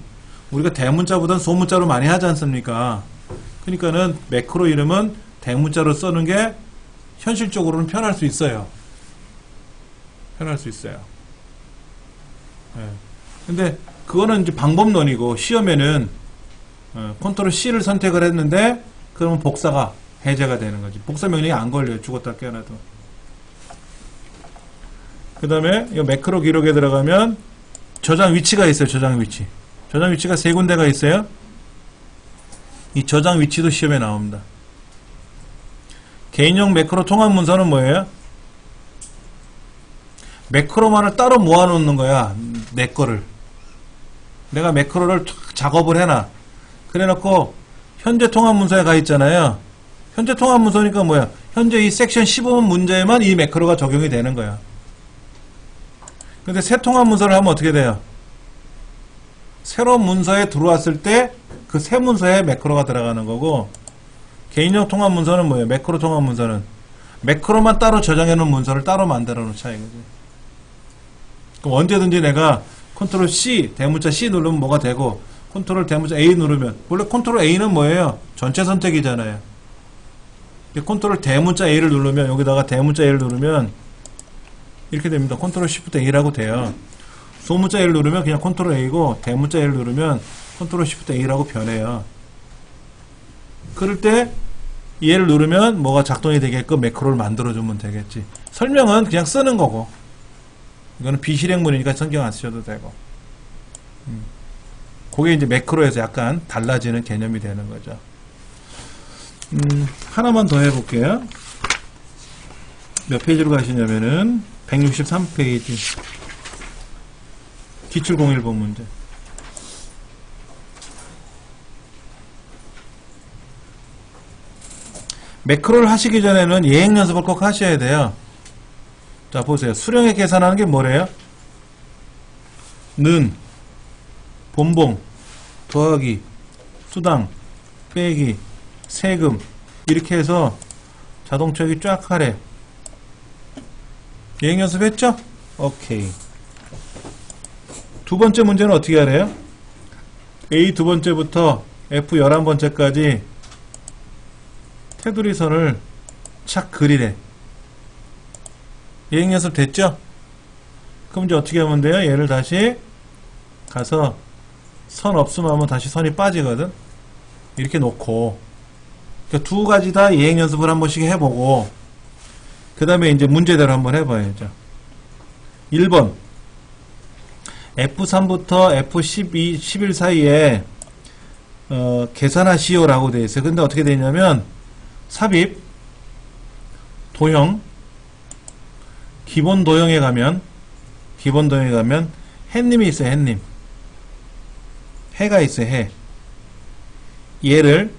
우리가 대문자보다는 소문자로 많이 하지 않습니까? 그러니까는 매크로 이름은 대문자로 쓰는 게 현실적으로는 편할 수 있어요. 편할 수 있어요. 네. 근데 그거는 이제 방법론이고, 시험에는 컨트롤 C를 선택을 했는데 그러면 복사가 해제가 되는 거지. 복사 명령이 안 걸려요. 죽었다 깨어나도. 그 다음에 이 매크로 기록에 들어가면 저장 위치가 있어요. 저장 위치. 저장 위치가 세 군데가 있어요. 이 저장 위치도 시험에 나옵니다. 개인용 매크로 통합 문서는 뭐예요? 매크로만을 따로 모아놓는 거야. 내 거를. 내가 매크로를 작업을 해놔. 그래놓고 현재 통합 문서에 가 있잖아요. 현재 통합 문서니까 뭐야? 현재 이 섹션 15번 문제에만 이 매크로가 적용이 되는 거야. 근데 새 통합 문서를 하면 어떻게 돼요? 새로운 문서에 들어왔을 때 그 새 문서에 매크로가 들어가는 거고, 개인용 통합 문서는 뭐예요? 매크로 통합 문서는 매크로만 따로 저장해 놓은 문서를 따로 만들어 놓자 이거지. 그럼 언제든지 내가 컨트롤 C, 대문자 C 누르면 뭐가 되고, 컨트롤 대문자 A 누르면, 원래 컨트롤 A는 뭐예요? 전체 선택이잖아요. 컨트롤 대문자 A를 누르면, 여기다가 대문자 A를 누르면 이렇게 됩니다. 컨트롤 Shift A라고 돼요. 소문자 A를 누르면 그냥 컨트롤 A고, 대문자 A를 누르면 컨트롤 Shift A라고 변해요. 그럴 때 얘를 누르면 뭐가 작동이 되게끔 매크로를 만들어주면 되겠지. 설명은 그냥 쓰는 거고, 이거는 비실행문이니까 신경 안 쓰셔도 되고. 그게 이제 매크로에서 약간 달라지는 개념이 되는 거죠. 하나만 더 해볼게요. 몇 페이지로 가시냐면은 163페이지 기출 01번 문제. 매크로를 하시기 전에는 예행 연습을 꼭 하셔야 돼요. 자, 보세요. 수령액 계산하는 게 뭐래요? 는, 본봉, 더하기, 수당, 빼기, 세금, 이렇게 해서 자동처리 쫙 하래. 예행 연습했죠? 오케이. 두 번째 문제는 어떻게 하래요? A 두 번째부터 F 11번째까지 테두리 선을 착 그리래. 예행 연습 됐죠? 그럼 이제 어떻게 하면 돼요? 얘를 다시 가서 선 없음 하면 다시 선이 빠지거든? 이렇게 놓고. 그러니까 두 가지 다 예행 연습을 한 번씩 해보고, 그 다음에 이제 문제대로 한번 해봐야죠. 1번. F3부터 F12, 11 사이에, 계산하시오 라고 되어 있어요. 근데 어떻게 되어 있냐면, 삽입, 도형, 기본 도형에 가면 해님이 있어요. 해님. 해가 있어요. 해. 얘를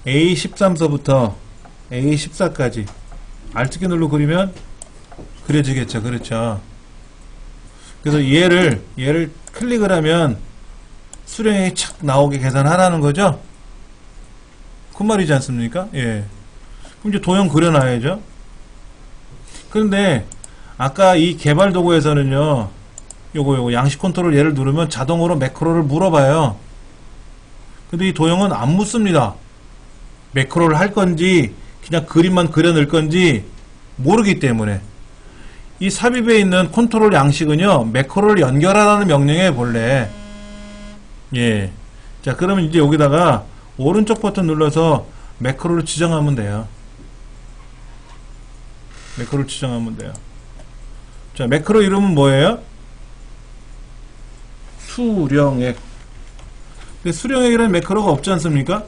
A13서부터 A14까지 Alt키 눌러 그리면 그려지겠죠. 그렇죠. 그래서 얘를 클릭을 하면 수령액이 착 나오게 계산하라는 거죠. 그 말이지 않습니까? 예. 그럼 이제 도형 그려놔야죠. 그런데 아까 이 개발 도구에서는요, 요거 양식 컨트롤 얘를 누르면 자동으로 매크로를 물어봐요. 근데 이 도형은 안 묻습니다. 매크로를 할 건지 그냥 그림만 그려 넣을 건지 모르기 때문에. 이 삽입에 있는 컨트롤 양식은요, 매크로를 연결하라는 명령에 본래. 예. 자, 그러면 이제 여기다가 오른쪽 버튼 눌러서 매크로를 지정하면 돼요. 매크로를 지정하면 돼요. 자, 매크로 이름은 뭐예요? 수령액. 근데 수령액이라는 매크로가 없지 않습니까?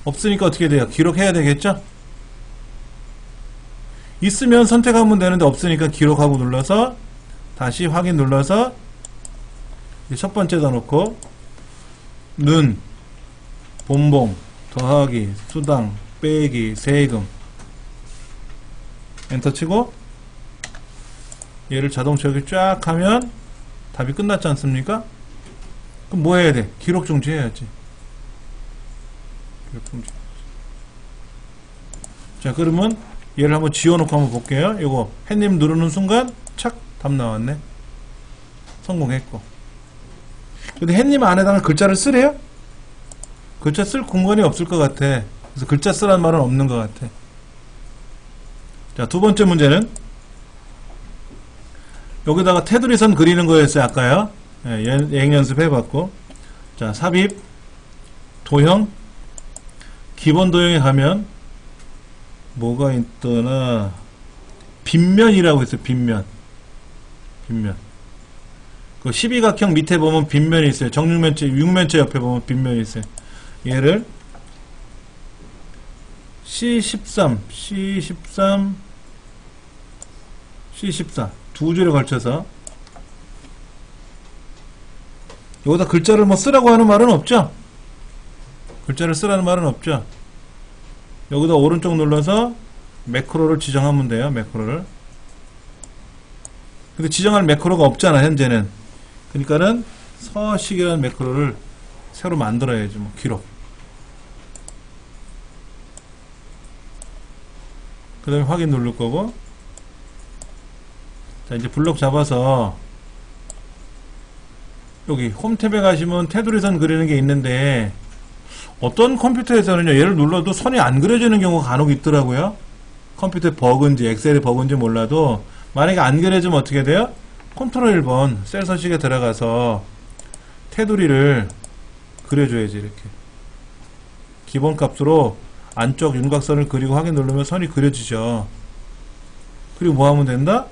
없으니까 어떻게 돼요? 기록해야 되겠죠? 있으면 선택하면 되는데 없으니까 기록하고 눌러서 다시 확인 눌러서 첫 번째다 놓고 는, 본봉, 더하기, 수당, 빼기, 세금 엔터 치고 얘를 자동 처리 쫙 하면 답이 끝났지 않습니까? 그럼 뭐 해야 돼? 기록 중지 해야지. 기록 중지. 자, 그러면 얘를 한번 지워놓고 한번 볼게요. 이거 햇님 누르는 순간 착 답 나왔네. 성공했고. 근데 햇님 안에다가 글자를 쓰래요? 글자 쓸 공간이 없을 것 같아. 그래서 글자 쓰라는 말은 없는 것 같아. 자, 두 번째 문제는 여기다가 테두리 선 그리는 거였어요. 아까요. 예, 예행 연습 해봤고. 자, 삽입, 도형, 기본 도형에 가면 뭐가 있더나, 빗면이라고 있어요. 빗면. 그 12각형 밑에 보면 빗면이 있어요. 정육면체, 육면체 옆에 보면 빗면이 있어요. 얘를 C13, C14 두 줄에 걸쳐서 여기다 글자를 뭐 쓰라고 하는 말은 없죠? 글자를 쓰라는 말은 없죠? 여기다 오른쪽 눌러서 매크로를 지정하면 돼요. 매크로를. 근데 지정할 매크로가 없잖아, 현재는. 그러니까는 서식이라는 매크로를 새로 만들어야지. 뭐 기록. 그 다음에 확인 누를 거고. 자, 이제 블록 잡아서 여기 홈 탭에 가시면 테두리 선 그리는 게 있는데, 어떤 컴퓨터에서는요, 얘를 눌러도 선이 안 그려지는 경우가 간혹 있더라고요. 컴퓨터의 버그인지 엑셀의 버그인지 몰라도 만약에 안 그려지면 어떻게 돼요? 컨트롤 1번 셀 서식에 들어가서 테두리를 그려줘야지. 이렇게 기본값으로 안쪽 윤곽선을 그리고 확인 누르면 선이 그려지죠. 그리고 뭐 하면 된다?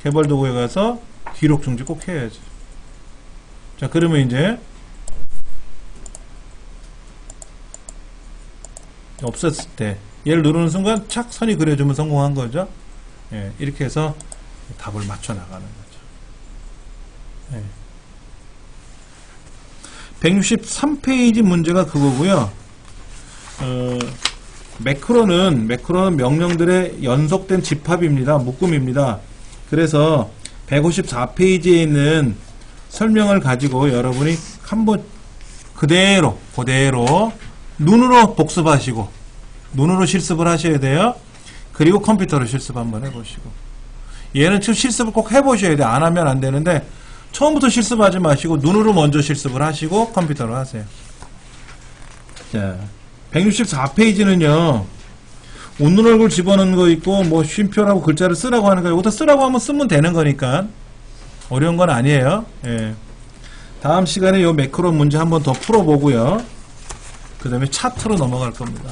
개발 도구에 가서 기록 중지 꼭 해야지. 자, 그러면 이제 없었을 때 얘를 누르는 순간 착 선이 그려주면 성공한 거죠. 예, 이렇게 해서 답을 맞춰 나가는 거죠. 예. 163페이지 문제가 그거고요. 매크로는 명령들의 연속된 집합입니다. 묶음입니다. 그래서 154페이지에 있는 설명을 가지고 여러분이 한번 그대로 눈으로 복습하시고 눈으로 실습을 하셔야 돼요. 그리고 컴퓨터로 실습 한번 해보시고, 얘는 지금 실습을 꼭 해보셔야 돼요. 안 하면 안 되는데 처음부터 실습하지 마시고 눈으로 먼저 실습을 하시고 컴퓨터로 하세요. 자, 164페이지는요 웃는 얼굴 집어넣는 거 있고 뭐 쉼표라고 글자를 쓰라고 하는 거예요. 여기다 쓰라고 하면 쓰면 되는 거니까 어려운 건 아니에요. 예. 다음 시간에 요 매크로 문제 한번 더 풀어보고요. 그 다음에 차트로 넘어갈 겁니다.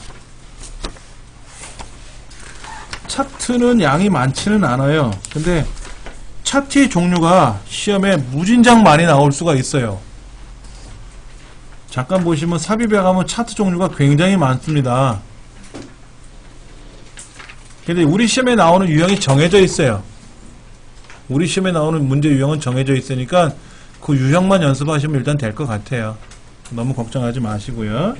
차트는 양이 많지는 않아요. 근데 차트의 종류가 시험에 무진장 많이 나올 수가 있어요. 잠깐 보시면 삽입에 가면 차트 종류가 굉장히 많습니다. 근데 우리 시험에 나오는 유형이 정해져 있어요. 우리 시험에 나오는 문제 유형은 정해져 있으니까 그 유형만 연습하시면 일단 될 것 같아요. 너무 걱정하지 마시고요.